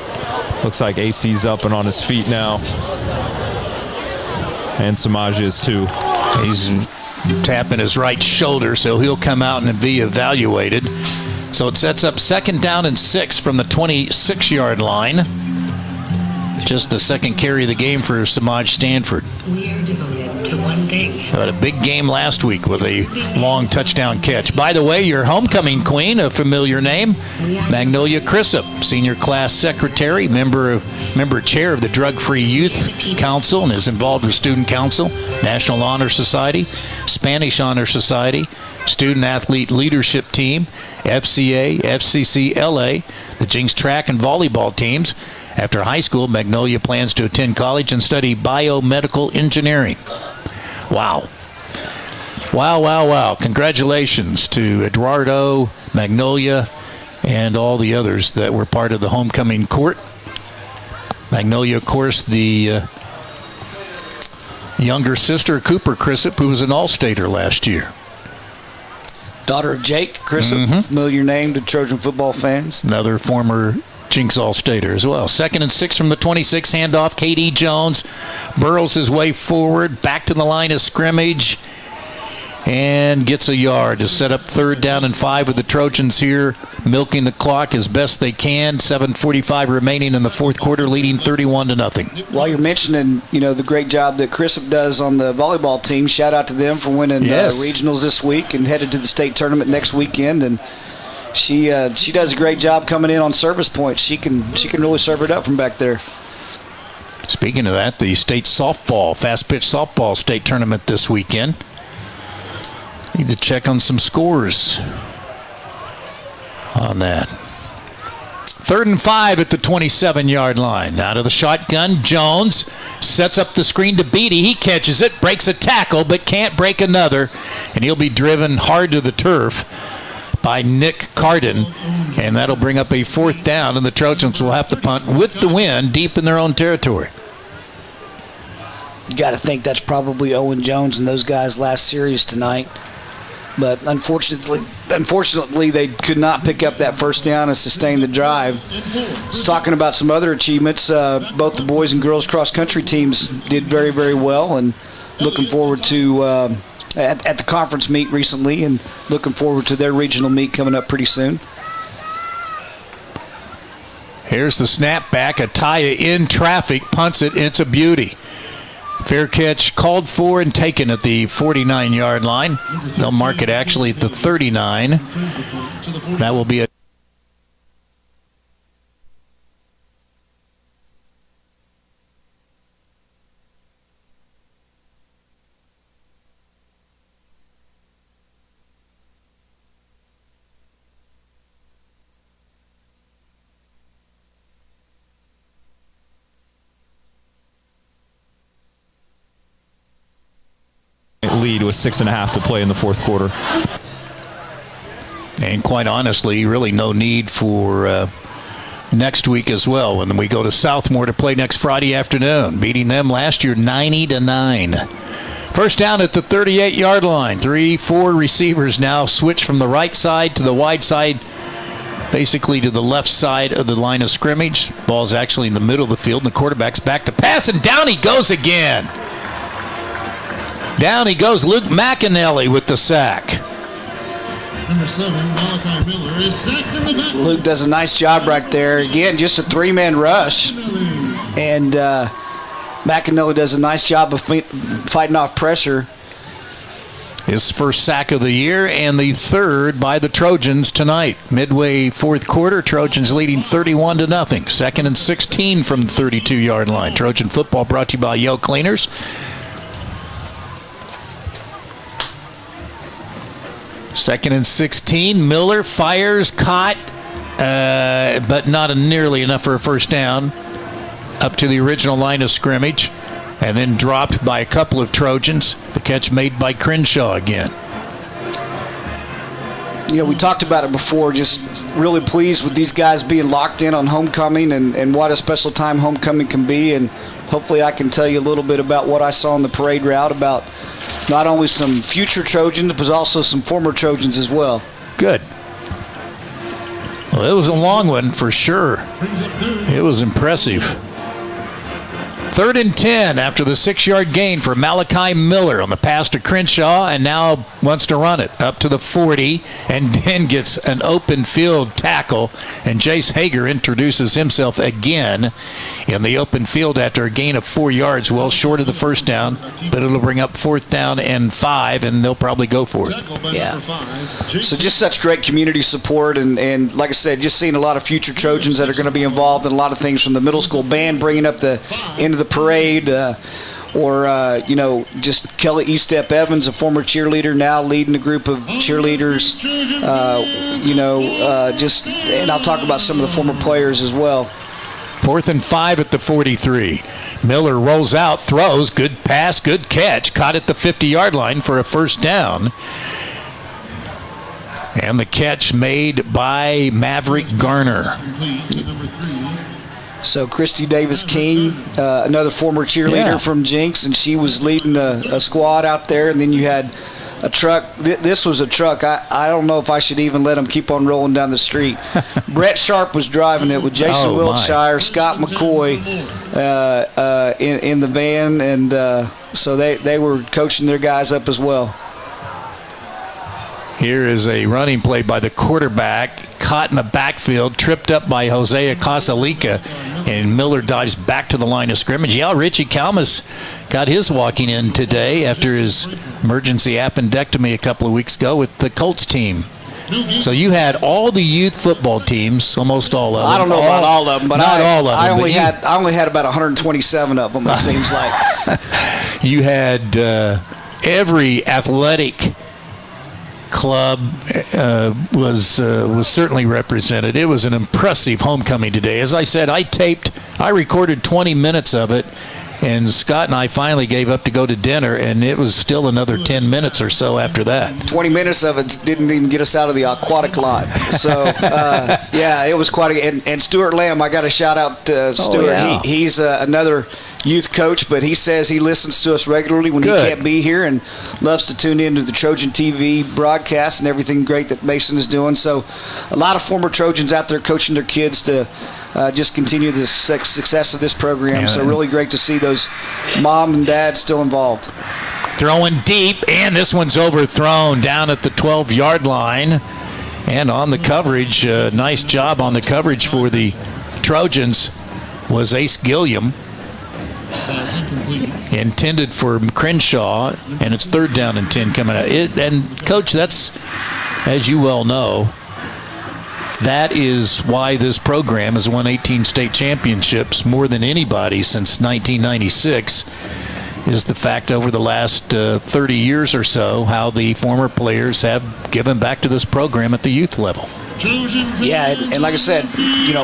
Looks like AC's up and on his feet now. And Samaj is too. He's tapping his right shoulder, so he'll come out and be evaluated. So it sets up second down and 6 from the 26-yard line. Just the second carry of the game for Samaj Stanford. We are devoted to one thing. Had a big game last week with a long touchdown catch. By the way, your homecoming queen, a familiar name, Magnolia Crissup, senior class secretary, member chair of the Drug-Free Youth Council, and is involved with Student Council, National Honor Society, Spanish Honor Society, Student Athlete Leadership Team, FCA, FCC-LA, the Jenks track and volleyball teams. After high school, Magnolia plans to attend college and study biomedical engineering. Wow. Wow, wow, wow. Congratulations to Eduardo, Magnolia, and all the others that were part of the homecoming court. Magnolia, of course, the younger sister, Cooper Crissup, who was an All-Stater last year. Daughter of Jake Crissup, familiar name to Trojan football fans. Another former Jenks All-Stater as well. Second and 6 from the 26, handoff. KD Jones burrows his way forward, back to the line of scrimmage, and gets a yard to set up third down and 5 with the Trojans here, milking the clock as best they can. 7:45 remaining in the fourth quarter, leading 31-0. While you're mentioning, the great job that Crissup does on the volleyball team, shout out to them for winning regionals this week and headed to the state tournament next weekend. And she does a great job coming in on service points. She can really serve it up from back there. Speaking of that, the state softball, fast pitch softball state tournament this weekend. Need to check on some scores on that. Third and 5 at the 27-yard line. Out of the shotgun, Jones sets up the screen to Beatty. He catches it, breaks a tackle, but can't break another, and he'll be driven hard to the turf by Nick Carden, and that'll bring up a fourth down, and the Trojans will have to punt with the wind deep in their own territory. You got to think that's probably Owen Jones and those guys' last series tonight. But unfortunately, they could not pick up that first down and sustain the drive. Just talking about some other achievements, both the boys and girls cross-country teams did very, very well, and looking forward to at the conference meet recently, and looking forward to their regional meet coming up pretty soon. Here's the snap back. Ataya in traffic, punts it, and it's a beauty. Fair catch called for and taken at the 49-yard line. They'll mark it actually at the 39. That will be a lead with 6.5 to play in the fourth quarter. And quite honestly, really no need for next week as well when we go to Southmore to play next Friday afternoon, beating them last year 90-9. First down at the 38-yard line. 3-4 receivers now switch from the right side to the wide side, basically to the left side of the line of scrimmage. Ball's actually in the middle of the field, and the quarterback's back to pass, and down he goes again. Down he goes. Luke McAnally with the sack. Number 7, Malachi Miller, is sacked in the back. Luke does a nice job right there. Again, just a three-man rush. And McAnally does a nice job of fighting off pressure. His first sack of the year and the third by the Trojans tonight. Midway fourth quarter, Trojans leading 31-0. 2nd and 16 from the 32-yard line. Trojan football brought to you by Yo Cleaners. Second and 16. Miller fires, caught, but not nearly enough for a first down. Up to the original line of scrimmage, and then dropped by a couple of Trojans. The catch made by Crenshaw again. You know, we talked about it before, just really pleased with these guys being locked in on homecoming and what a special time homecoming can be. And hopefully I can tell you a little bit about what I saw on the parade route about not only some future Trojans, but also some former Trojans as well. Good. Well, it was a long one for sure. It was impressive. 3rd and 10 after the 6-yard gain for Malachi Miller on the pass to Crenshaw, and now wants to run it up to the 40 and then gets an open field tackle, and Jace Hager introduces himself again in the open field after a gain of 4 yards, well short of the first down, but it'll bring up 4th down and 5, and they'll probably go for it. Yeah. So just such great community support, and like I said, just seeing a lot of future Trojans that are going to be involved in a lot of things, from the middle school band bringing up the end of the parade, or just Kelly Estep Evans, a former cheerleader, now leading a group of cheerleaders. And I'll talk about some of the former players as well. 4th and 5 at the 43. Miller rolls out, throws, good pass, good catch, caught at the 50-yard line for a first down. And the catch made by Maverick Garner. So Christy Davis-King, another former cheerleader from Jenks, and she was leading a squad out there. And then you had a truck. This was a truck. I don't know if I should even let them keep on rolling down the street. Brett Sharp was driving it with Jason Wiltshire, Scott McCoy in the van, and so they were coaching their guys up as well. Here is a running play by the quarterback, caught in the backfield, tripped up by Hosea Casalica, and Miller dives back to the line of scrimmage. Yeah, Richie Kalmas got his walking in today after his emergency appendectomy a couple of weeks ago with the Colts team. So you had all the youth football teams, almost all of them. I don't know about all of them, but all of them. I only had about 127 of them, it seems like. You had every athletic club was certainly represented. It was an impressive homecoming today. As I said, I recorded 20 minutes of it, and Scott and I finally gave up to go to dinner, and it was still another 10 minutes or so after that. 20 minutes of it didn't even get us out of the aquatic lot. So, yeah, it was quite and Stuart Lamb, I got to shout out to Stuart. Yeah. He's another youth coach, but he says he listens to us regularly when he can't be here and loves to tune into the Trojan TV broadcast and everything great that Mason is doing. So a lot of former Trojans out there coaching their kids to just continue the success of this program. Yeah. So really great to see those mom and dad still involved. Throwing deep, and this one's overthrown down at the 12-yard line. And on the coverage, nice job on the coverage for the Trojans was Ace Gilliam. Intended for Crenshaw, and it's 3rd down and 10 coming out. And, Coach, that's, as you well know, that is why this program has won 18 state championships more than anybody since 1996, is the fact over the last 30 years or so how the former players have given back to this program at the youth level. Yeah, and like I said,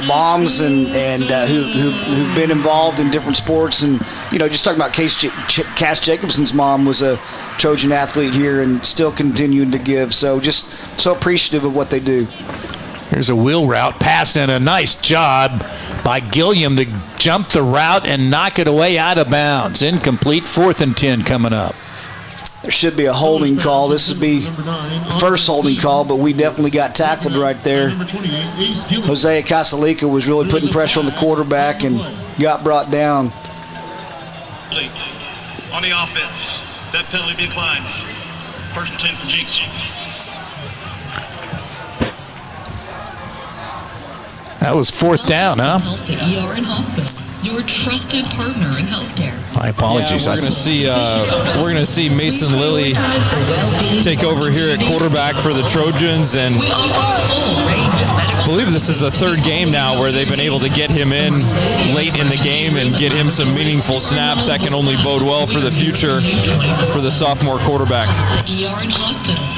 moms and who've been involved in different sports and just talking about Cass Jacobson's mom was a Trojan athlete here and still continuing to give. So just so appreciative of what they do. Here's a wheel route pass, and a nice job by Gilliam to jump the route and knock it away out of bounds. Incomplete. 4th and 10 coming up. There should be a holding call. This would be the first holding call, but we definitely got tackled right there. Hosea Casalica was really putting pressure on the quarterback and got brought down. On the offense, that penalty be declined. 1st and 10 for Jenks. That was 4th down, huh? You're in hospital. Your trusted partner in healthcare. My apologies. Yeah, we're gonna see Mason Lilly take over here at quarterback for the Trojans, and I believe this is the 3rd game now where they've been able to get him in late in the game and get him some meaningful snaps. That can only bode well for the future for the sophomore quarterback.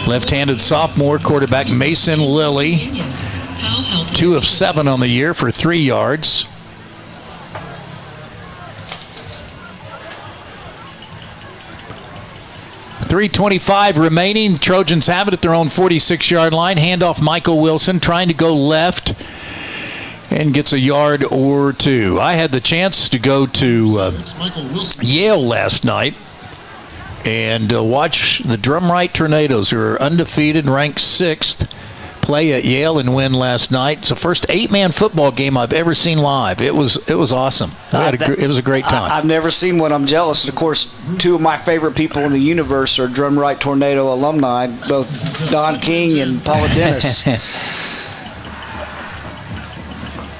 Left-handed sophomore quarterback Mason Lilly, 2 of 7 on the year for 3 yards. .325 remaining. Trojans have it at their own 46-yard line. Handoff Michael Wilson trying to go left and gets a yard or 2. I had the chance to go to Yale last night and watch the Drumright Tornadoes, who are undefeated, ranked 6th, play at Yale and win last night. It's the first 8-man football game I've ever seen live. It was awesome. It was a great time. I've never seen one. I'm jealous. And of course, 2 of my favorite people in the universe are Drumright Tornado alumni, both Don King and Paula Dennis.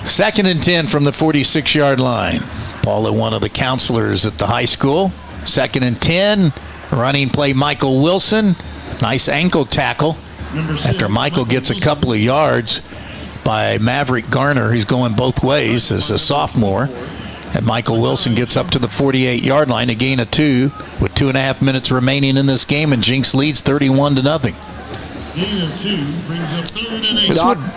2nd and 10 from the 46-yard line. Paula, one of the counselors at the high school. 2nd and 10. Running play Michael Wilson. Nice ankle tackle after Michael gets a couple of yards by Maverick Garner. He's going both ways as a sophomore. And Michael Wilson gets up to the 48-yard line, a gain of 2 with 2.5 minutes remaining in this game, and Jenks leads 31-0.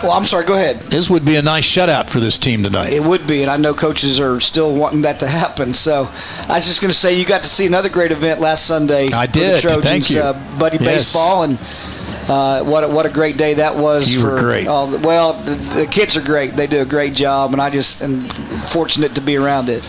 I'm sorry, go ahead. This would be a nice shutout for this team tonight. It would be, and I know coaches are still wanting that to happen. So I was just going to say, you got to see another great event last Sunday. I did. For the Trojans, Thank you. Buddy Baseball, and what a great day that was. You were great. The kids are great. They do a great job, and I just am fortunate to be around it.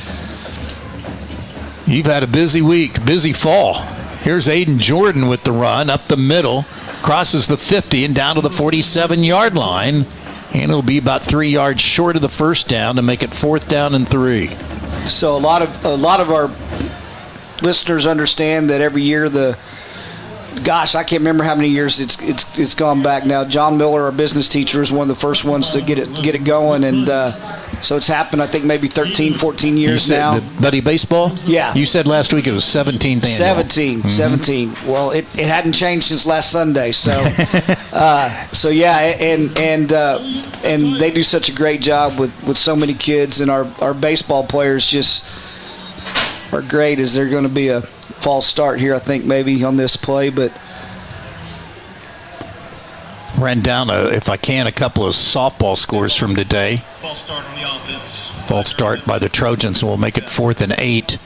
You've had a busy week, busy fall. Here's Aiden Jordan with the run up the middle, crosses the 50 and down to the 47-yard line, and it'll be about 3 yards short of the first down to make it 4th down and 3. So a lot of our listeners understand that every year I can't remember how many years it's gone back now. John Miller, our business teacher, is one of the first ones to get it going, and so it's happened, I think, maybe 13, 14 years now. The Buddy Baseball? Yeah. You said last week it was 17th annual. 17. Well, it hadn't changed since last Sunday, so yeah, and they do such a great job with so many kids, and our baseball players just are great. As they're going to be a false start here, I think, maybe on this play, but ran down, if I can, a couple of softball scores from today. False start on the offense. False start by the Trojans, and we'll make it 4th and 8.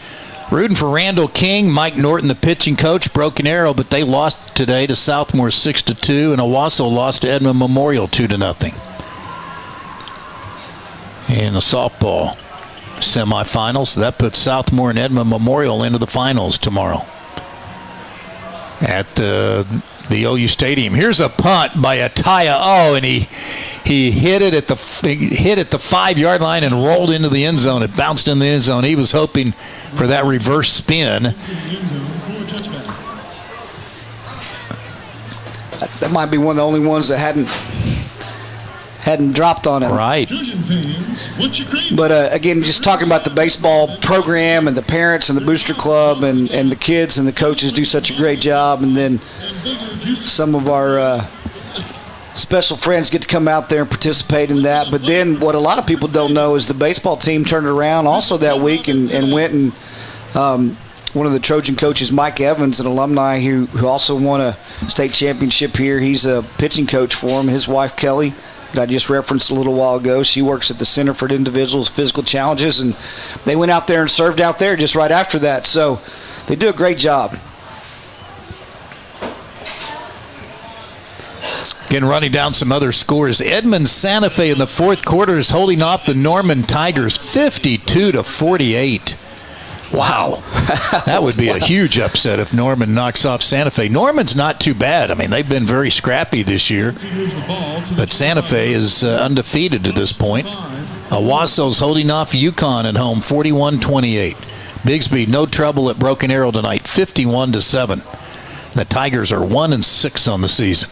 Rooting for Randall King, Mike Norton, the pitching coach, Broken Arrow, but they lost today to Southmore 6-2, and Owasso lost to Edmond Memorial 2-0. In the softball semifinals, so that puts Southmore and Edmond Memorial into the finals tomorrow at the OU Stadium. Here's a punt by Ataya. Oh, and he hit it at the 5-yard line and rolled into the end zone. It bounced in the end zone. He was hoping for that reverse spin. That might be one of the only ones that hadn't dropped on him. Right. But again, just talking about the baseball program and the parents and the booster club and the kids and the coaches do such a great job. And then some of our special friends get to come out there and participate in that. But then what a lot of people don't know is the baseball team turned around also that week and went and one of the Trojan coaches, Mike Evans, an alumni who also won a state championship here. He's a pitching coach for him. His wife, Kelly, that I just referenced a little while ago. She works at the Center for Individuals with Physical Challenges, and they went out there and served out there just right after that. So they do a great job. Again, running down some other scores. Edmond Santa Fe in the fourth quarter is holding off the Norman Tigers 52-48. Wow. That would be a huge upset if Norman knocks off Santa Fe. Norman's not too bad. I mean, they've been very scrappy this year. But Santa Fe is undefeated at this point. Owasso's holding off UConn at home 41-28. Bigsby, no trouble at Broken Arrow tonight, 51-7. The Tigers are 1-6 on the season.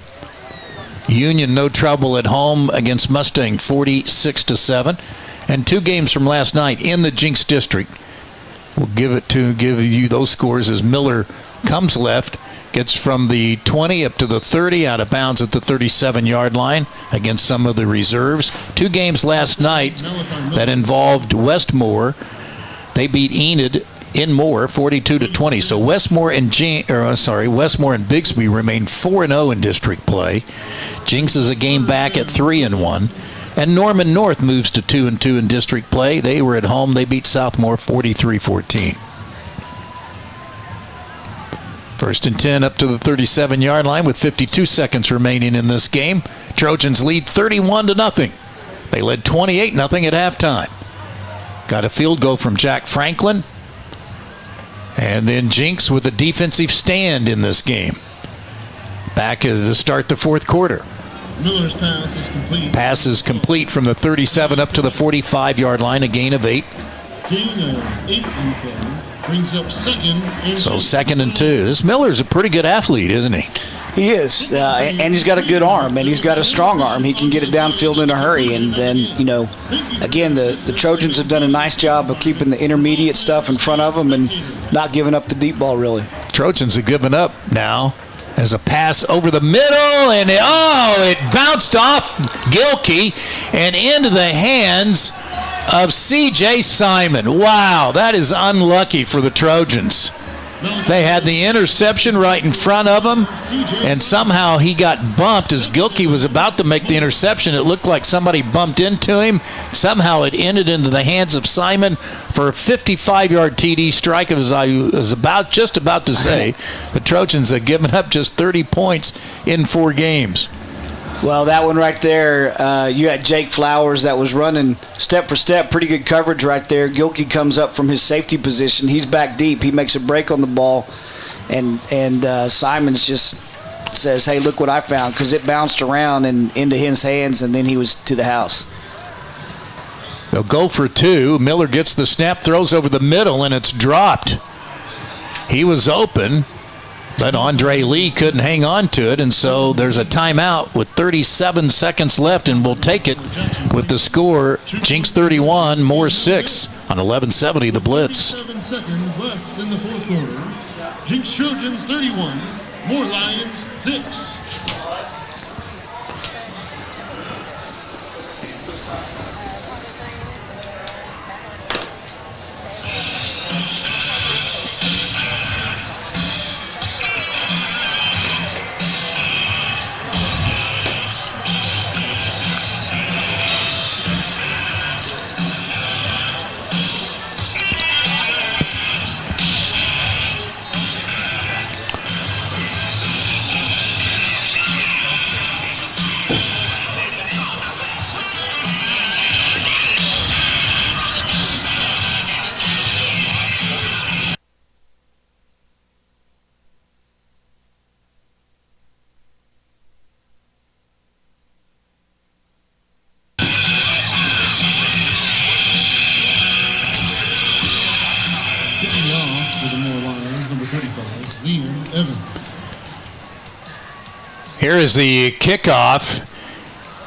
Union, no trouble at home against Mustang, 46-7. And 2 games from last night in the Jenks District. We'll give you those scores as Miller comes left, gets from the 20 up to the 30, out of bounds at the 37-yard line against some of the reserves. 2 games last night that involved Westmore. They beat Enid in Moore 42-20. So Westmore and Bigsby remain 4-0 in district play. Jenks is a game back at 3-1. And Norman North moves to 2-2 in district play. They were at home. They beat Southmore 43-14. 1st and 10 up to the 37-yard line with 52 seconds remaining in this game. Trojans lead 31-0. They led 28-0 at halftime. Got a field goal from Jack Franklin. And then Jenks with a defensive stand in this game. Back at the start the fourth quarter. Miller's pass is complete. Pass is complete from the 37 up to the 45-yard line, a gain of 8. Gain of 8 on the play. Brings up 2nd and So 2nd and 2. This Miller's a pretty good athlete, isn't he? He is, and he's got a good arm, and he's got a strong arm. He can get it downfield in a hurry. And then, again, the Trojans have done a nice job of keeping the intermediate stuff in front of them and not giving up the deep ball, really. Trojans have given up now. As a pass over the middle, and it bounced off Gilkey and into the hands of C.J. Simon. Wow, that is unlucky for the Trojans. They had the interception right in front of him, and somehow he got bumped as Gilkey was about to make the interception. It looked like somebody bumped into him. Somehow it ended into the hands of Simon for a 55-yard TD strike. As I was just about to say, the Trojans have given up just 30 points in 4 games. Well, that one right there, you had Jake Flowers that was running step for step, pretty good coverage right there. Gilkey comes up from his safety position. He's back deep. He makes a break on the ball, and Simons just says, hey, look what I found, because it bounced around and into his hands, and then he was to the house. They'll go for 2. Miller gets the snap, throws over the middle, and it's dropped. He was open, but Andre Lee couldn't hang on to it, and so there's a timeout with 37 seconds left, and we'll take it with the score, Jenks 31, Moore 6 on 1170 The Blitz. 7 seconds left in the fourth quarter. Jenks Trojans 31, Moore Lions 6. Here is the kickoff,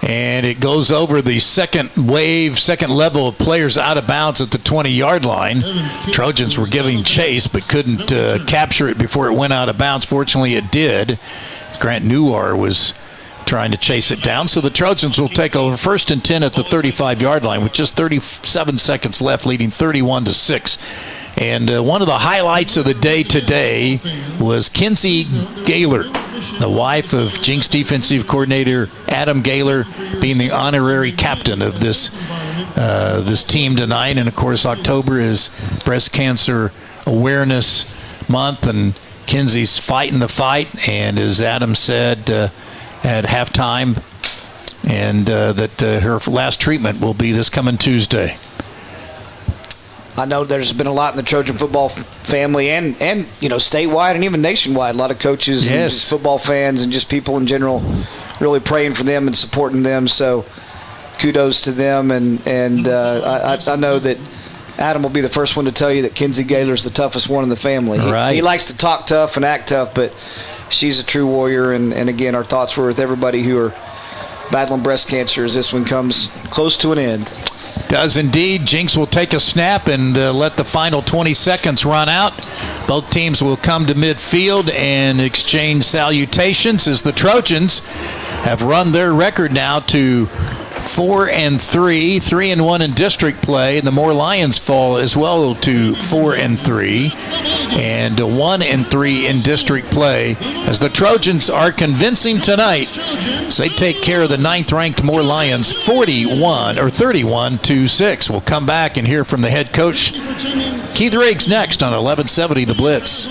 and it goes over the second level of players out of bounds at the 20-yard line. Trojans were giving chase but couldn't capture it before it went out of bounds. Fortunately, it did. Grant Newar was trying to chase it down, so the Trojans will take over 1st and 10 at the 35-yard line with just 37 seconds left, leading 31-6. And one of the highlights of the day today was Kinsey Gaylor, the wife of Jenks defensive coordinator Adam Gaylor, being the honorary captain of this team tonight. And, of course, October is Breast Cancer Awareness Month, and Kenzie's fighting the fight. And as Adam said at halftime, and that her last treatment will be this coming Tuesday. I know there's been a lot in the Trojan football family and statewide and even nationwide. A lot of coaches and just football fans and just people in general really praying for them and supporting them. So kudos to them. And I know that Adam will be the first one to tell you that Kenzie Gaylor's the toughest one in the family. He likes to talk tough and act tough, but she's a true warrior. And again, our thoughts were with everybody who are battling breast cancer as this one comes close to an end. Does indeed. Jenks will take a snap and let the final 20 seconds run out. Both teams will come to midfield and exchange salutations as the Trojans have run their record now to 4-3, 3-1 in district play, and the Moore Lions fall as well to 4-3 and 1-3 in district play, as the Trojans are convincing tonight as they take care of the 9th-ranked Moore Lions 31-6. We'll come back and hear from the head coach Keith Riggs next on 1170 The Blitz.